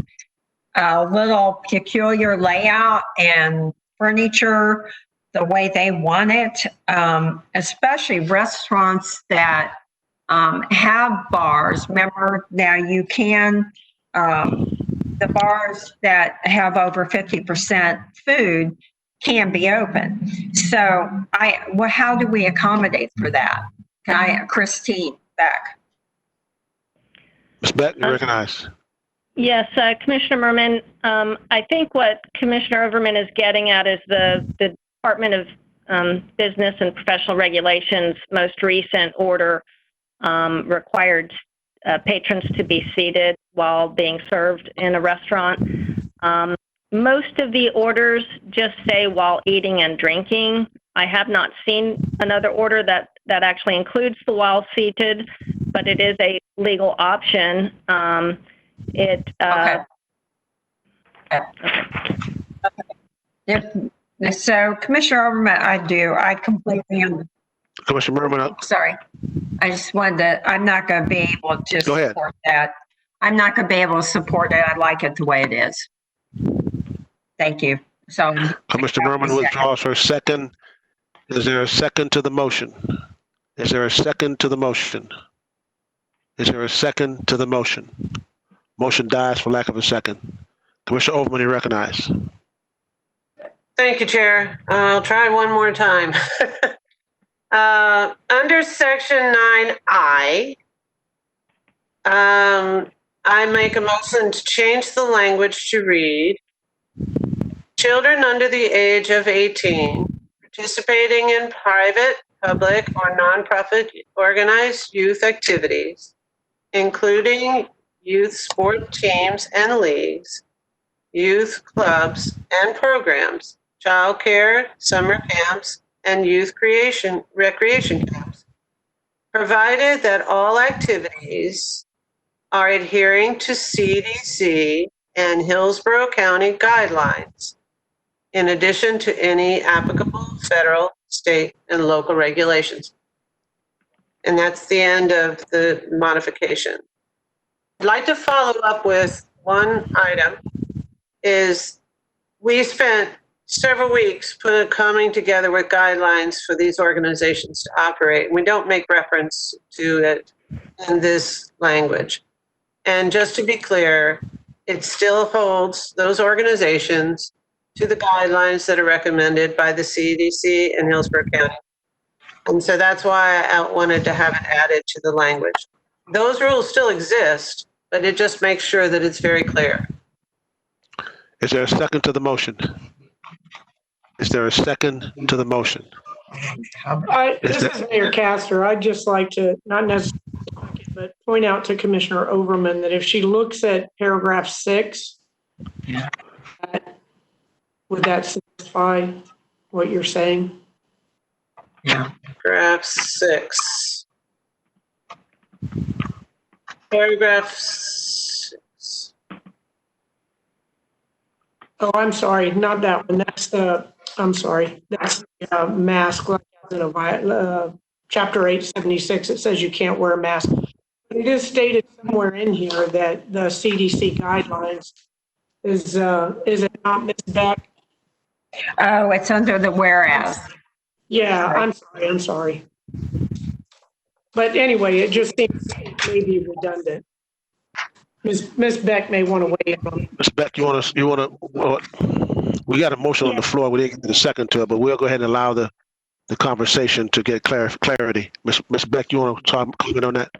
little peculiar layout and furniture the way they want it, especially restaurants that have bars. Remember, now you can, the bars that have over 50% food can be open. So how do we accommodate for that? Christine Beck. Ms. Beck, you recognize. Yes, Commissioner Merman, I think what Commissioner Overman is getting at is the Department of Business and Professional Regulations most recent order required patrons to be seated while being served in a restaurant. Most of the orders just say while eating and drinking. I have not seen another order that actually includes the while seated, but it is a legal option. So Commissioner Overman, I completely understand. Commissioner Merman. Sorry. I just wanted to, I'm not going to be able to support that. I'm not going to be able to support it. I like it the way it is. Thank you. So Commissioner Merman withdraws her second. Is there a second to the motion? Is there a second to the motion? Is there a second to the motion? Motion dies for lack of a second. Commissioner Overman, you recognize. Thank you, Chair. I'll try one more time. Under Section 9I, I make a motion to change the language to read, children under the age of 18 participating in private, public, or nonprofit organized youth activities, including youth sport teams and leagues, youth clubs and programs, childcare, summer camps, and youth recreation camps, provided that all activities are adhering to CDC and Hillsborough County guidelines, in addition to any applicable federal, state, and local regulations. And that's the end of the modification. I'd like to follow up with one item. We spent several weeks coming together with guidelines for these organizations to operate. We don't make reference to it in this language. And just to be clear, it still holds those organizations to the guidelines that are recommended by the CDC and Hillsborough County. And so that's why I wanted to have it added to the language. Those rules still exist, but it just makes sure that it's very clear. Is there a second to the motion? Is there a second to the motion? This is Mayor Castor. I'd just like to, not necessarily, but point out to Commissioner Overman that if she looks at paragraph 6, would that satisfy what you're saying? Yeah. Paragraph 6. Paragraph 6. Oh, I'm sorry, not that one. That's the, I'm sorry. That's the mask. Chapter 876, it says you can't wear a mask. It is stated somewhere in here that the CDC guidelines is it not, Ms. Beck? Oh, it's under the whereas. Yeah, I'm sorry. But anyway, it just seems maybe redundant. Ms. Beck may want to weigh in on it. Ms. Beck, you want to, we got a motion on the floor. We didn't get the second to it, but we'll go ahead and allow the the conversation to get clarity. Ms. Beck, you want to comment on that?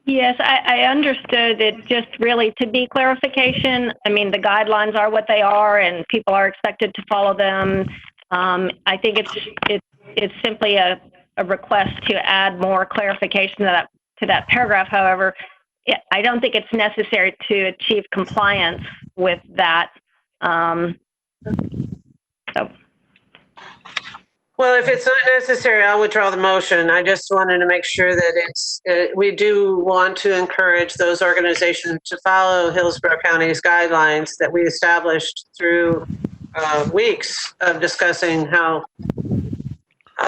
Yes, I understood it. Just really to be clarification, I mean, the guidelines are what they are and people are expected to follow them. I think it's simply a request to add more clarification to that paragraph. However, I don't think it's necessary to achieve compliance with that. Well, if it's not necessary, I'll withdraw the motion. I just wanted to make sure that we do want to encourage those organizations to follow Hillsborough County's guidelines that we established through weeks of discussing how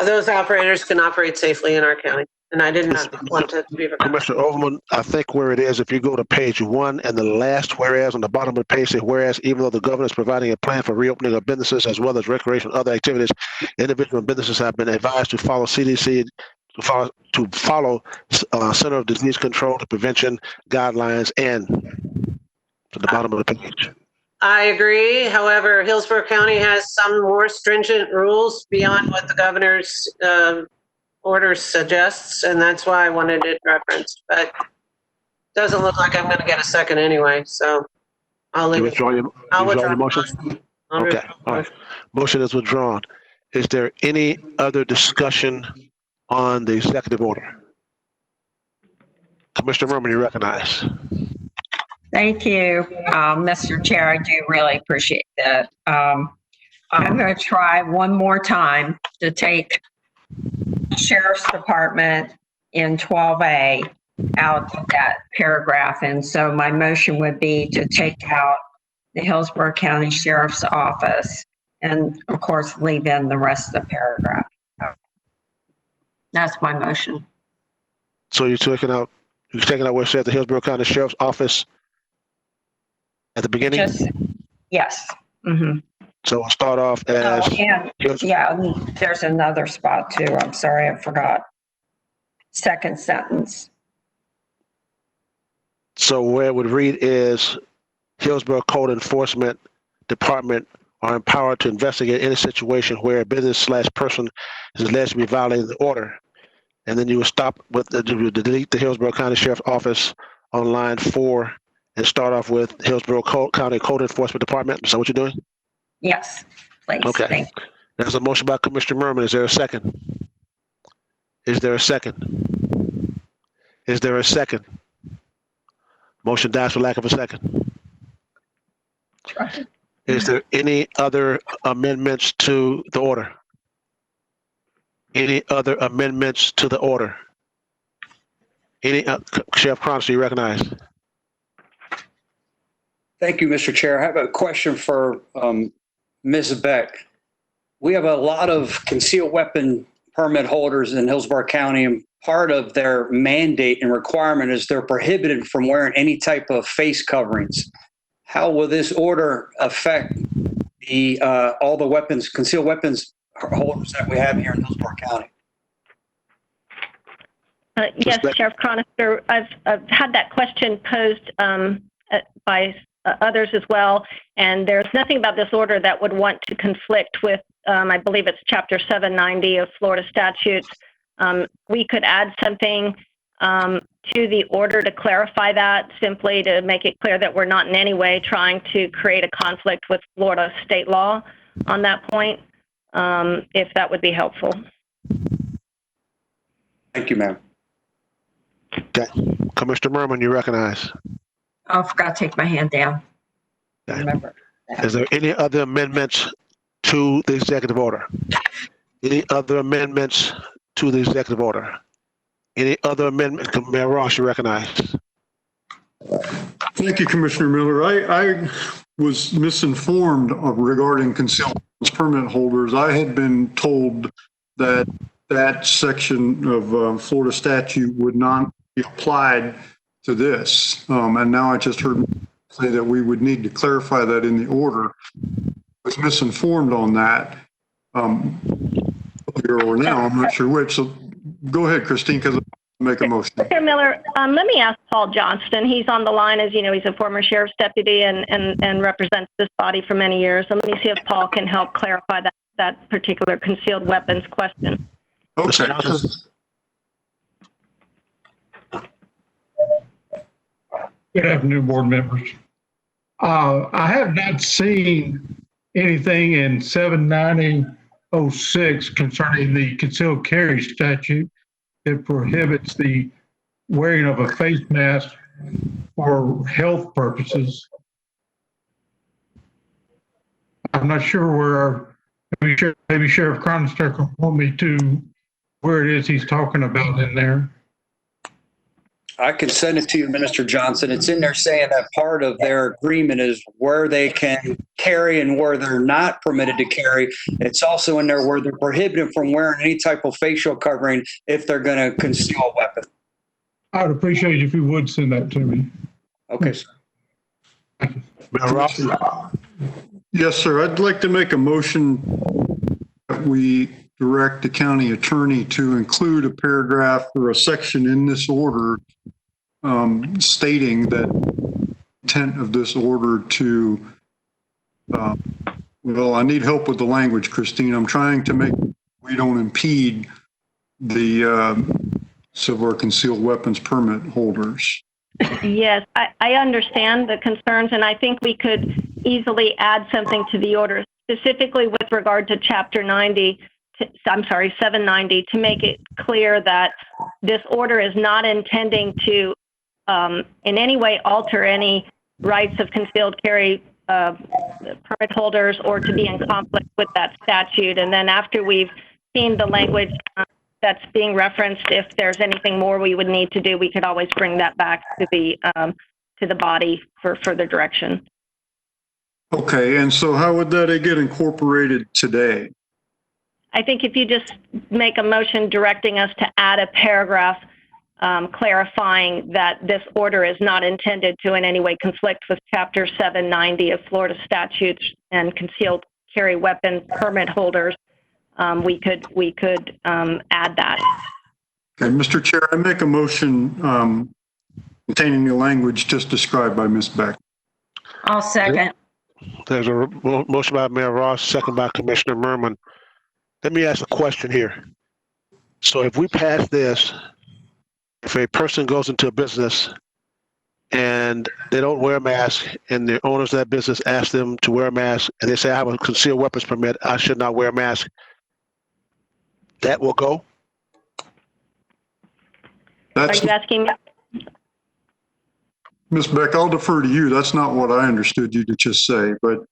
those operators can operate safely in our county. And I did not want to be forgotten. Commissioner Overman, I think where it is, if you go to page 1 and the last whereas on the bottom of the page says, whereas even though the governor is providing a plan for reopening of businesses as well as recreation and other activities, individual businesses have been advised to follow CDC, to follow Center of Disease Control to Prevention guidelines and to the bottom of the page. I agree. However, Hillsborough County has some more stringent rules beyond what the governor's order suggests, and that's why I wanted it referenced. But it doesn't look like I'm going to get a second anyway, so I'll leave it. I'll withdraw your motion. Okay, all right. Motion is withdrawn. Is there any other discussion on the executive order? Commissioner Merman, you recognize. Thank you, Mr. Chair. I do really appreciate that. I'm going to try one more time to take Sheriff's Department in 12A out of that paragraph. And so my motion would be to take out the Hillsborough County Sheriff's Office and, of course, leave in the rest of the paragraph. That's my motion. So you're taking out where it says the Hillsborough County Sheriff's Office at the beginning? Yes. Mm-hmm. So we'll start off as... There's another spot too. I'm sorry, I forgot. Second sentence. So where it would read is Hillsborough Code Enforcement Department are empowered to investigate any situation where a business/person is alleged to be violating the order. And then you would stop with delete the Hillsborough County Sheriff's Office on line 4 and start off with Hillsborough County Code Enforcement Department. Is that what you're doing? Yes, please. Okay. Thank you. There's a motion by Commissioner Merman. Is there a second? Is there a second? Is there a second? Motion dies for lack of a second. Is there any other amendments to the order? Any other amendments to the order? Sheriff Cronster, you recognize? Thank you, Mr. Chair. I have a question for Ms. Beck. We have a lot of concealed weapon permit holders in Hillsborough County, and part of their mandate and requirement is they're prohibited from wearing any type of face coverings. How will this order affect the all the weapons, concealed weapons holders that we have here in Hillsborough County? Yes, Sheriff Cronster, I've had that question posed by others as well, and there's nothing about this order that would want to conflict with, I believe it's Chapter 790 of Florida statutes. We could add something to the order to clarify that, simply to make it clear that we're not in any way trying to create a conflict with Florida state law on that point, if that would be helpful. Thank you, ma'am. Okay. Commissioner Merman, you recognize. I forgot to take my hand down. Okay. Remember. Is there any other amendments to the executive order? Any other amendments to the executive order? Any other amendments? Mayor Ross, you recognize. Thank you, Commissioner Miller. I was misinformed regarding concealed permit holders. I had been told that that section of Florida statute would not be applied to this. And now I just heard say that we would need to clarify that in the order. I was misinformed on that earlier or now. I'm not sure which. So go ahead, Christine, because I'll make a motion. Mr. Miller, let me ask Paul Johnston. He's on the line. As you know, he's a former sheriff's deputy and represents this body for many years. So let me see if Paul can help clarify that that particular concealed weapons question. Okay. Good afternoon, board members. I have not seen anything in 79006 concerning the concealed carry statute that prohibits the wearing of a face mask for health purposes. I'm not sure where, maybe Sheriff Cronister can point me to where it is he's talking about in there. I can send it to you, Minister Johnson. It's in there saying that part of their agreement is where they can carry and where they're not permitted to carry. It's also in there where they're prohibited from wearing any type of facial covering if they're going to conceal a weapon. I'd appreciate it if you would send that to me. Okay, sir. Yes, sir. I'd like to make a motion that we direct the county attorney to include a paragraph or a section in this order stating that intent of this order to, well, I need help with the language, Christine. I'm trying to make, we don't impede the civil or concealed weapons permit holders. Yes, I understand the concerns, and I think we could easily add something to the order, specifically with regard to Chapter 90, 790, to make it clear that this order is not intending to in any way alter any rights of concealed carry permit holders or to be in conflict with that statute. And then after we've seen the language that's being referenced, if there's anything more we would need to do, we could always bring that back to the body for further direction. Okay, and so how would that get incorporated today? I think if you just make a motion directing us to add a paragraph clarifying that this order is not intended to in any way conflict with Chapter 790 of Florida statutes and concealed carry weapon permit holders, we could add that. Okay, Mr. Chair, I make a motion containing the language just described by Ms. Beck. I'll second. There's a motion by Mayor Ross, second by Commissioner Merman. Let me ask a question here. So if we pass this, if a person goes into a business and they don't wear a mask and the owners of that business ask them to wear a mask and they say, I have a concealed weapons permit, I should not wear a mask, that will go? Are you asking? Ms. Beck, I'll defer to you. That's not what I understood you to just say, but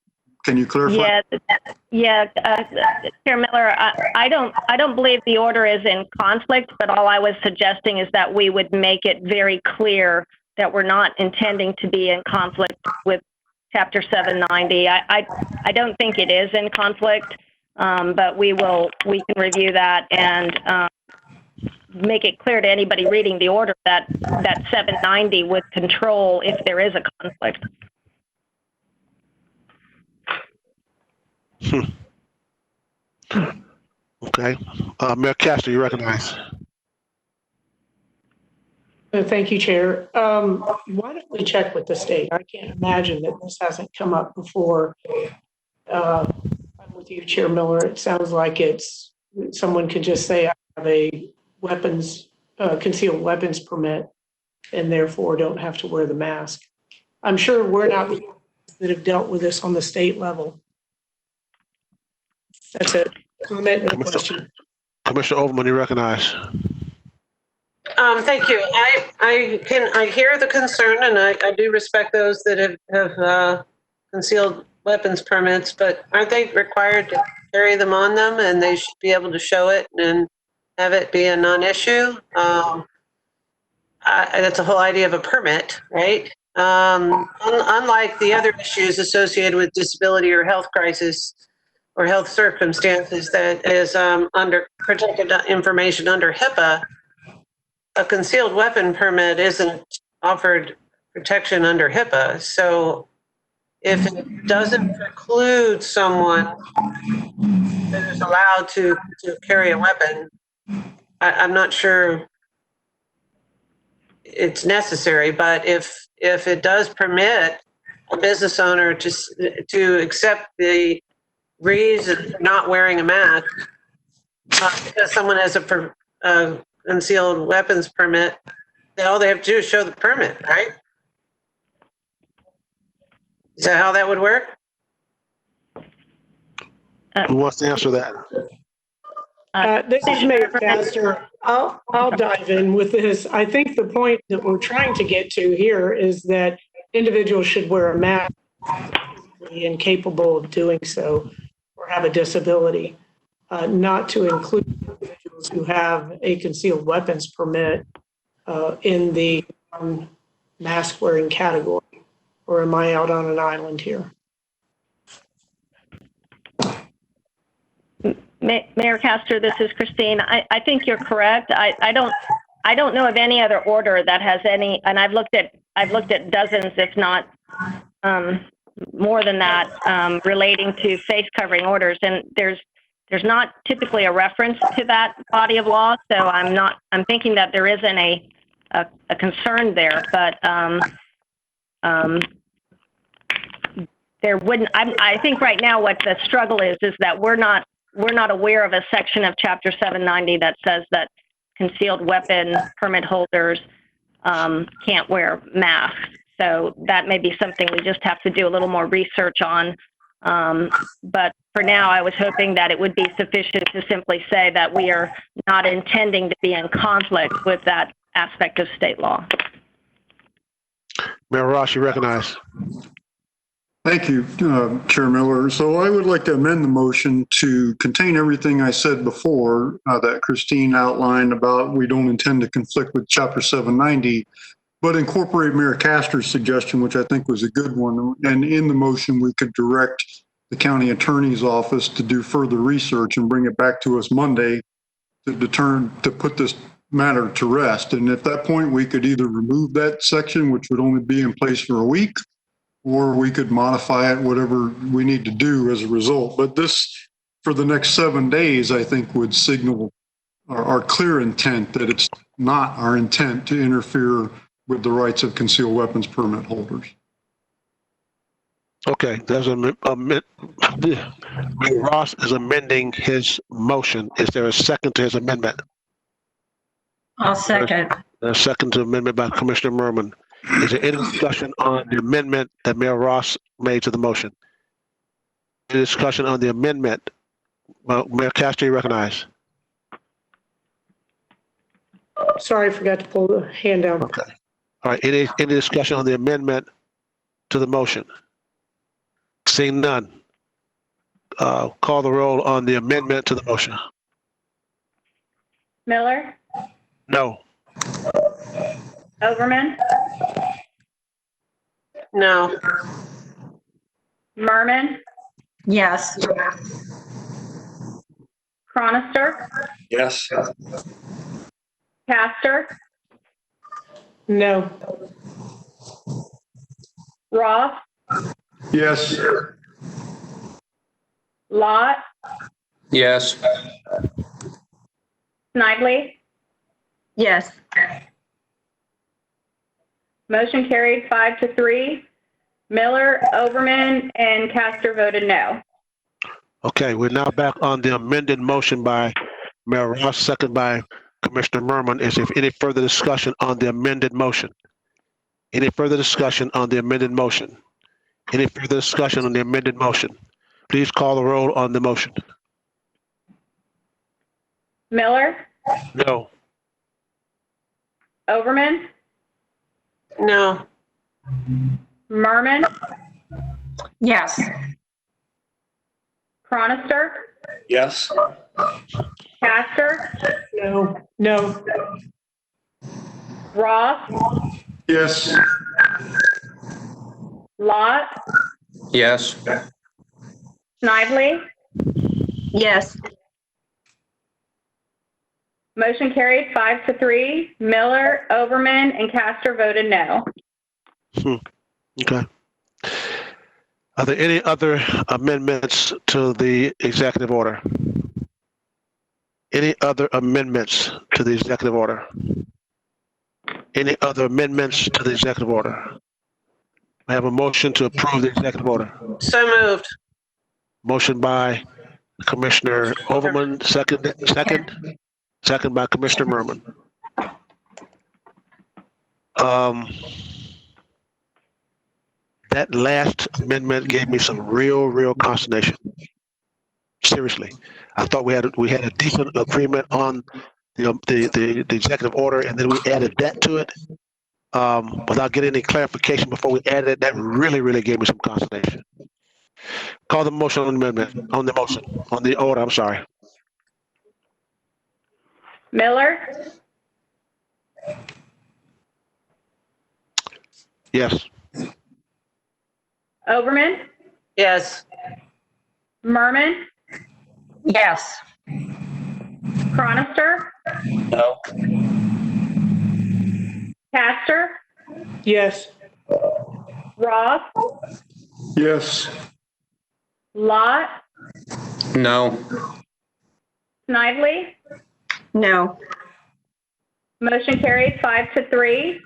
can you clarify? Chair Miller, I don't believe the order is in conflict, but all I was suggesting is that we would make it very clear that we're not intending to be in conflict with Chapter 790. I don't think it is in conflict, but we can review that and make it clear to anybody reading the order that 790 would control if there is a conflict. Okay. Mayor Castor, you recognize. Thank you, Chair. Why don't we check with the state? I can't imagine that this hasn't come up before. I'm with you, Chair Miller. It sounds like someone could just say, I have a concealed weapons permit and therefore don't have to wear the mask. I'm sure we're not the ones that have dealt with this on the state level. That's a comment and a question. Commissioner Overman, you recognize. Thank you. I hear the concern, and I do respect those that have concealed weapons permits, but aren't they required to carry them on them, and they should be able to show it and have it be a non-issue? That's the whole idea of a permit, right? Unlike the other issues associated with disability or health crisis or health circumstances that is under protected information under HIPAA, a concealed weapon permit isn't offered protection under HIPAA. So if it doesn't preclude someone that is allowed to carry a weapon, I'm not sure it's necessary. But if it does permit a business owner to accept the reason not wearing a mask because someone has a concealed weapons permit, then all they have to do is show the permit, right? Is that how that would work? Who wants to answer that? This is Mayor Castor. I'll dive in with this. I think the point that we're trying to get to here is that individuals should wear a mask and capable of doing so or have a disability, not to include individuals who have a concealed weapons permit in the mask wearing category. Or am I out on an island here? Mayor Castor, this is Christine. I think you're correct. I don't know of any other order that has any, and I've looked at dozens, if not more than that, relating to face covering orders, and there's not typically a reference to that body of law. So I'm thinking that there isn't a concern there, but there wouldn't. I think right now what the struggle is that we're not aware of a section of Chapter 790 that says that concealed weapon permit holders can't wear masks. So that may be something we just have to do a little more research on. But for now, I was hoping that it would be sufficient to simply say that we are not intending to be in conflict with that aspect of state law. Mayor Ross, you recognize. Thank you, Chair Miller. So I would like to amend the motion to contain everything I said before that Christine outlined about we don't intend to conflict with Chapter 790, but incorporate Mayor Castor's suggestion, which I think was a good one. And in the motion, we could direct the county attorney's office to do further research and bring it back to us Monday to put this matter to rest. And at that point, we could either remove that section, which would only be in place for a week, or we could modify it, whatever we need to do as a result. But this, for the next 7 days, I think would signal our clear intent that it's not our intent to interfere with the rights of concealed weapons permit holders. Okay, there's Mayor Ross is amending his motion. Is there a second to his amendment? I'll second. There's a second to amendment by Commissioner Merman. Is there any discussion on the amendment that Mayor Ross made to the motion? Any discussion on the amendment? Well, Mayor Castor, you recognize. Sorry, I forgot to pull the hand down. Okay. All right. Any discussion on the amendment to the motion? Seeing none. Call the roll on the amendment to the motion. Miller? No. Overman? No. Merman? Yes. Cronister? Yes. Castor? No. Ross? Yes. Lott? Yes. Snively? Yes. Motion carried 5-3. Miller, Overman, and Castor voted no. Okay, we're now back on the amended motion by Mayor Ross, second by Commissioner Merman. Is there any further discussion on the amended motion? Any further discussion on the amended motion? Any further discussion on the amended motion? Please call the roll on the motion. Miller? No. Overman? No. Merman? Yes. Cronister? Yes. Castor? No. No. Ross? Yes. Lott? Yes. Snively? Yes. Motion carried 5-3. Miller, Overman, and Castor voted no. Okay. Are there any other amendments to the executive order? Any other amendments to the executive order? Any other amendments to the executive order? I have a motion to approve the executive order. So moved. Motion by Commissioner Overman, second by Commissioner Merman. That last amendment gave me some real consternation. Seriously, I thought we had a decent agreement on the executive order, and then we added that to it without getting any clarification before we added it. That really gave me some consternation. Call the motion on the amendment, on the order. I'm sorry. Miller? Yes. Overman? Yes. Merman? Yes. Cronister? No. Pastor? Yes. Ross? Yes. Lott? No. Snively? No. Motion carries 5-3.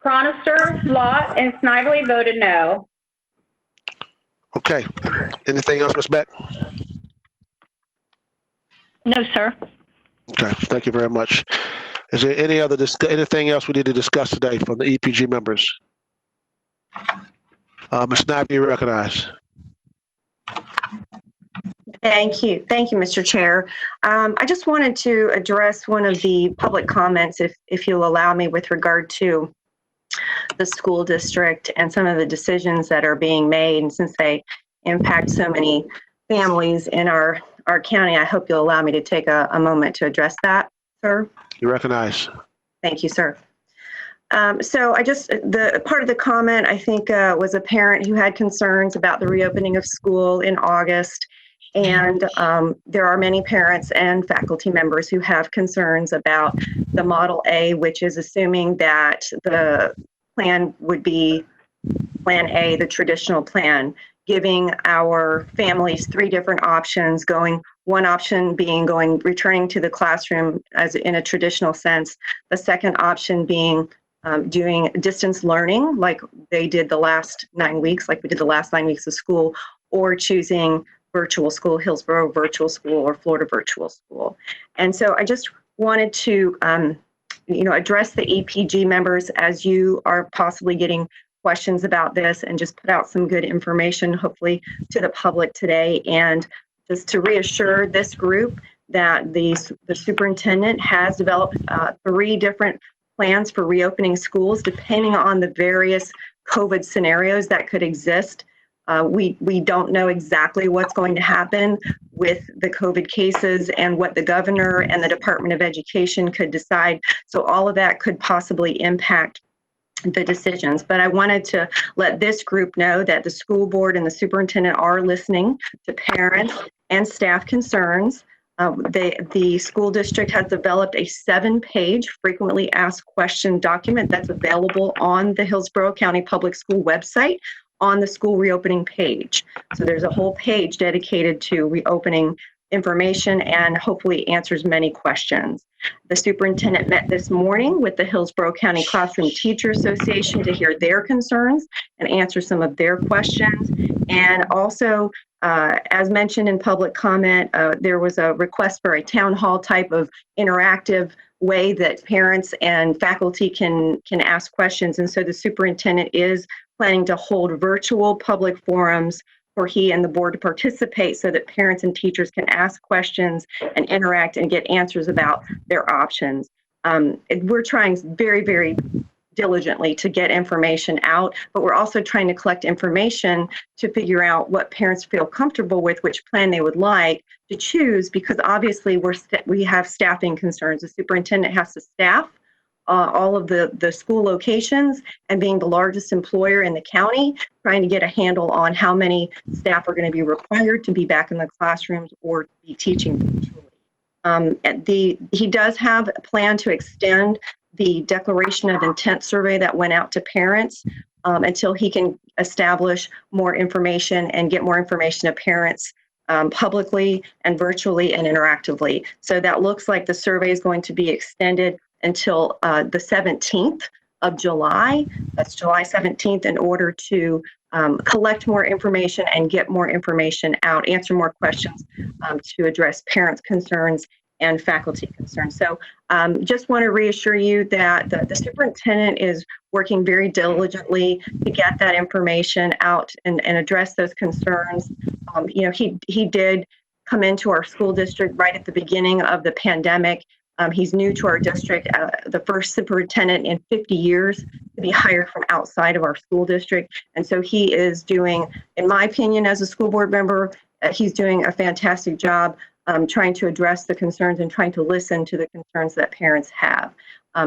Cronister, Lott, and Snively voted no. Okay. Anything else, Ms. Beck? No, sir. Okay. Thank you very much. Is there anything else we need to discuss today from the EPG members? Ms. Snively, you recognize. Thank you, Mr. Chair. I just wanted to address one of the public comments, if you'll allow me, with regard to the school district and some of the decisions that are being made. And since they impact so many families in our county, I hope you'll allow me to take a moment to address that, sir. You recognize. Thank you, sir. So the part of the comment, I think, was a parent who had concerns about the reopening of school in August. And there are many parents and faculty members who have concerns about the Model A, which is assuming that the plan would be Plan A, the traditional plan, giving our families three different options, one option being returning to the classroom as in a traditional sense, the second option being doing distance learning like they did the last 9 weeks, like we did the last 9 weeks of school, or choosing virtual school, Hillsborough virtual school, or Florida virtual school. And so I just wanted to, address the EPG members as you are possibly getting questions about this, and just put out some good information, hopefully, to the public today. And just to reassure this group that the superintendent has developed 3 different plans for reopening schools, depending on the various COVID scenarios that could exist. We don't know exactly what's going to happen with the COVID cases and what the governor and the Department of Education could decide. So all of that could possibly impact the decisions. But I wanted to let this group know that the school board and the superintendent are listening to parents and staff concerns. The school district has developed a 7-page frequently asked question document that's available on the Hillsborough County Public School website on the school reopening page. So there's a whole page dedicated to reopening information and hopefully answers many questions. The superintendent met this morning with the Hillsborough County Classroom Teacher Association to hear their concerns and answer some of their questions. And also, as mentioned in public comment, there was a request for a town hall type of interactive way that parents and faculty can ask questions. And so the superintendent is planning to hold virtual public forums for he and the board to participate so that parents and teachers can ask questions and interact and get answers about their options. We're trying very diligently to get information out, but we're also trying to collect information to figure out what parents feel comfortable with, which plan they would like to choose, because obviously we have staffing concerns. The superintendent has to staff all of the school locations, and being the largest employer in the county, trying to get a handle on how many staff are going to be required to be back in the classrooms or be teaching virtually. He does have a plan to extend the declaration of intent survey that went out to parents until he can establish more information and get more information to parents publicly and virtually and interactively. So that looks like the survey is going to be extended until the 17th of July, that's July 17th, in order to collect more information and get more information out, answer more questions to address parents' concerns and faculty concerns. So just want to reassure you that the superintendent is working very diligently to get that information out and address those concerns. He did come into our school district right at the beginning of the pandemic. He's new to our district, the first superintendent in 50 years to be hired from outside of our school district. And so he is doing, in my opinion, as a school board member, he's doing a fantastic job trying to address the concerns and trying to listen to the concerns that parents have.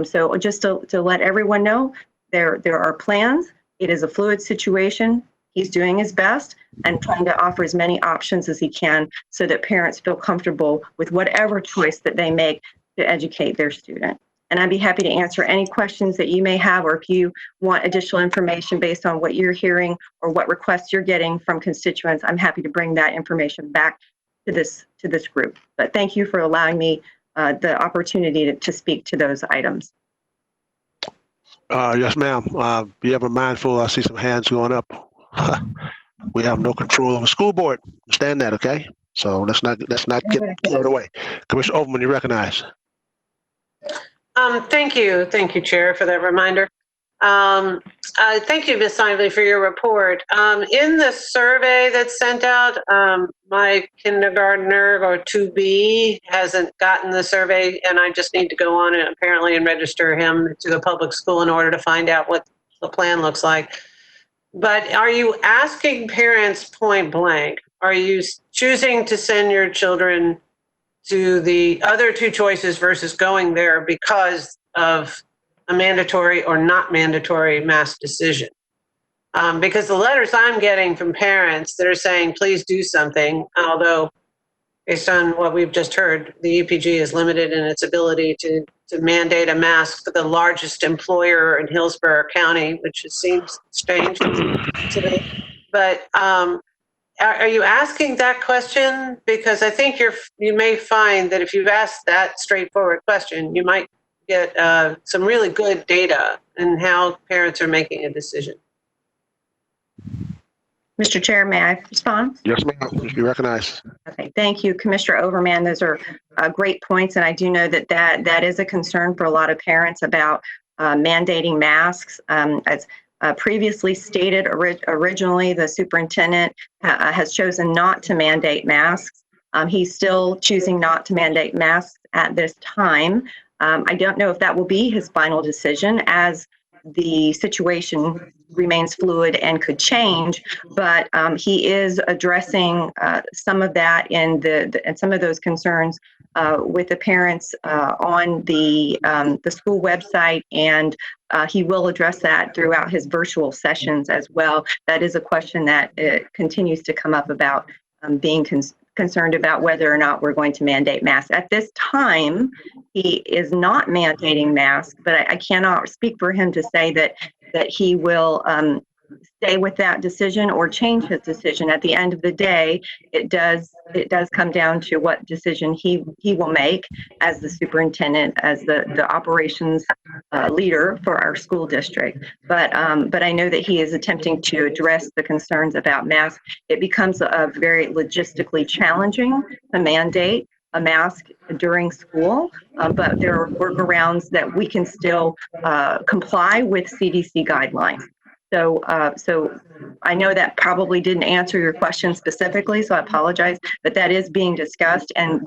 So just to let everyone know, there are plans. It is a fluid situation. He's doing his best and trying to offer as many options as he can so that parents feel comfortable with whatever choice that they make to educate their student. And I'd be happy to answer any questions that you may have, or if you want additional information based on what you're hearing or what requests you're getting from constituents, I'm happy to bring that information back to this group. But thank you for allowing me the opportunity to speak to those items. Yes, ma'am. Be ever mindful. I see some hands going up. We have no control of the school board. Understand that, okay? So let's not get carried away. Commissioner Overman, you recognize. Thank you, Chair, for that reminder. Thank you, Ms. Snively, for your report. In the survey that's sent out, my kindergartner, or 2B, hasn't gotten the survey, and I just need to go on it apparently and register him to a public school in order to find out what the plan looks like. But are you asking parents point blank? Are you choosing to send your children to the other two choices versus going there because of a mandatory or not mandatory mask decision? Because the letters I'm getting from parents that are saying, please do something, although based on what we've just heard, the EPG is limited in its ability to mandate a mask for the largest employer in Hillsborough County, which seems strange to me. But are you asking that question? Because I think you may find that if you've asked that straightforward question, you might get some really good data in how parents are making a decision. Mr. Chair, may I respond? Yes, ma'am. You recognize. Okay, thank you, Commissioner Overman. Those are great points, and I do know that is a concern for a lot of parents about mandating masks. As previously stated, originally the superintendent has chosen not to mandate masks. He's still choosing not to mandate masks at this time. I don't know if that will be his final decision, as the situation remains fluid and could change, but he is addressing some of that and some of those concerns with the parents on the school website, and he will address that throughout his virtual sessions as well. That is a question that continues to come up about being concerned about whether or not we're going to mandate masks. At this time, he is not mandating masks, but I cannot speak for him to say that he will stay with that decision or change his decision. At the end of the day, it does come down to what decision he will make as the superintendent, as the operations leader for our school district. But I know that he is attempting to address the concerns about masks. It becomes very logistically challenging to mandate a mask during school, but there are workarounds that we can still comply with CDC guidelines. So I know that probably didn't answer your question specifically, so I apologize, but that is being discussed and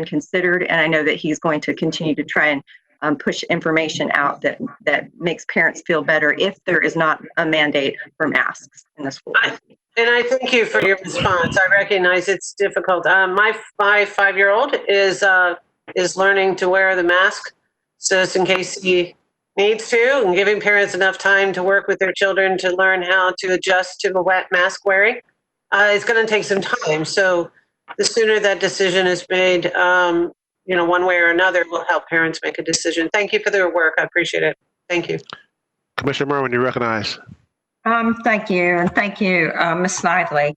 considered, and I know that he's going to continue to try and push information out that makes parents feel better if there is not a mandate for masks in the school. And I thank you for your response. I recognize it's difficult. My 5-year-old is learning to wear the mask, so just in case he needs to, and giving parents enough time to work with their children to learn how to adjust to the wet mask wearing. It's going to take some time. So the sooner that decision is made, one way or another, will help parents make a decision. Thank you for their work. I appreciate it. Thank you. Commissioner Merwin, you recognize. Thank you, and thank you, Ms. Snively.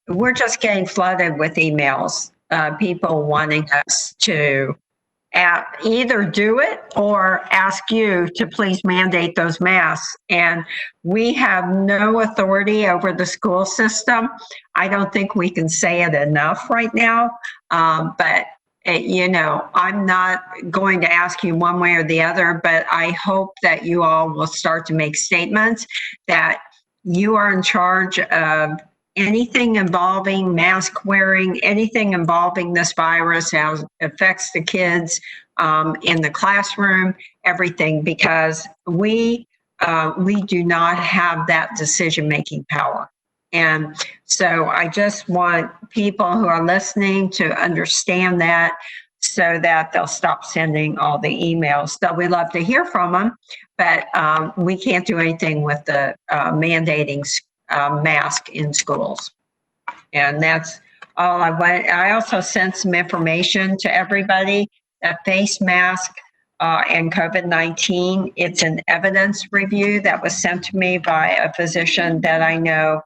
We're just getting flooded with emails, people wanting us to either do it or ask you to please mandate those masks. And we have no authority over the school system. I don't think we can say it enough right now. But I'm not going to ask you one way or the other, but I hope that you all will start to make statements that you are in charge of anything involving mask wearing, anything involving this virus, how it affects the kids in the classroom, everything, because we do not have that decision-making power. And so I just want people who are listening to understand that, so that they'll stop sending all the emails. Though we love to hear from them, but we can't do anything with the mandating mask in schools. And that's all I want. I also sent some information to everybody, that face mask and COVID-19. It's an evidence review that was sent to me by a physician that I know,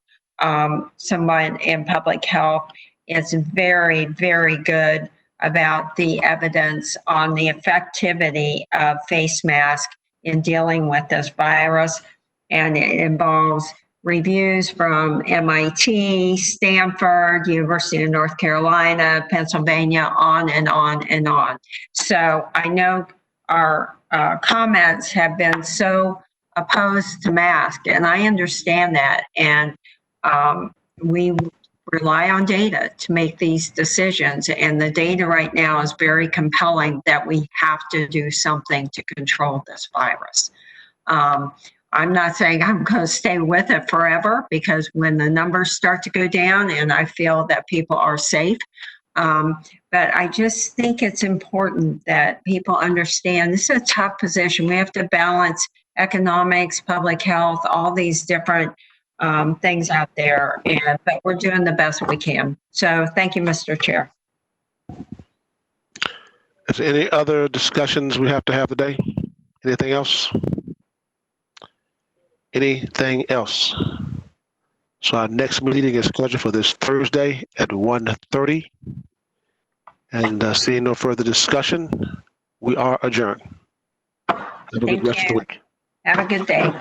someone in public health. It's very, very good about the evidence on the effectivity of face mask in dealing with this virus. And it involves reviews from MIT, Stanford, University of North Carolina, Pennsylvania, on and on and on. So I know our comments have been so opposed to masks, and I understand that. And we rely on data to make these decisions. And the data right now is very compelling that we have to do something to control this virus. I'm not saying I'm going to stay with it forever, because when the numbers start to go down and I feel that people are safe, but I just think it's important that people understand this is a tough position. We have to balance economics, public health, all these different things out there, but we're doing the best we can. So thank you, Mr. Chair. Is there any other discussions we have to have today? Anything else? Anything else? So our next meeting is scheduled for this Thursday at 1:30. And seeing no further discussion, we are adjourned. Have a good rest of the week. Have a good day.